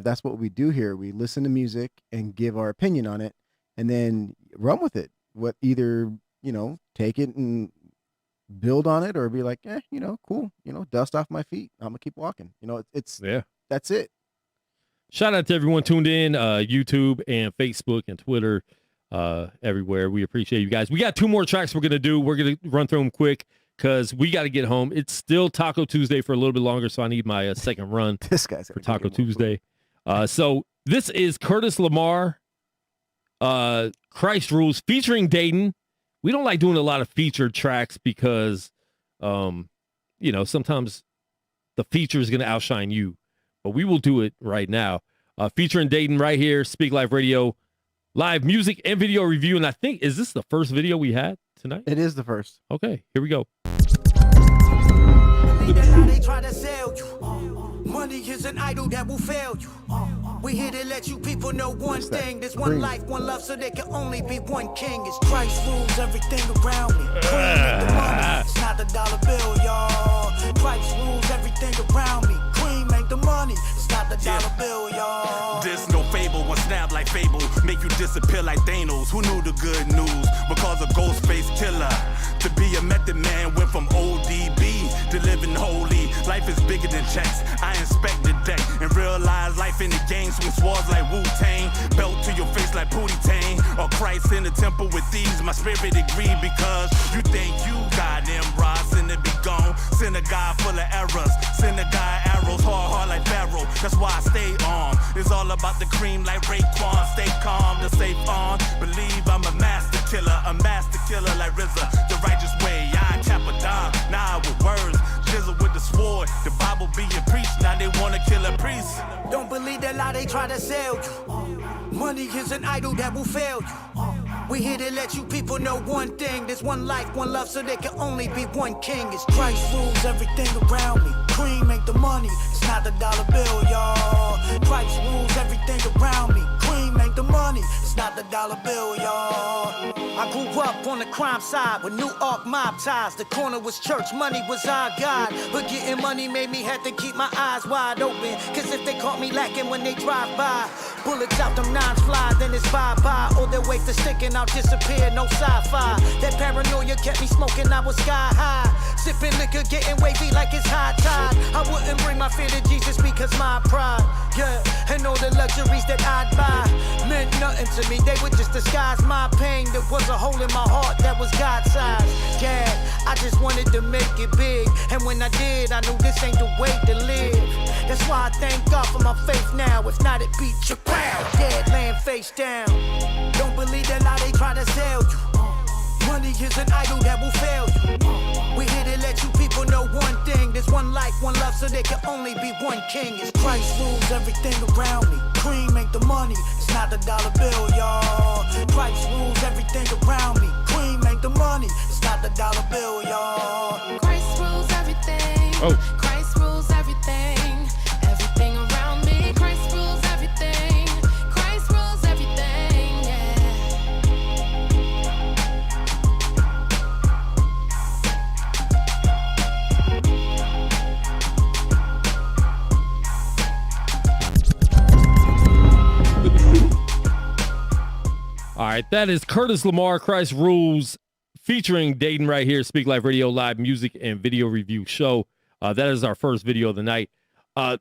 that's what we do here. We listen to music and give our opinion on it and then run with it. Either, take it and build on it or be like, cool, dust off my feet. I'm gonna keep walking. That's it. Shout out to everyone tuned in, YouTube and Facebook and Twitter, everywhere. We appreciate you guys. We got 2 more tracks we're going to do. We're going to run through them quick because we got to get home. It's still Taco Tuesday for a little bit longer, so I need my second run for Taco Tuesday. So this is Curtis Lamar, Christ Rules, featuring Dayton. We don't like doing a lot of featured tracks because, sometimes the feature is going to outshine you. But we will do it right now. Featuring Dayton right here, Speak Life Radio, live music and video review. And I think, is this the first video we had tonight? It is the first. Okay, here we go. They try to sell you. Money is an idol that will fail you. We here to let you people know one thing. There's one life, one love, so there can only be one king. It's Christ rules everything around me. The money, it's not the dollar bill, y'all. Christ rules everything around me. Cream ain't the money, it's not the dollar bill, y'all. This no fable, one snap like Fable, make you disappear like Thanos. Who knew the good news? Because a Ghostface killer. To be a method man went from ODB to living holy. Life is bigger than checks. I inspect the deck and realize life in the game swing swords like Wu-Tang. Belt to your face like Pootie Tang. Or Christ in the temple with thieves. My spirit agreed because you think you got them rods and it be gone. Send a guy full of errors. Send a guy arrows hard like Pharaoh. That's why I stay on. It's all about the cream like Raekwon. Stay calm, the safe on. Believe I'm a master killer like RZA. The righteous way, I cap a dime. Nah, with words, jizzle with the sword. The Bible being preached, now they wanna kill a priest. Don't believe that lie they try to sell you. Money is an idol that will fail you. We here to let you people know one thing. There's one life, one love, so there can only be one king. It's Christ rules everything around me. Cream ain't the money, it's not the dollar bill, y'all. Christ rules everything around me. Cream ain't the money, it's not the dollar bill, y'all. I grew up on the crime side with New York mob ties. The corner was church, money was our God. But getting money made me have to keep my eyes wide open. Cause if they caught me lacking when they drive by, bullets out them nines fly, then it's bye-bye. Or they'll wait for sticking, I'll disappear, no sci-fi. That paranoia kept me smoking, I was sky high. Sipping liquor, getting wavy like it's high tide. I wouldn't bring my fear to Jesus because my pride, yeah. And all the luxuries that I'd buy meant nothing to me, they would just disguise my pain. There was a hole in my heart that was God-sized. Dad, I just wanted to make it big, and when I did, I knew this ain't the way to live. That's why I thank God for my faith now. If not, it beat your ground, dead laying face down. Don't believe the lie they try to sell you. Money is an idol that will fail you. We here to let you people know one thing. There's one life, one love, so there can only be one king. It's Christ rules everything around me. Cream ain't the money, it's not the dollar bill, y'all. Christ rules everything around me. Cream ain't the money, it's not the dollar bill, y'all. Christ rules everything. Oh. Christ rules everything. Everything around me. Christ rules everything. Christ rules everything, yeah. All right, that is Curtis Lamar, Christ Rules, featuring Dayton right here, Speak Life Radio live music and video review show. That is our first video of the night. I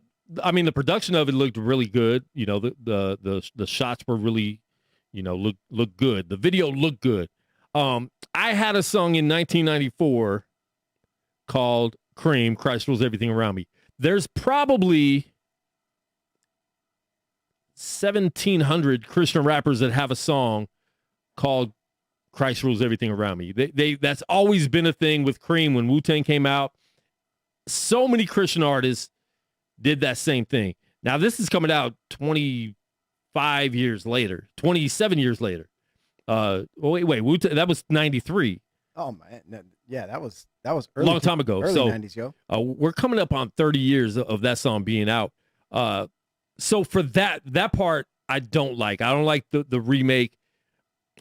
mean, the production of it looked really good. You know, the shots were really, you know, look good. The video looked good. I had a song in 1994 called Cream, Christ Rules Everything Around Me. There's probably 1,700 Christian rappers that have a song called Christ Rules Everything Around Me. That's always been a thing with Cream. When Wu-Tang came out, so many Christian artists did that same thing. Now, this is coming out 27 years later. Wait, Wu-Tang, that was 93. Oh man, yeah, that was early, long time ago. Early so 90s, yo. We're coming up on 30 years of that song being out. So for that part, I don't like. I don't like the remake,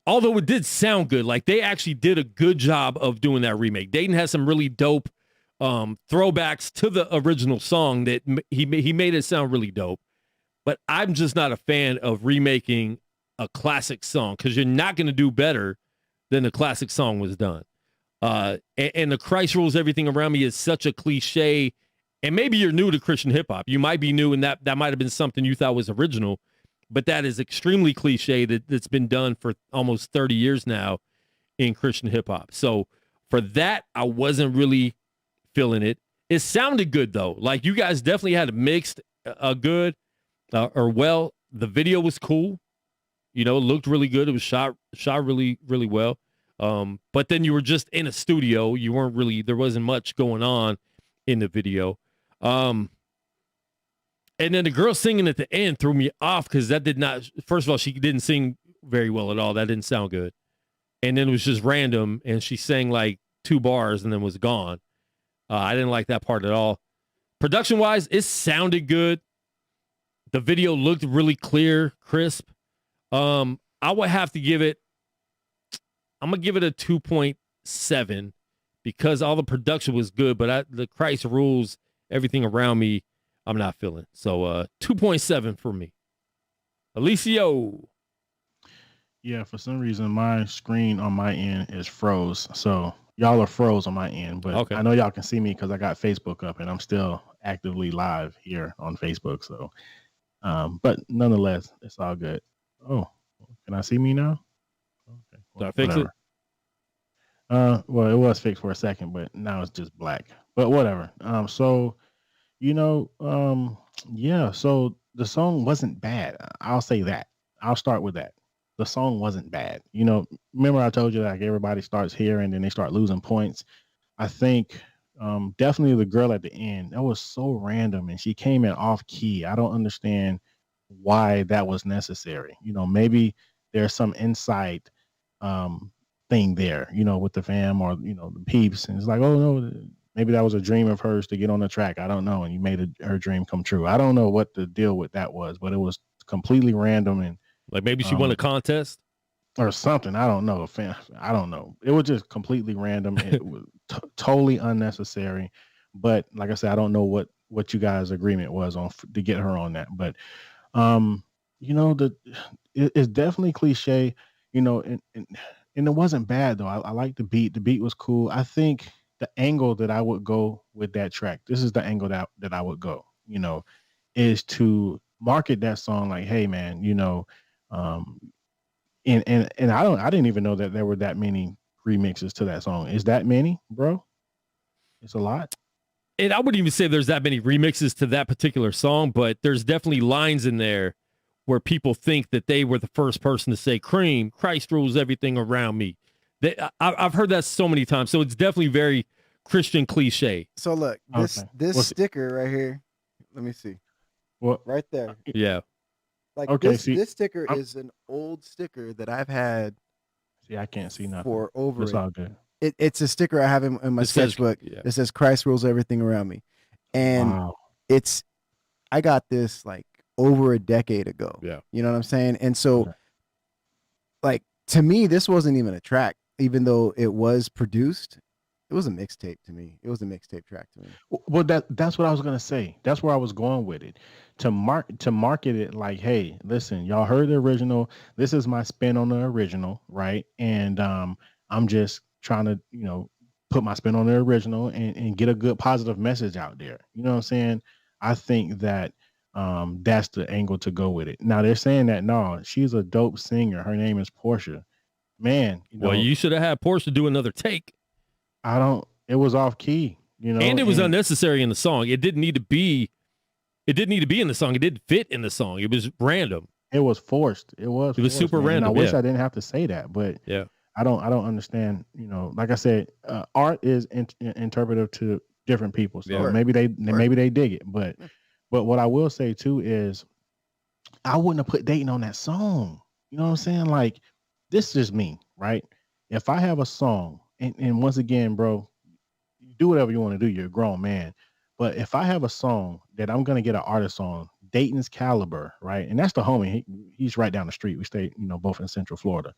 although it did sound good. Like, they actually did a good job of doing that remake. Dayton has some really dope throwbacks to the original song that he made it sound really dope. But I'm just not a fan of remaking a classic song, because you're not going to do better than the classic song was done. And the Christ Rules Everything Around Me is such a cliche. And maybe you're new to Christian hip hop. You might be new, and that might have been something you thought was original, but that is extremely cliche that's been done for almost 30 years now in Christian hip hop. So for that, I wasn't really feeling it. It sounded good though. Like, you guys definitely had it mixed good or well. The video was cool. You know, it looked really good. It was shot really, really well. But then you were just in a studio. You weren't really, there wasn't much going on in the video. And then the girl singing at the end threw me off, because that did not, first of all, she didn't sing very well at all. That didn't sound good. And then it was just random, and she sang like 2 bars and then was gone. I didn't like that part at all. Production wise, it sounded good. The video looked really clear, crisp. I would have to give it, I'm going to give it a 2.7, because all the production was good, but the Christ Rules Everything Around Me, I'm not feeling. So 2.7 for me. Alicio. Yeah, for some reason, my screen on my end is froze. So y'all are froze on my end, but okay. I know y'all can see me because I got Facebook up, and I'm still actively live here on Facebook. So, but nonetheless, it's all good. Oh, can I see me now? Okay. Did I fix it? Well, it was fixed for a second, but now it's just black. But whatever. So, you know, yeah. So the song wasn't bad. I'll say that. I'll start with that. The song wasn't bad. You know, remember I told you, like, everybody starts here and then they start losing points. I think definitely the girl at the end, that was so random, and she came in off key. I don't understand why that was necessary. You know, maybe there's some insight thing there, you know, with the fam or, you know, the peeps, and it's like, oh no, maybe that was a dream of hers to get on the track. I don't know, and you made her dream come true. I don't know what the deal with that was, but it was completely random. And like, maybe she won a contest. or something. I don't know. I don't know. It was just completely random. It was totally unnecessary. But like I said, I don't know what you guys' agreement was on to get her on that. But you know, it's definitely cliche. You know, and it wasn't bad though. I like the beat. The beat was cool. I think the angle that I would go with that track. This is the angle that I would go. You know, is to market that song like, hey man, you know, and I didn't even know that there were that many remixes to that song. Is that many, bro? It's a lot. And I wouldn't even say there's that many remixes to that particular song, but there's definitely lines in there where people think that they were the first person to say, "Cream, Christ rules everything around me." I've heard that so many times, so it's definitely very Christian cliche. So look, this sticker right here. Let me see. What? Right there. Yeah. Like okay, this sticker is an old sticker that I've had. See, I can't see nothing. For over. It's all good. It's a sticker I have in my sketchbook. It says Christ rules everything around me. And I got this like over a decade ago. Yeah. You know what I'm saying? And so like to me, this wasn't even a track, even though it was produced. It was a mixtape to me. It was a mixtape track to me. Well, that's what I was gonna say. That's where I was going with it. To market it like, hey, listen, y'all heard the original. This is my spin on the original, right? And I'm just trying to, you know, put my spin on the original and get a good positive message out there. You know what I'm saying? I think that that's the angle to go with it. Now they're saying that no, she's a dope singer. Her name is Portia. Man, well, you should have had Portia do another take. It was off key, you know, and it was unnecessary in the song. It didn't need to be in the song. It didn't fit in the song. It was random. It was forced. It was super random. And I wish I didn't have to say that, but yeah, I don't understand, you know, like I said, art is interpretive to different people. So maybe they dig it, but what I will say too is I wouldn't have put Dayton on that song. You know what I'm saying? Like, this is just me, right? If I have a song, and once again, bro, do whatever you want to do. You're a grown man. But if I have a song that I'm going to get an artist on, Dayton's caliber, right? And that's the homie. He's right down the street. We stay, you know, both in Central Florida.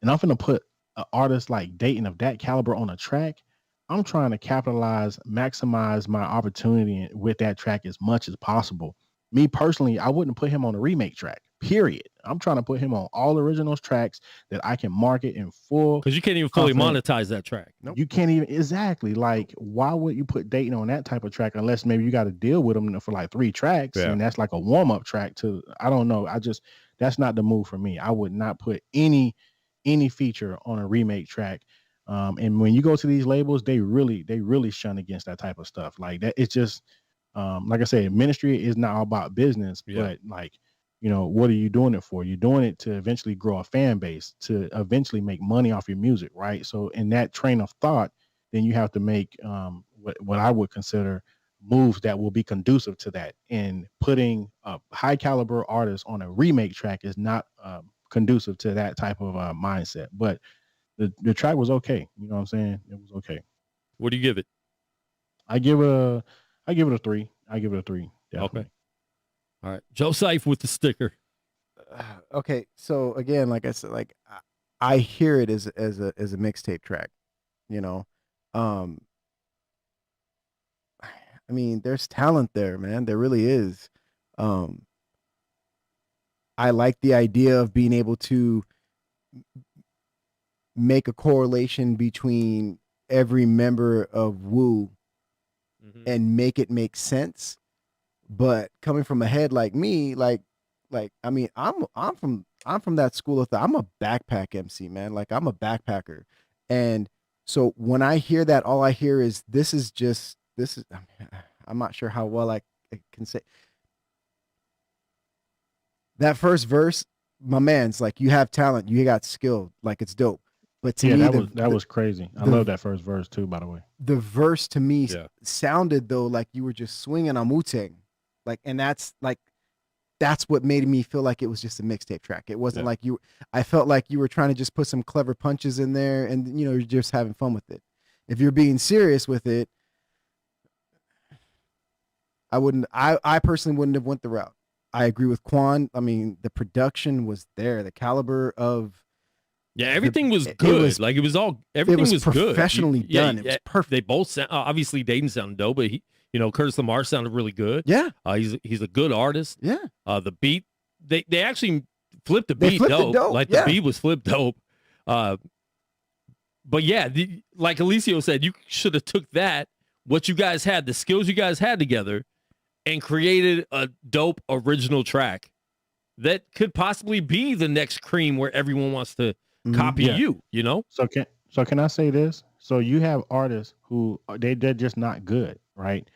And I'm going to put an artist like Dayton of that caliber on a track. I'm trying to maximize my opportunity with that track as much as possible. Me personally, I wouldn't put him on a remake track, period. I'm trying to put him on all originals tracks that I can market in full. Because you can't even fully monetize that track. Nope. You can't even, exactly. Like, why would you put Dayton on that type of track unless maybe you got to deal with him for like 3 tracks and that's like a warm-up track to, I don't know. That's not the move for me. I would not put any feature on a remake track. And when you go to these labels, they really shun against that type of stuff. Like that, it's just, like I said, ministry is not all about business, but like, you know, what are you doing it for? You're doing it to eventually grow a fan base, to eventually make money off your music, right? So in that train of thought, then you have to make what I would consider moves that will be conducive to that. And putting a high caliber artist on a remake track is not conducive to that type of mindset. But the track was okay. You know what I'm saying? It was okay. What do you give it? I give it a 3. I give it a 3. Definitely. Okay. All right. Joe Seif with the sticker. Okay. So again, like I said, like I hear it as a mixtape track, you know. I mean, there's talent there, man. There really is. I like the idea of being able to make a correlation between every member of Wu and make it make sense. But coming from a head like me, like I mean, I'm from that school of thought. I'm a backpack MC, man. Like I'm a backpacker. And so when I hear that, all I hear is this is I'm not sure how well I can say that first verse. My man's like, you have talent, you got skill, like it's dope. But to me, that was crazy. I love that first verse too, by the way. The verse to me sounded though like you were just swinging on Wu-Tang, like, and that's what made me feel like it was just a mixtape track. It wasn't like I felt like you were trying to just put some clever punches in there, and you know, you're just having fun with it. If you're being serious with it, I personally wouldn't have went the route. I agree with Quan. I mean, the production was there. The caliber of Yeah, everything was good. Everything was good. Professionally done. It was perfect. They both sound, obviously Dayton sounded dope, but Curtis Lamar sounded really good. Yeah. He's a good artist. Yeah. The beat, they actually flipped the beat dope. The beat was flipped dope. But yeah, like Alicio said, you should have took that, what you guys had, the skills you guys had together, and created a dope original track that could possibly be the next Cream where everyone wants to copy you, So can I say this? So you have artists who they're just not good, right?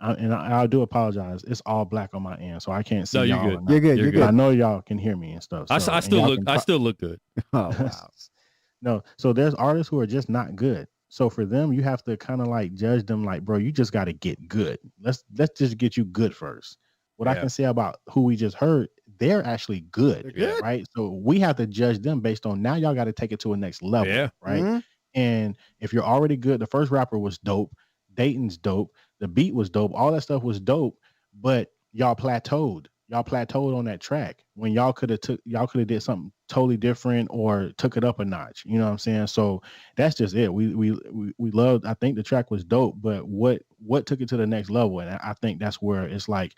I do apologize. It's all black on my end, so I can't see y'all. Good. You're good. You're good. I know y'all can hear me and stuff. So, I still look good. Oh wow. No, so there's artists who are just not good. So for them, you have to kind of like judge them like, bro, you just got to get good. Let's just get you good first. What I can say about who we just heard, they're actually good, right? So we have to judge them based on now y'all got to take it to a next level, right? Mm-hmm. And if you're already good, the first rapper was dope, Dayton's dope, the beat was dope, all that stuff was dope, but y'all plateaued. Y'all plateaued on that track when y'all could have did something totally different or took it up a notch. You know what I'm saying? So that's just it. We loved. I think the track was dope, but what took it to the next level? And I think that's where it's like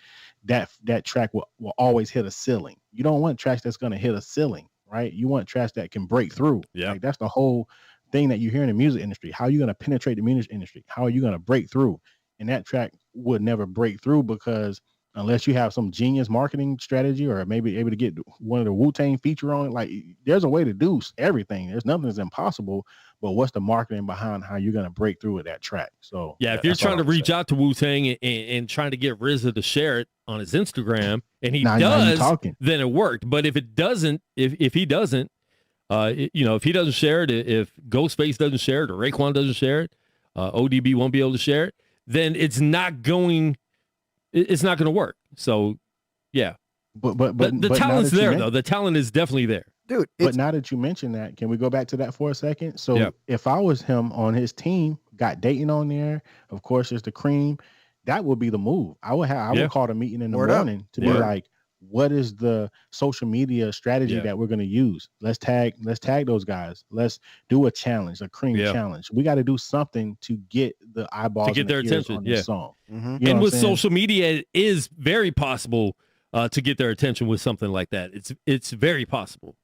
that track will always hit a ceiling. You don't want tracks that's gonna hit a ceiling, right? You want tracks that can break through. Yeah, like that's the whole thing that you hear in the music industry. How are you gonna penetrate the music industry? How are you gonna break through? And that track would never break through because unless you have some genius marketing strategy or maybe able to get one of the Wu-Tang feature on it, like there's a way to do everything. There's nothing that's impossible, but what's the marketing behind how you're going to break through with that track? So yeah, if you're trying to reach out to Wu-Tang and trying to get RZA to share it on his Instagram and he does, then it worked. But if it doesn't, if he doesn't, if he doesn't share it, if Ghostface doesn't share it or Raekwon doesn't share it, ODB won't be able to share it, then it's not going to work. So, yeah. But the talent's there, though. The talent is definitely there. Dude, but now that you mention that, can we go back to that for a second? So if I was him on his team, got Dayton on there, of course, there's the Cream, that would be the move. I would call the meeting in the morning to be like, what is the social media strategy that we're going to use? Let's tag those guys. Let's do a challenge, a Cream challenge. We got to do something to get the eyeballs to get their attention on the song. Mm-hmm. And with social media, it is very possible to get their attention with something like that. It's very possible.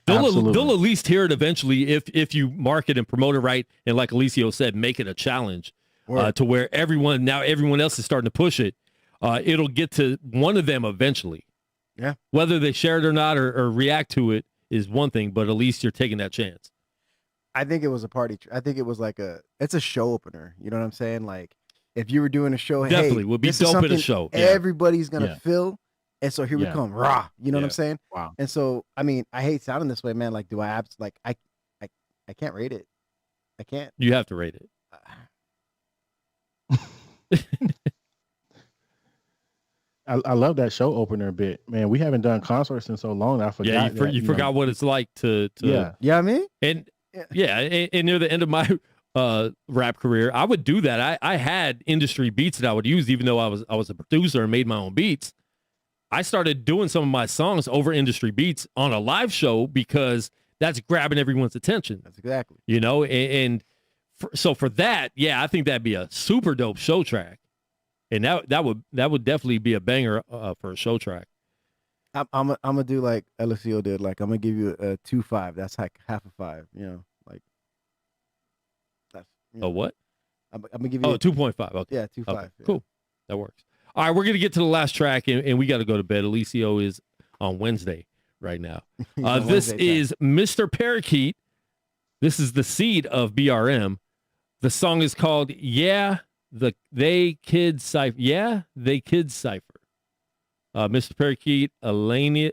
They'll at least hear it eventually if you market and promote it right. And like Alicio said, make it a challenge to where everyone else is starting to push it. It'll get to one of them eventually. Yeah. Whether they share it or not or react to it is one thing, but at least you're taking that chance. I think it was a party. I think it was like it's a show opener. You know what I'm saying? Like if you were doing a show, definitely would be dope in a show. Everybody's gonna feel. And so here we come, rah. You know what I'm saying? Wow. And so I mean, I hate sounding this way, man. Like, do I I can't rate it. I can't. You have to rate it. I love that show opener bit, man. We haven't done concerts in so long. I forgot. Yeah, you forgot what it's like to. Yeah, I mean, and near the end of my rap career, I would do that. I had industry beats that I would use, even though I was a producer and made my own beats. I started doing some of my songs over industry beats on a live show because that's grabbing everyone's attention. That's exactly. So for that, I think that'd be a super dope show track. And that would definitely be a banger for a show track. I'm gonna do like Alicio did. Like I'm gonna give you a 2.5. That's like half a 5. Like that's. What? I'm gonna give you. 2.5. Okay. Yeah, 2.5. Okay, cool. That works. All right, we're gonna get to the last track, and we got to go to bed. Alicio is on Wednesday right now. This is Mr. Parakeet. This is the seed of BRM. The song is called They Kids Cypher. Mr. Parakeet, Elena,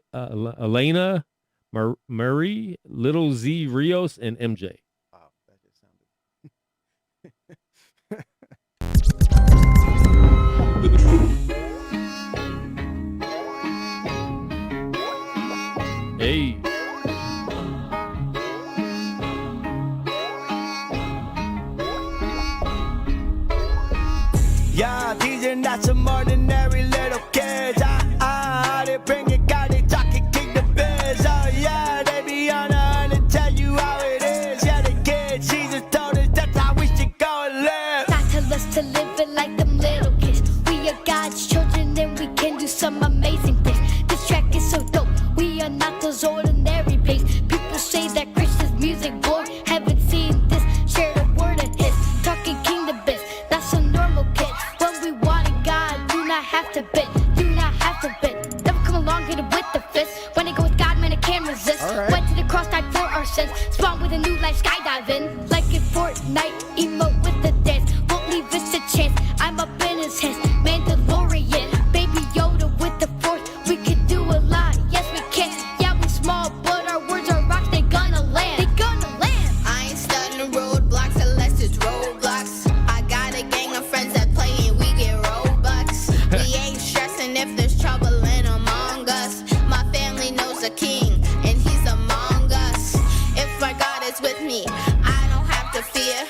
Murray, Little Z Rios, and MJ. Wow, that just sounded. Hey. Yeah, these are not some ordinary little kids. They bring it, got it, talking, kick the biz. Oh yeah, they be on a hunt and tell you night, emote with the dance. Won't leave us a chance. I'm up in his hands, Mandalorian. Baby Yoda with the force. We can do a lot, yes we can. Yeah, we small, but our words are rocks. They gonna land. They gonna land. I ain't studying roadblocks unless it's roadblocks. I got a gang of friends that play and we get Robux. We ain't stressing if there's trouble in among us. My family knows a king and he's among us. If my God is with me, I don't have to fear.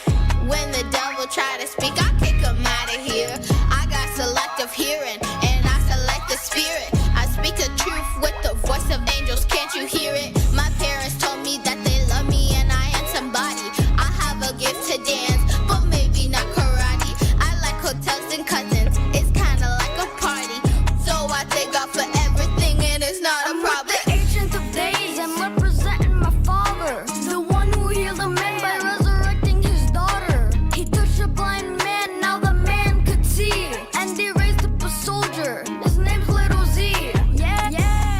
When the devil try to speak, I kick him out of here. I got selective hearing and I select the spirit. I speak the truth with the voice of angels, can't you hear it? My parents told me that they love me and I am somebody. I have a gift to dance, but maybe not karate. I like hotels and cousins, it's kinda like a party. So I thank God for everything and it's not a problem. The ancient of days, I'm representing my father, the one who healed a man by resurrecting his daughter. He touched a blind man, now the man could see, and he raised up a soldier. His name's Little Z. Yeah,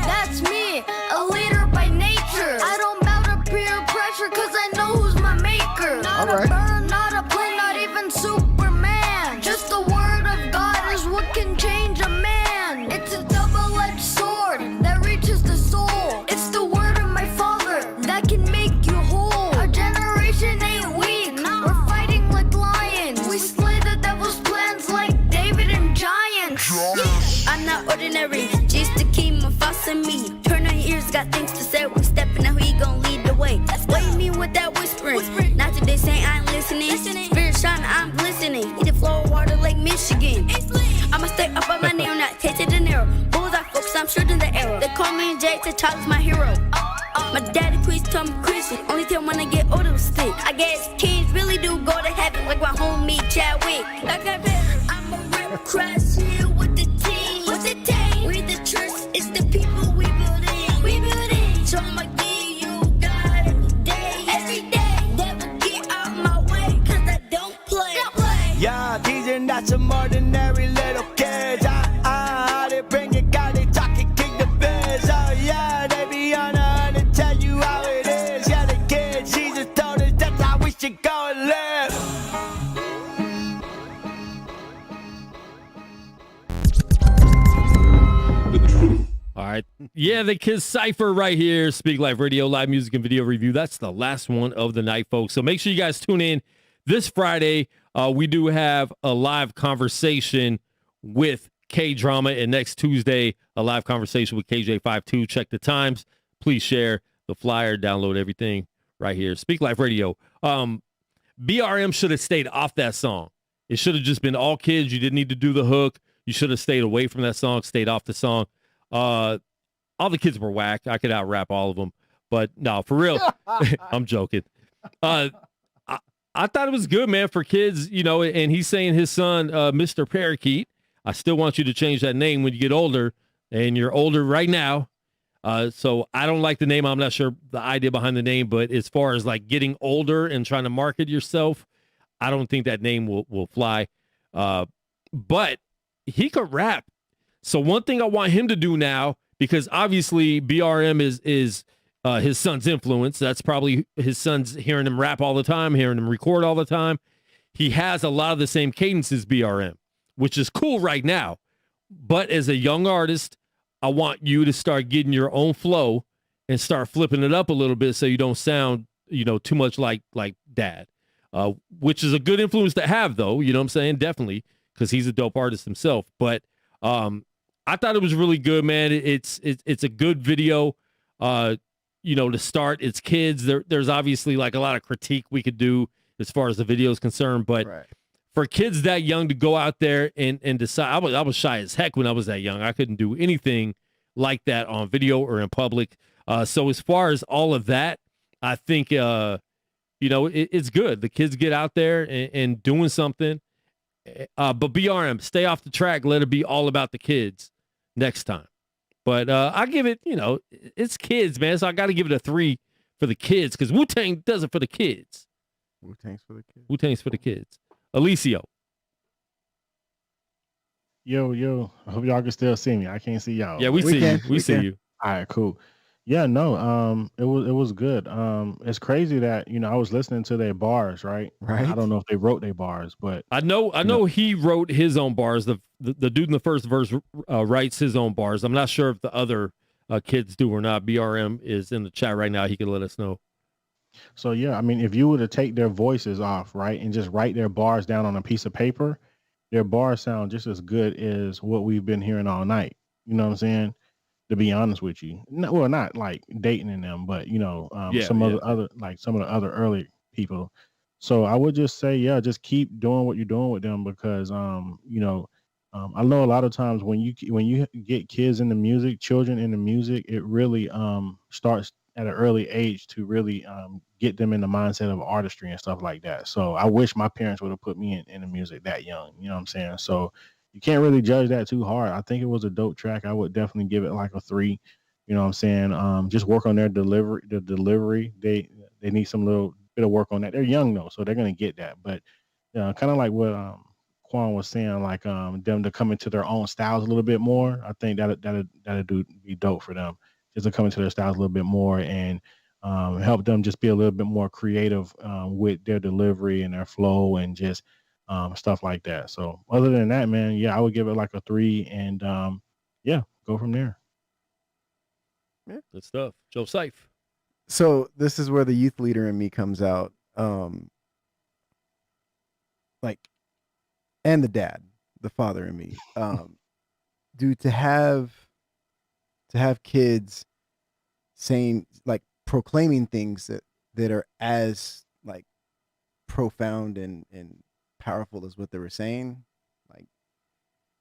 that's me, a leader by nature. I don't bow to peer pressure, cause I know who's my maker. Not a bird, not a plane, not even Superman. Just the word of God is what can change a man. It's a double-edged sword that reaches the soul. It's the word of my father that can make you whole. Our generation ain't weak, we're fighting like lions. We slay the devil's plans like David and giants. I'm not ordinary, just to keep my thoughts in me. Turn our ears, got things to say. We stepping out, he gon' lead the way. What you mean with that whispering? Not today saying I'm listening. Spirit shine, I'm glistening. Eat the flow of water like Michigan. I'ma stay up on my name, not tasted an arrow. Bullseye folks, I'm shooting the arrow. They call me Jay, to Charlie's my hero. My daddy please told me Christian. Only till when I get older will stick. I guess kids really do go to heaven like my homie Chadwick. Like I'm a real crash here with the team. With the team. We the church, it's the people we building. We building. So I'ma give you God every day. Every day. Never get out my way, cause I don't play. Yeah, these are not some ordinary little kids. They bring it, God, they talking king the biz. Oh yeah, they be on to tell you how it is. Yeah, the kids, Jesus told us that's how we should go and live. All right. Yeah, the Kids Cypher right here. Speak Life Radio, live music and video review. That's the last one of the night, folks. So make sure you guys tune in this Friday. We do have a live conversation with K-Drama, and next Tuesday, a live conversation with KJ52. Check the times. Please share the flyer, download everything right here. Speak Life Radio. BRM should have stayed off that song. It should have just been all kids. You didn't need to do the hook. You should have stayed away from that song, stayed off the song. All the kids were whack. I could out rap all of them, but no, for real. I'm joking. I thought it was good, man, for kids, you know, and he's saying his son, Mr. Parakeet, I still want you to change that name when you get older, and you're older right now. So I don't like the name. I'm not sure the idea behind the name, but as far as like getting older and trying to market yourself, I don't think that name will fly. But he could rap. So one thing I want him to do now, because obviously BRM is his son's influence. That's probably his son's hearing him rap all the time, hearing him record all the time. He has a lot of the same cadence as BRM, which is cool right now. But as a young artist, I want you to start getting your own flow and start flipping it up a little bit so you don't sound, you know, too much like dad, which is a good influence to have, though. You know what I'm saying? Definitely, because he's a dope artist himself. But I thought it was really good, man. It's a good video, you know, to start. It's kids. There's obviously like a lot of critique we could do as far as the video is concerned, but for kids that young to go out there and decide, I was shy as heck when I was that young. I couldn't do anything like that on video or in public. So as far as all of that, I think, you know, it's good. The kids get out there and doing something. But BRM, stay off the track. Let it be all about the kids next time. But I give it, you know, it's kids, man. So I got to give it a 3 for the kids, because Wu-Tang does it for the kids. Wu-Tang's for the kids. Wu-Tang's for the kids. Alicio. Yo, I hope y'all can still see me. I can't see y'all. Yeah, we see you. We see you. All right, cool. Yeah, no, it was good. It's crazy that I was listening to their bars, right? Right. I don't know if they wrote their bars, but I know he wrote his own bars. The dude in the first verse writes his own bars. I'm not sure if the other kids do or not. BRM is in the chat right now. He can let us know. So yeah, I mean, if you were to take their voices off, right, and just write their bars down on a piece of paper, their bars sound just as good as what we've been hearing all night. You know what I'm saying? To be honest with you, not like dating in them, but some of the other early people. So I would just say, yeah, just keep doing what you're doing with them because I know a lot of times when you get kids in the music, children in the music, it really starts at an early age to really get them in the mindset of artistry and stuff like that. So I wish my parents would have put me in the music that young. You know what I'm saying? So you can't really judge that too hard. I think it was a dope track. I would definitely give it like a 3. You know what I'm saying? Just work on their delivery. The delivery, they need some little bit of work on that. They're young though, so they're gonna get that. But kind of like what Quan was saying, like them to come into their own styles a little bit more. I think that'd be dope for them, just to come into their styles a little bit more and help them just be a little bit more creative with their delivery and their flow and just stuff like that. So other than that, man, yeah, I would give it like a 3 and go from there. Yeah, good stuff. Joe Syfe. So this is where the youth leader in me comes out. And the dad, the father in me. Dude, to have kids saying, like, proclaiming things that are as like profound and powerful as what they were saying, like,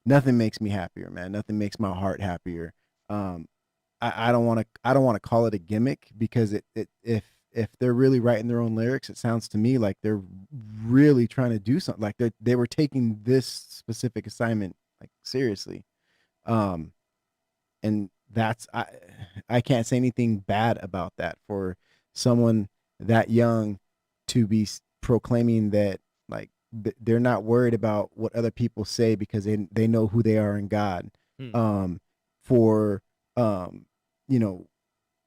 nothing makes me happier, man. Nothing makes my heart happier. I don't want to call it a gimmick because if they're really writing their own lyrics, it sounds to me like they're really trying to do something. Like they were taking this specific assignment like seriously. And that's I can't say anything bad about that for someone that young to be proclaiming that, like, they're not worried about what other people say because they know who they are in God.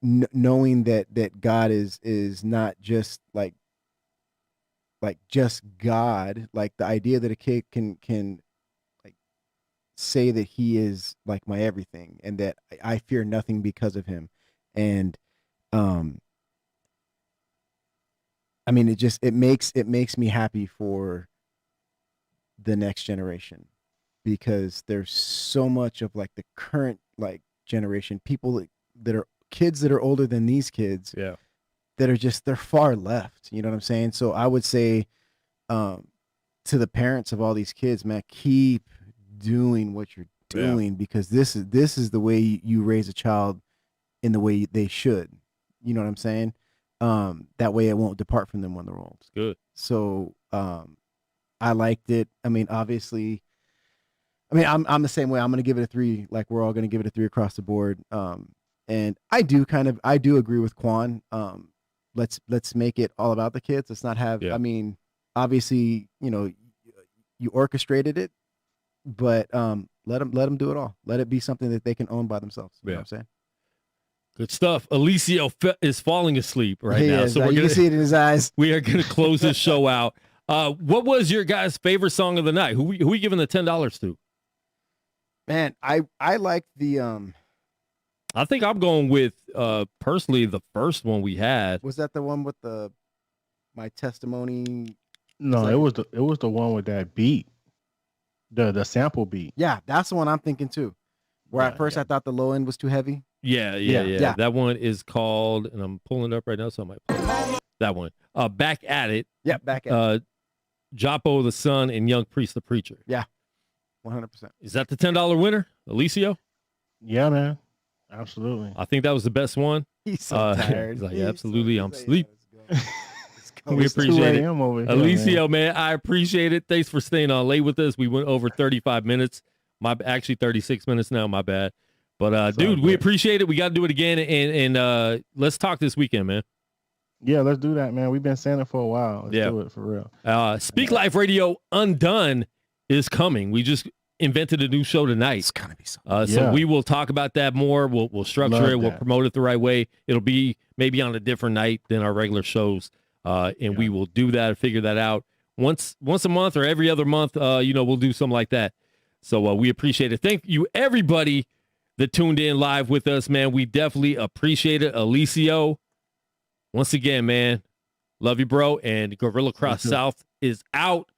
Knowing that God is not just like just God, like the idea that a kid can like say that he is like my everything and that I fear nothing because of him. And I mean, it makes me happy for the next generation, because there's so much of like the current like generation, people that are kids that are older than these kids, that are just, they're far left. You know what I'm saying? So I would say to the parents of all these kids, man, keep doing what you're doing, because this is the way you raise a child in the way they should. You know what I'm saying? That way it won't depart from them when they're old. Good. So I liked it. I mean, obviously, I'm the same way. I'm going to give it a 3. Like, we're all going to give it a 3 across the board. And I do agree with Quan. Let's make it all about the kids. Let's not have, I mean, obviously, you orchestrated it, but let them do it all. Let it be something that they can own by themselves. You know what I'm saying? Good stuff. Alicio is falling asleep right now. So you can see it in his eyes. We are going to close this show out. What was your guys' favorite song of the night? Who we giving the $10 to? Man, I like the I think I'm going with personally the first one we had. Was that the one with my testimony? No, it was the one with that beat. The sample beat. Yeah, that's the one I'm thinking too. Where at first I thought the low end was too heavy. Yeah. That one is called, and I'm pulling it up right now, so I might pull it. That one. Back at It. Yeah, Back at It. Japo the Son and Young Priest the Preacher. Yeah, 100%. Is that the $10 winner, Alicio? Yeah, man. Absolutely. I think that was the best one. He's so tired. He's like, absolutely, I'm asleep. We appreciate it. Alicio, man, I appreciate it. Thanks for staying on late with us. We went over 35 minutes. Actually 36 minutes now, my bad. But dude, we appreciate it. We got to do it again, and let's talk this weekend, man. Yeah, let's do that, man. We've been saying it for a while. Let's do it for real. Speak Life Radio Undone is coming. We just invented a new show tonight. It's gonna be something. So we will talk about that more. We'll structure Love it. We'll that. promote it the right way. It'll be maybe on a different night than our regular shows, and we will do that. Figure that out once a month or every other month. We'll do something like that. So we appreciate it. Thank you, everybody that tuned in live with us, man. We definitely appreciate it. Alicio, once again, man, love you, bro. And Guerilla Cross South is out.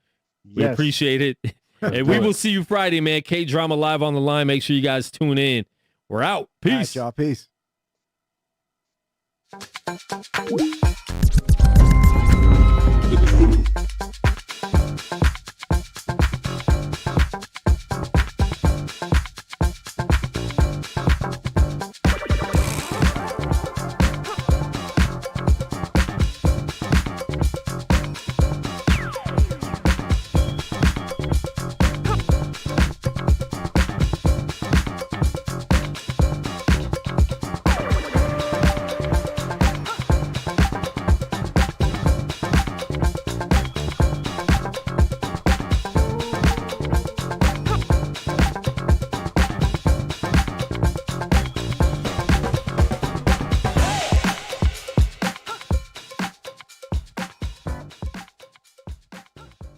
We Yes. appreciate it. And we will see you Friday, man. K-Drama live on the line. Make sure you guys tune in. We're out. Peace. All right, y'all. Peace.